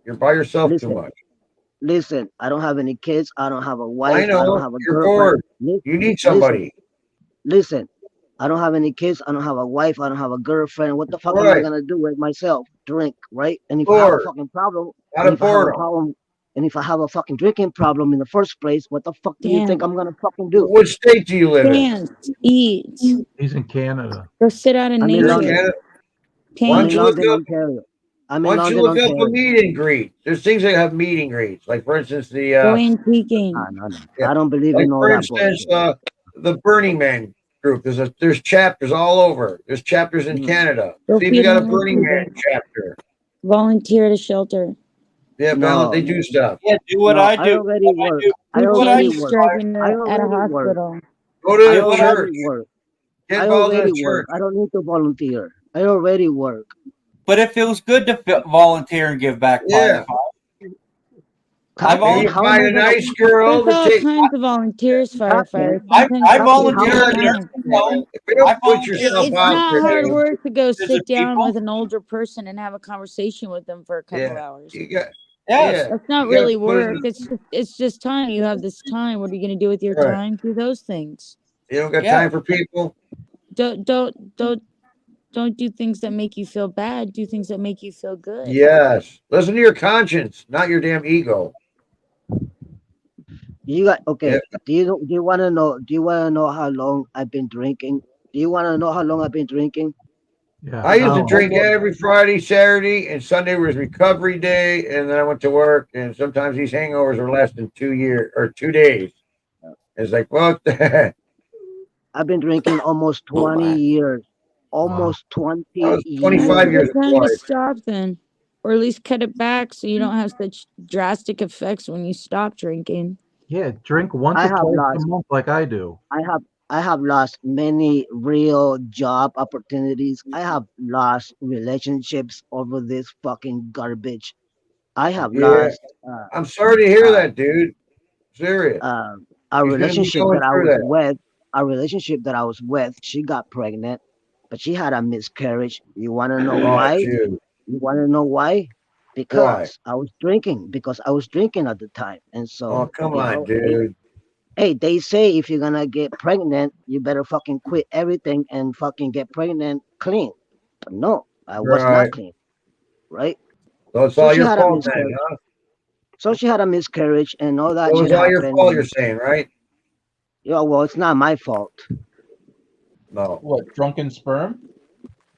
You're by yourself too Listen, much. listen. I don't have any kids. I don't have a I wife. I don't know. have a You're girlfriend. bored. You need Listen, somebody. listen. I don't have any kids. I don't have a wife. I don't have a girlfriend. What the fuck am I Right. gonna do with myself? Drink, right? And if I have a Bored. fucking problem, Out and of if I have a boredom. problem, and if I have a fucking drinking problem in the first place, what the fuck do you think Damn. I'm gonna fucking do? What state do you live in? Dance, eat, He's in Canada. go sit out in I'm in You're in nature. London. Canada. Why I'm don't in you Paint. look London, up? Ontario. I'm Why in don't you London, look up a Ontario. meet and greet? There's things that have meet and greets. Like for instance, Go Ah, antiquing. no, no. yeah, I don't believe like in all for that instance, bullshit. the Burning Man group. There's chapters all over. There's chapters in Mm. Canada. Go See if you feed got a homeless Burning Man people. chapter. Volunteer at a shelter. Yeah, Valent, No, they do stuff. Yeah, do what no. I I do. already work. I Do Do what I already TB do. work. striking I at a already work. hospital. Go to I Do a what I already church. work. Get I involved in already a work. church. I don't need to volunteer. I already work. But it feels good to volunteer and give back, Yeah. I Captain, Maybe volunteer. how am find I a gonna nice girl There's to all take. kinds of volunteers, firefighter. Captain? Sometimes I it takes How a am volunteer I long in gonna time. nursing home. If you don't I put volunteer yourself in It's out not there, hard nursing dude. work to go homes sit of down with people. an older person and have a conversation with them for a couple of Yeah, hours. you got. Yes. Yeah, That's not you got to really put in. work. It's just time. You have this time. What are you going to do with your Right. time? Do those things. You don't got Yeah. time for people. Don't do things that make you feel bad. Do things that make you feel good. Yes. Listen to your conscience, not your damn ego. You got Yeah. okay? Do you want to know? Do you want to know how long I've been drinking? Do you want to know how long I've been drinking? Yeah, I how used to long? drink Almost. every Friday, Saturday, and Sunday was recovery day, and then I went to work. And sometimes these hangovers were less than 2 years or 2 days. It's like what the heck? I've been drinking almost Oh 20 my. years. Wow. Almost I 20 was That's a 25 years. years good of time to life. stop then. Or at least cut it back so you don't have such drastic effects when you stop drinking. Yeah, drink once I or have twice a lost. month like I do. I have. I have lost many real job opportunities. I have lost relationships over this fucking garbage. I have Yeah. lost I'm sorry to hear uh, that, dude. Serious. uh, a You shouldn't be relationship going that I through was that. with. A relationship that I was with. She got pregnant, but she had a miscarriage. You want to know Oh, why? dude. You want to know why? Why? Because I was drinking. Because I was drinking at the time, and Oh, so come on, hey, dude. hey, they say if you're gonna get pregnant, you better fucking quit everything and fucking get pregnant clean. But no, I was not Right. clean, right? So it's So all she your had a fault then, miscarriage. huh? So she had a miscarriage, and all that So shit it's all your happened. fault, you're And saying, right? Yeah, well, it's not my fault. No. What, drunken sperm?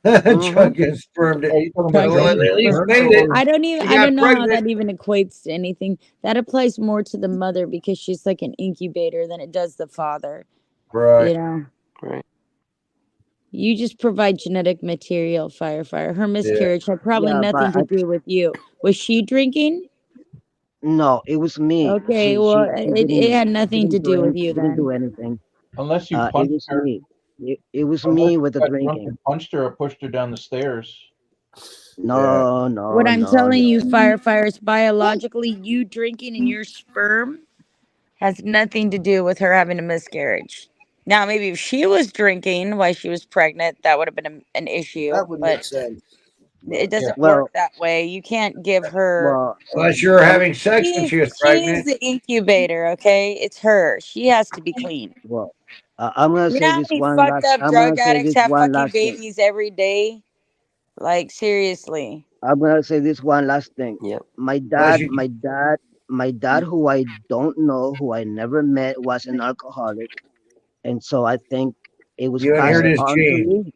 Drunken sperm. Oh, you talking about Drunken Well, drunken at least sperm made it. or I don't She got know how pregnant. that even equates to anything. That applies more to the mother because she's like an incubator than it does the father. Right. You know, Right. you just provide genetic material, Fire. Her miscarriage had probably Yeah, but nothing to do with you. Was she drinking? no, it was me. Okay, well, She it had nothing to do with you didn't then. do anything. unless you It punched was her, me. It was unless me you with the got drunk drinking. and punched her or pushed her down the stairs. No, What no, I'm no, telling you, no. Fire, is biologically you drinking and your sperm has nothing to do with her having a miscarriage. Now, maybe if she was drinking while she was pregnant, that would have been an issue, That would but make sense. it doesn't Well, work that way. You can't give her. well, Unless you were um, having sex when she was She's pregnant. the incubator, okay? It's her. She has to be clean. well. I'm gonna You know say how this many one fucked last. up I'm gonna drug say addicts this have one fucking last thing. babies every day? Like, seriously. I'm gonna say this one last thing. Yep. My Unless dad, you, who I don't know, who I never met, was an alcoholic, and so I think it was you passed inherit his on to genes. me.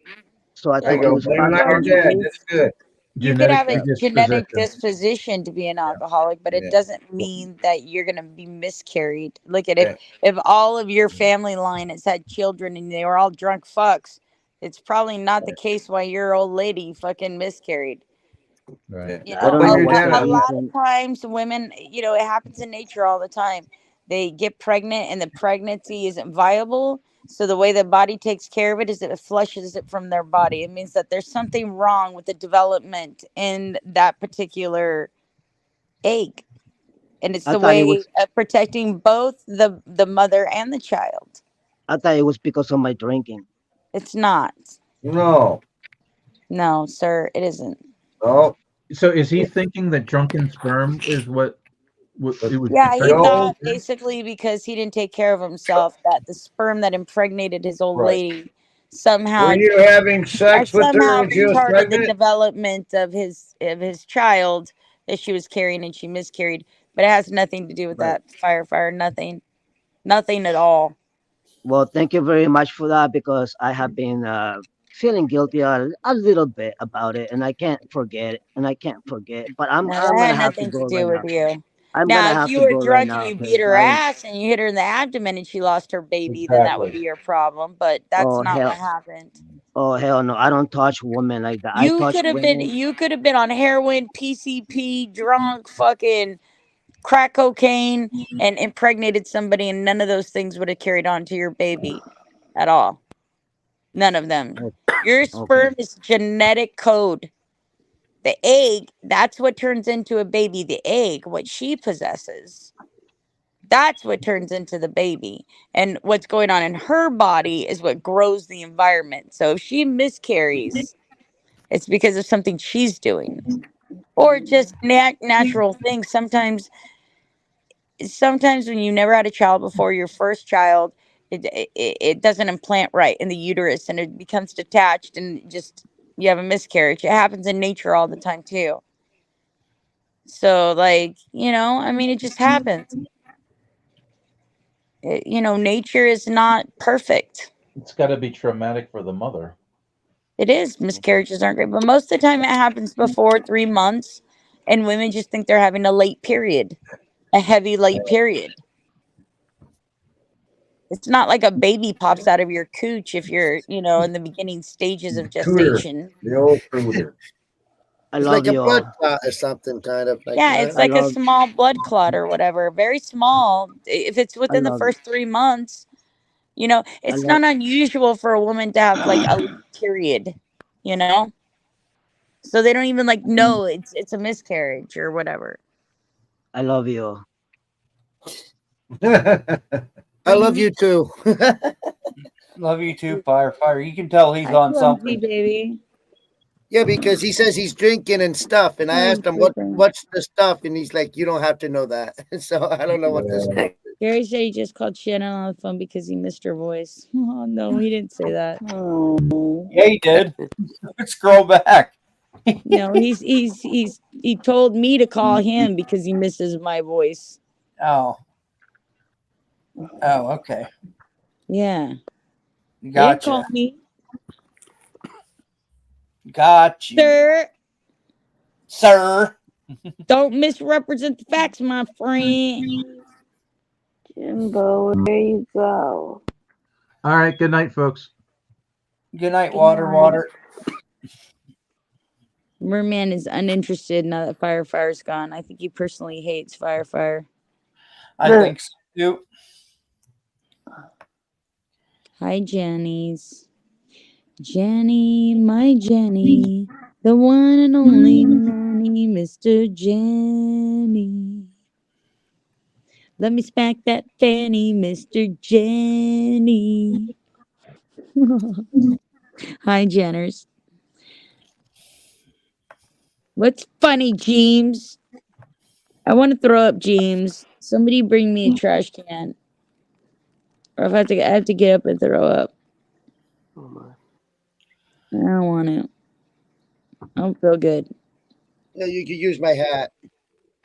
So I There you think it go. was Blame it passed on your on to dad. me. That's good. You could have Genetic a genetic predisposition. disposition to be an alcoholic, but it Yeah. doesn't mean that you're gonna be miscarried. Look at Yeah. if all of your family line has had children and they were all drunk fucks, it's probably not the case why your old lady fucking miscarried. Right. You I know, don't Blame know your what's dad the a on that. lot of reason. times women, it happens in nature all the time. They get pregnant and the pregnancy isn't viable. So the way the body takes care of it is it flushes it from their body. It means that there's something wrong with the development in that particular egg. And it's I the thought it way was. of protecting both the mother and the child. I thought it was because of my drinking. It's not. No. No, sir, it isn't. No. So is he thinking that drunken sperm is what it was Yeah, he attributed thought No. to? basically because he didn't take care of himself that the sperm that impregnated his old Right. lady somehow Were you having sex with her somehow when she was retarded the pregnant? development of his child that she was carrying and she miscarried. But it has nothing to do with Right. that. Fire, nothing at all. Well, thank you very much for that because I have been feeling guilty a little bit about it, and I can't forget it. And I can't forget. But No, I'm that gonna had have to nothing to go right do with now. you. I'm Now, gonna if have you to were go right drunk and now you beat because her ass and you hit her in the abdomen and she lost her baby, then that would Exactly. be your problem. But that's oh not what hell, happened. oh hell no, I don't touch women like that. I touch women. You could have been on heroin, PCP, drunk, fucking crack cocaine, and impregnated somebody, and none of those things would have carried on to your baby at all. None of them. Oh, Your okay, sperm is genetic code. The egg, that's what turns into a baby. The egg, what she possesses, that's what turns into the baby. And what's going on in her body is what grows the environment. So if she miscarries, it's because of something she's doing or just natural things. Sometimes when you never had a child before, your first child, it doesn't implant right in the uterus and it becomes detached and just you have a miscarriage. It happens in nature all the time too. So like, I mean, it just happens. Nature is not perfect. It's got to be traumatic for the mother. It is. Miscarriages aren't great, but most of the time it happens before 3 months, and women just think they're having a late period, a heavy late period. It's not like a baby pops out of your cooch if you're, in the beginning stages of Cooter. gestation. The old cooter. I It's love like a you blood all. clot or something, kind of like Yeah, it's that. I like a love, small blood clot or whatever, very small. If it's I within the love you. first 3 months, I it's love. not unusual for a woman to have like a late period, you know? So they don't even like know it's a miscarriage or whatever. I love you all. I love you too. Love you too, Fire. You can tell he's Hi, on clumsy something. baby. Yeah, because he says he's drinking and stuff, and I Hi, asked him super. what's the stuff, and he's like, you don't have to know that. So I don't know what this stuff is. Gary said he just called Shannon on the phone because he missed her voice. Oh no, he didn't say that. Yeah, he did. Scroll back. No, he told me to call him because he misses my voice. Oh. Oh, okay. Yeah. They didn't call Gotcha. me. Got you. Sir. Sir. Don't misrepresent the facts, my friend. Jimbo, where you go? All right. Good night, folks. Good night, Good water, night. water. Merman is uninterested now that Firefire's gone. I think he personally hates Firefire. I think so too. Hi, Jenny's. Jenny, my Jenny. The one and only nanny, Mr. Jenny. Let me smack that fanny, Mr. Jenny. Hi, Jenners. What's funny, James? I want to throw up, James. Somebody bring me a trash can. Or if I have to get up and throw up. Oh my. I don't want to. I don't feel good. No, you could use my hat.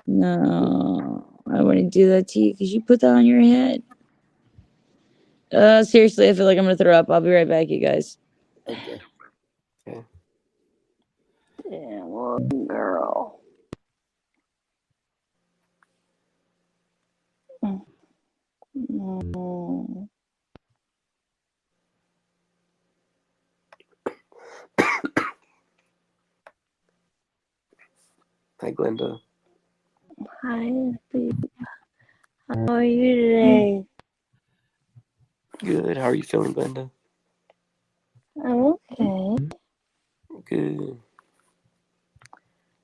No, I wouldn't do that to you because you put that on your head. Seriously, I feel like I'm gonna throw up. I'll be right back, you guys. Okay. Okay. Damn, little girl. Mm. Hi, Glenda. Hi, Steve. How are you today? Good. How are you feeling, Glenda? I'm okay. Good.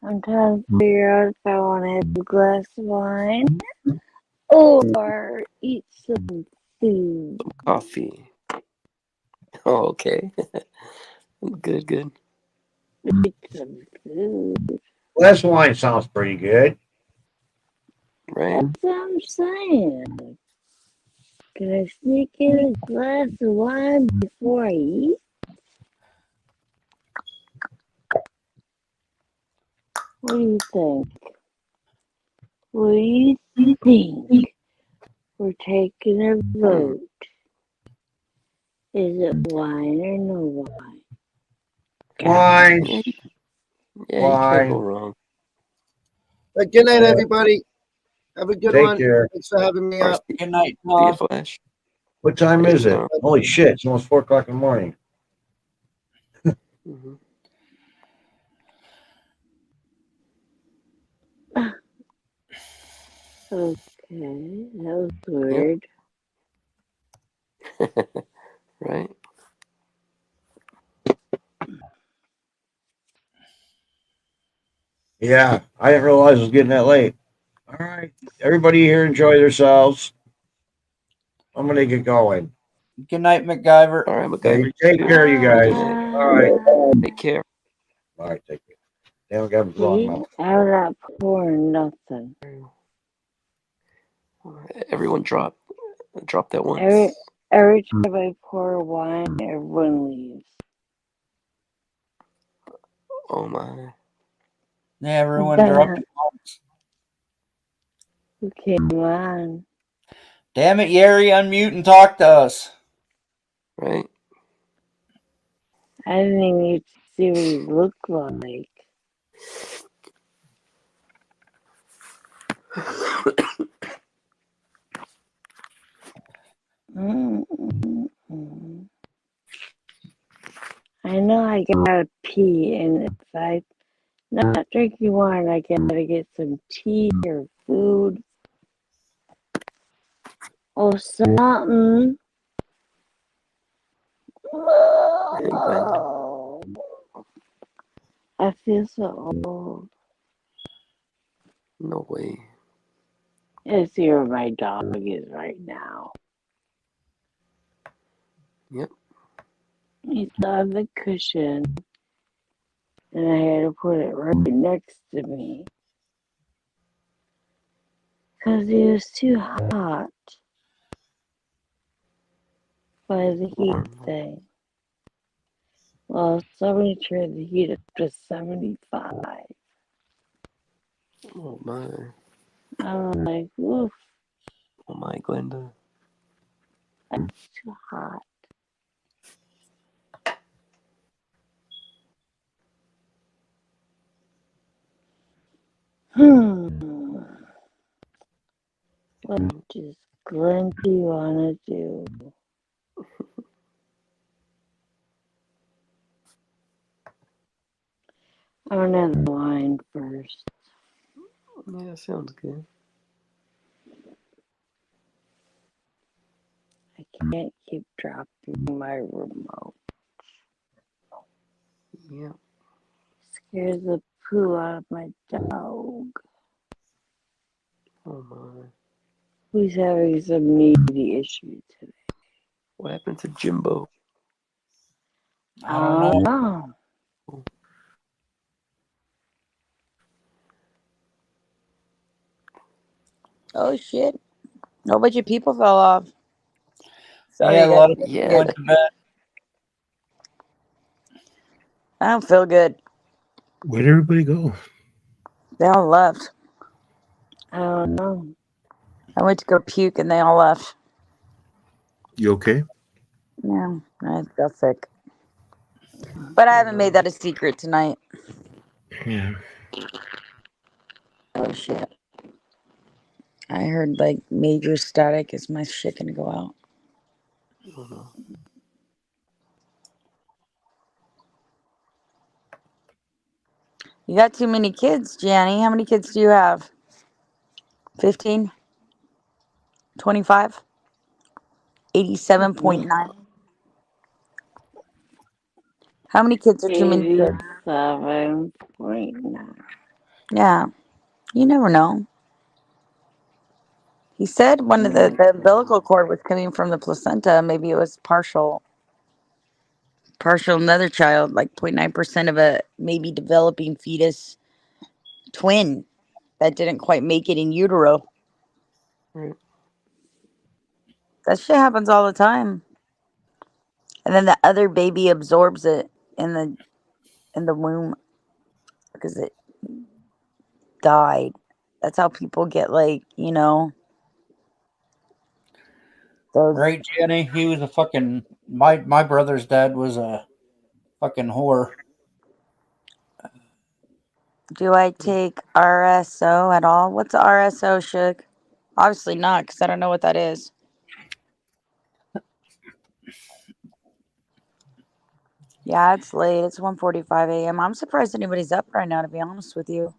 I'm trying to figure out if I want to have a glass of wine or eat some food. Some coffee. Oh, okay. Good, good. Eat some food. Glass of wine sounds pretty good. Right. That's what I'm saying. Can I sneak in a glass of wine before I eat? What do you think? What do you think? We're taking a vote. Is it wine or no wine? Wine. Yeah, you can't Wine. go wrong. Good night, Yeah. everybody. Have a good Take one. care. Thanks for having me up. Good night, See you, Tom. Flash. What time See you is it? tomorrow. Holy shit! It's almost 4 o'clock in the morning. Mm-hmm. Okay, that was Yep. weird. Right. Yeah, I didn't realize it was getting that late. All right, everybody here enjoy themselves. I'm gonna get going. Good night, MacGyver. All right, Hey, MacGyver. take care, you guys. All right. Take care. All right, take care. They don't got long See, mouth. I'm not pouring nothing. Everyone drop that once. Every time I pour wine, everyone leaves. Oh my. Yeah, everyone dropped it. Who came on? Damn it, Yeri, unmute and talk to us. Right. I didn't even get to see what he looked like. I know I gotta pee, and if I'm not drinking wine, I gotta get some tea or food or something. I feel so old. No way. Let's see where my dog is right now. Yep. He's on the cushion, and I had to put it right next to me because he was too hot by the heat thing. Well, somebody turned the heat up to 75. Oh my. I'm like, oof. Oh my, Glenda. It's too hot. What just glint do you wanna do? I'm gonna have the wine first. Yeah, sounds good. I can't keep dropping my remote. Yeah. Scares the poo out of my dog. Oh my. Who's having some needy issues today? What happened to Jimbo? I don't know. know. Oh shit! A whole bunch of people fell off. Sorry, Yeah, a lot of guys. people went to bed. I don't feel good. Where'd everybody go? They all left. I don't know. I went to go puke and they all left. You okay? Yeah, I feel sick. But I haven't made that a secret tonight. Yeah. Oh shit. I heard like major static. Is my shit gonna go out? Oh no. You got too many kids, Gianni. How many kids do you have? 15? 25? 87.9? How many kids are too many kids? 87.9. Yeah, you never know. He said one of the umbilical cord was coming from the placenta. Maybe it was partial another child, like 0.9% of a maybe developing fetus twin that didn't quite make it in utero. Right. That shit happens all the time. And then the other baby absorbs it in the womb because it died. That's how people get like, those. Right, Jenny? He was a fucking my brother's dad was a fucking whore. Do I take RSO at all? What's RSO, Shug? Obviously not, because I don't know what that is. Yeah, it's late. It's 1:45 a.m. I'm surprised anybody's up right now, to be honest with you.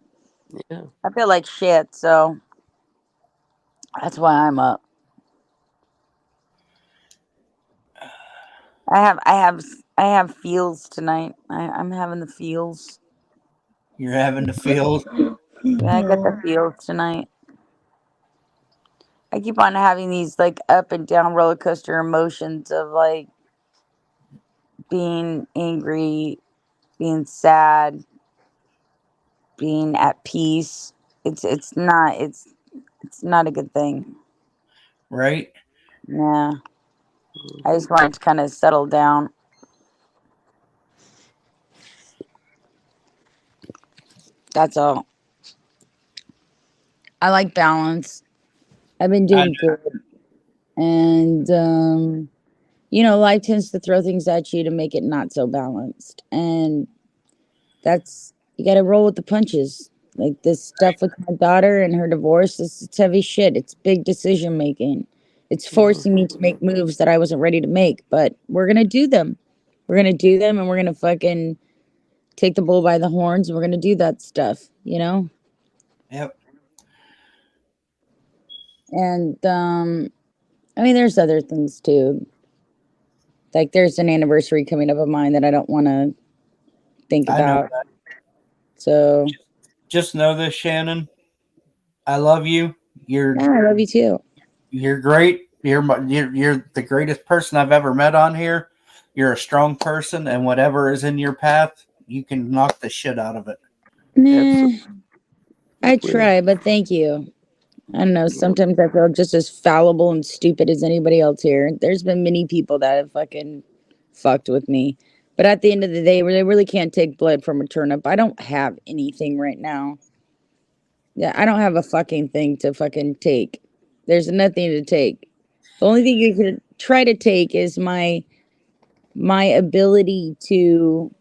Yeah. I feel like shit, so that's why I'm up. I have feels tonight. I'm having the feels. You're having the feels. Yeah, I got the feels tonight. I keep on having these like up and down roller coaster emotions of like being angry, being sad, being at peace. It's not a good thing. Right? Yeah. I just want it to kind of settle down. That's all. I like balance. I've been doing good. And life tends to throw things at you to make it not so balanced. And that's you gotta roll with the punches. Like this stuff with my daughter and her divorce, it's heavy shit. It's big decision making. It's forcing me to make moves that I wasn't ready to make, but we're gonna do them. We're gonna do them and we're gonna fucking take the bull by the horns. We're gonna do that stuff, Yep. And I mean there's other things too. Like there's an anniversary coming up of mine that I don't wanna think I know about. that. So Just know this, Shannon. I love you. yeah, I love you too. You're great. You're the greatest person I've ever met on here. You're a strong person, and whatever is in your path, you can knock the shit out of it. Nah, I try, but thank you. I don't know. Sometimes I feel just as fallible and stupid as anybody else here. There's been many people that have fucking fucked with me. But at the end of the day, they really can't take blood from a turnip. I don't have anything right now. Yeah, I don't have a fucking thing to fucking take. There's nothing to take. The only thing you could try to take is my ability to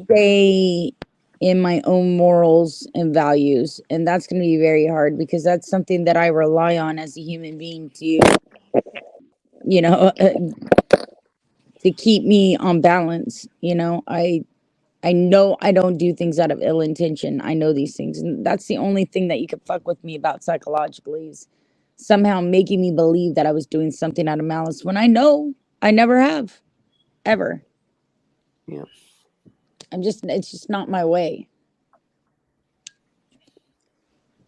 stay in my own morals and values, and that's going to be very hard because that's something that I rely on as a human being to, you know, to keep me on balance. You know, I know I don't do things out of ill intention. I know these things, and that's the only thing that you could fuck with me about psychologically is somehow making me believe that I was doing something out of malice when I know I never have, ever. Yeah. It's just not my way.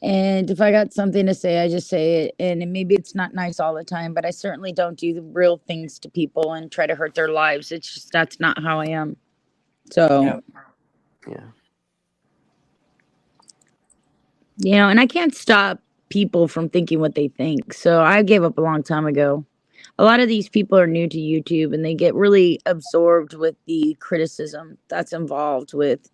And if I got something to say, I just say it. And maybe it's not nice all the time, but I certainly don't do the real things to people and try to hurt their lives. It's just that's not how I am. So, Yeah. you know, and I can't stop people from thinking what they think. So I gave up a long time ago. A lot of these people are new to YouTube and they get really absorbed with the criticism that's involved with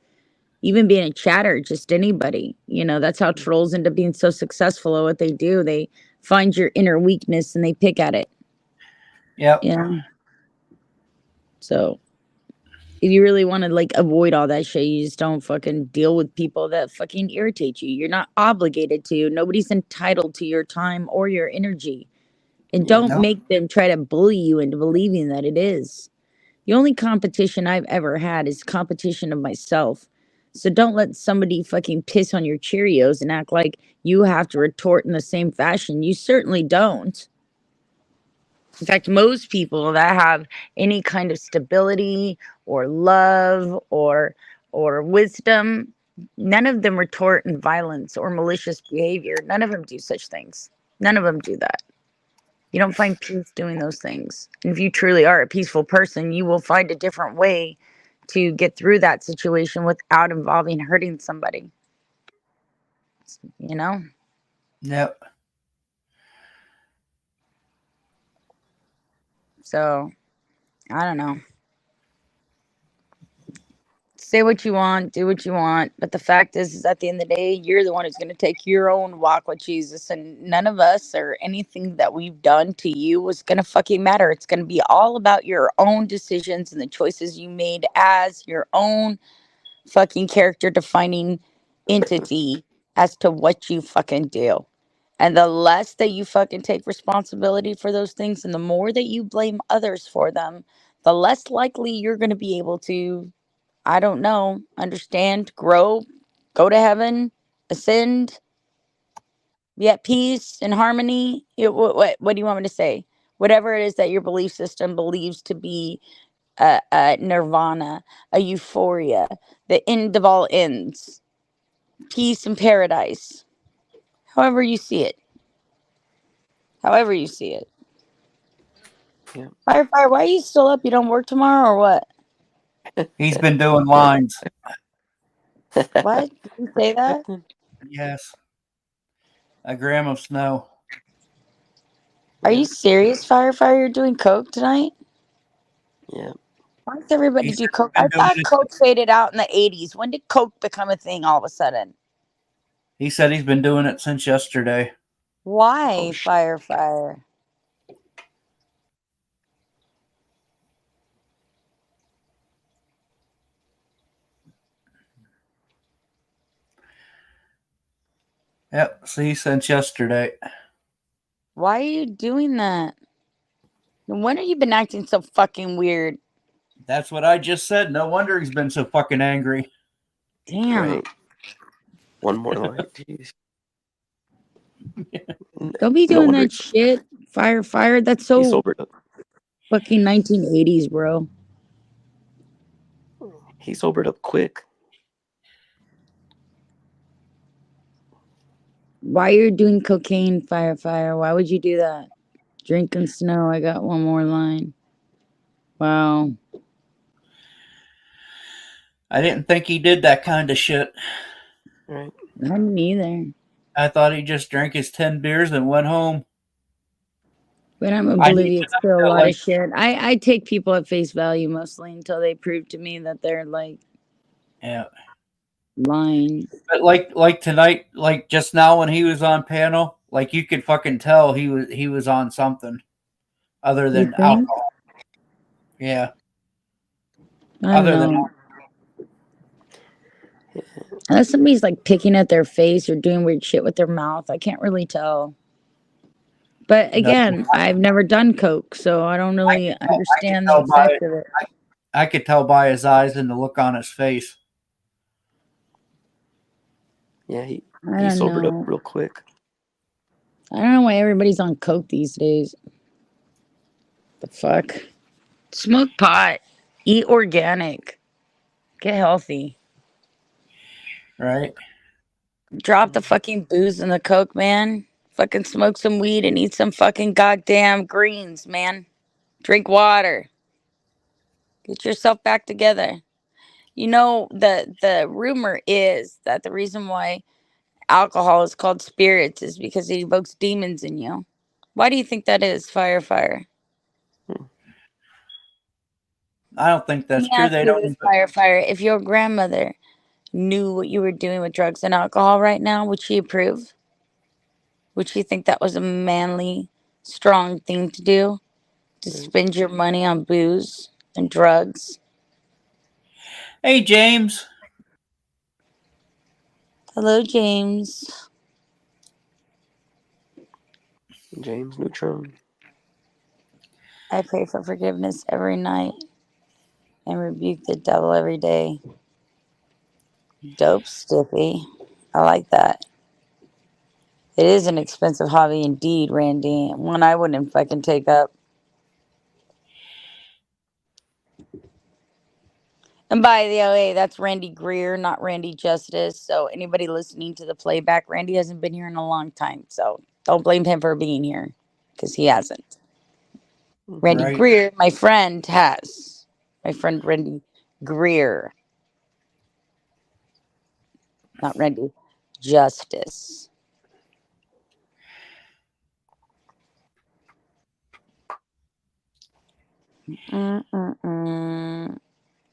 even being a chatter, just anybody. You know, that's how trolls end up being so successful at what they do. They find your inner weakness and they pick at it. Yep. Yeah. So if you really want to like avoid all that shit, you just don't fucking deal with people that fucking irritate you. You're not obligated to. Nobody's entitled to your time or your energy. And don't make them try to bully you into believing that it is. The only competition I've ever had is competition of myself. So don't let somebody fucking piss on your Cheerios and act like you have to retort in the same fashion. You certainly don't. In fact, most people that have any kind of stability or love or wisdom, none of them retort in violence or malicious behavior. None of them do such things. None of them do that. You don't find peace doing those things. And if you truly are a peaceful person, you will find a different way to get through that situation without involving hurting somebody. You know? Yep. So, I don't know. Say what you want, do what you want, but the fact is at the end of the day, you're the one who's going to take your own walk with Jesus, and none of us or anything that we've done to you was going to fucking matter. It's going to be all about your own decisions and the choices you made as your own fucking character defining entity as to what you fucking do. And the less that you fucking take responsibility for those things and the more that you blame others for them, the less likely you're going to be able to, I don't know, understand, grow, go to heaven, ascend, be at peace and harmony. What do you want me to say? Whatever it is that your belief system believes to be a nirvana, a euphoria, the end of all ends, peace and paradise. However you see it. However you see it. Yeah. Fire, why are you still up? You don't work tomorrow or what? He's been doing lines. What? Did you say that? Yes. A gram of snow. Are you serious, Fire? You're doing coke tonight? Yeah. Why does everybody He's do coke? been I doing thought it. coke faded out in the 80s. When did coke become a thing all of a sudden? He said he's been doing it since yesterday. Why, Fire? Yep. See, since yesterday. Why are you doing that? When have you been acting so fucking weird? That's what I just said. No wonder he's been so fucking angry. Damn. Right. One more line. Jeez. Don't be No doing wonder that shit. Fire. That's he so sobered up. fucking 1980s, bro. He sobered up quick. Why you're doing cocaine, Fire? Why would you do that? Drinking snow. I got one more line. Wow. I didn't think he did that kind of shit. Right. I didn't either. I thought he just drank his 10 beers and went home. But I'm I need oblivious to to a know, lot like, of shit. I take people at face value mostly until they prove to me that they're like yeah. lying. But like tonight, like just now when he was on panel, Like you could fucking tell he was on something other You than think? alcohol. Yeah. I don't know. Unless somebody's like picking at their face or doing weird shit with their mouth, I can't really tell. But again, I've never done coke, so I don't really understand the effect of it. I could tell by his eyes and the look on his face. Yeah, he I don't sobered know. up real quick. I don't know why everybody's on coke these days. The fuck? Smoke pot. Eat organic. Get healthy. Right? Drop the fucking booze and the coke, man. Fucking smoke some weed and eat some fucking goddamn greens, man. Drink water. Get yourself back together. You know, the rumor is that the reason why alcohol is called spirits is because it evokes demons in you. Why do you think that is, Fire? I don't think that's Let me true. ask They you don't this, even. Fire. If your grandmother knew what you were doing with drugs and alcohol right now, would she approve? Would she think that was a manly, strong thing to do? To spend your money on booze and drugs? Hey, James. Hello, James. James Neutron. I pray for forgiveness every night and rebuke the devil every day. Dope, Stiffy. I like that. It is an expensive hobby indeed, Randy. One I wouldn't fucking take up. And by the way, that's Randy Greer, not Randy Justice. So anybody listening to the playback, Randy hasn't been here in a long time. So don't blame him for being here, because he hasn't. Randy Right. Greer, my friend, has. My friend Randy Greer. Not Randy Justice.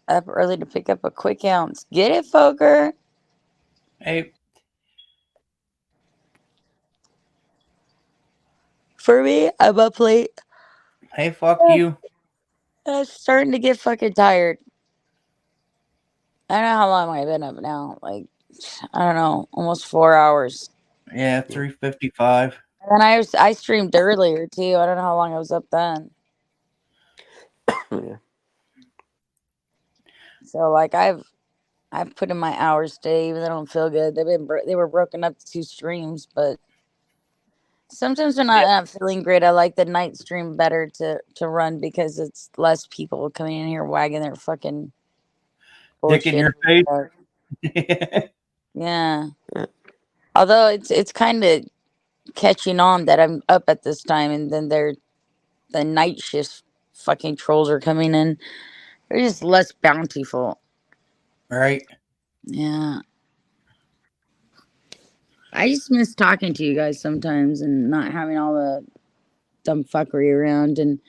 Up early to pick up a quick ounce. Get it, Foker? Hey. For me, I'm up late. Hey, fuck you. I'm starting to get fucking tired. I don't know how long I've been up now. Like, I don't know, almost 4 hours. Yeah, 3:55. And then I streamed earlier too. I don't know how long I was up then. Yeah. So like I've put in my hours today, even though I don't feel good. They were broken up to 2 streams, but sometimes when I'm not feeling great, I like the night stream better to run because it's less people coming in here wagging their fucking Dick in your bullshit. face. Yeah. Although it's kind of catching on that I'm up at this time, and then the night shift fucking trolls are coming in. They're just less bountiful. Right. Yeah. I just miss talking to you guys sometimes and not having all the dumb fuckery around. And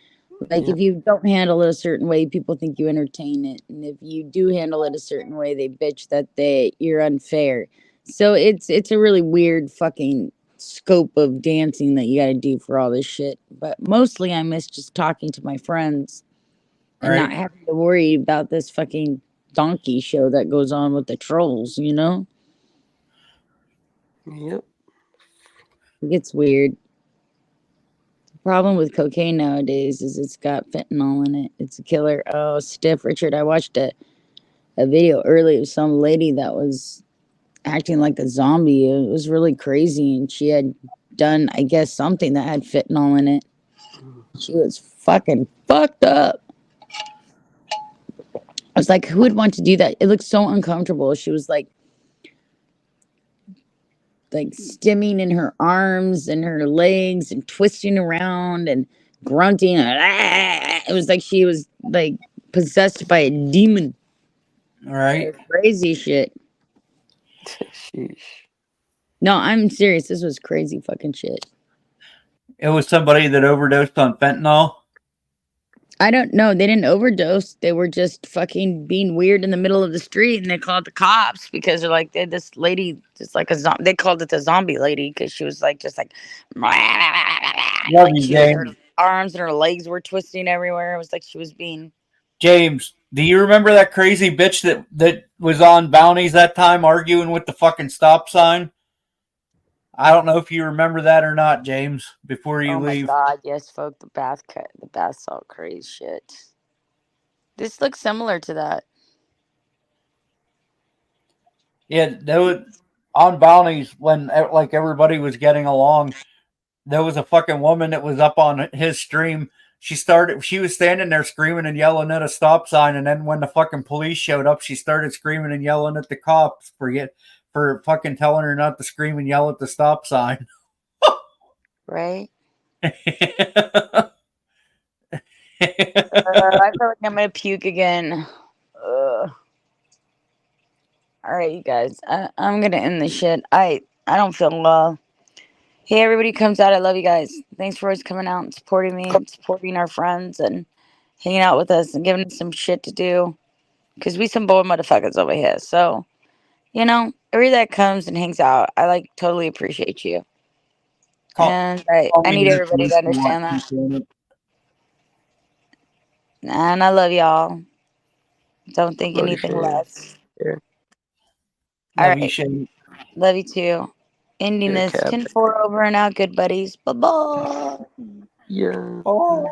like, if you don't handle it a certain way, people think you entertain it, and if you do handle it a certain way, they bitch that you're unfair. So it's a really weird fucking scope of dancing that you got to do for all this shit. But mostly, I miss just talking to my friends and not Right. having to worry about this fucking donkey show that goes on with the trolls. You know? Yep. It gets weird. Problem with cocaine nowadays is it's got fentanyl in it. It's a killer. Oh, stiff, Richard. I watched a video earlier of some lady that was acting like a zombie. It was really crazy, and she had done, I guess, something that had fentanyl in it. She was fucking fucked up. I was like, who would want to do that? It looked so uncomfortable. She was like stimming in her arms and her legs and twisting around and grunting. It was like she was like possessed by a demon. Right. Crazy shit. Sheesh. No, I'm serious. This was crazy fucking shit. It was somebody that overdosed on fentanyl. I don't know. They didn't overdose. They were just fucking being weird in the middle of the street, and they called the cops because they're like, this lady, just like a zombie. They called it the zombie lady because she was like, just like, Love like you, she was, her James. arms and her legs were twisting everywhere. It was like she was being. James, do you remember that crazy bitch that was on bounties that time arguing with the fucking stop sign? I don't know if you remember that or not, James, before you Oh my leave. god, yes, folk, the bath salt crazy shit. This looks similar to that. Yeah, there was on bounties when like everybody was getting along. There was a fucking woman that was up on his stream. She was standing there screaming and yelling at a stop sign, and then when the fucking police showed up, she started screaming and yelling at the cops for fucking telling her not to scream and yell at the stop sign. Right? I feel like I'm gonna puke again. Ugh. All right, you guys. I'm gonna end this shit. I don't feel well. Hey, everybody comes out. I love you guys. Thanks for always coming out and supporting me and supporting our friends and hanging out with us and giving us some shit to do. Because we some bored motherfuckers over here. So, everybody that comes and hangs out, I like totally appreciate you. And I need everybody to understand that. And I love y'all. Don't think Love you, anything Shane. less. Yeah. All Love you, right. Shane. Love you too. Ending Yeah, this Cap. 10-4 over and out. Good buddies. Bye bye. Yeah. Oh.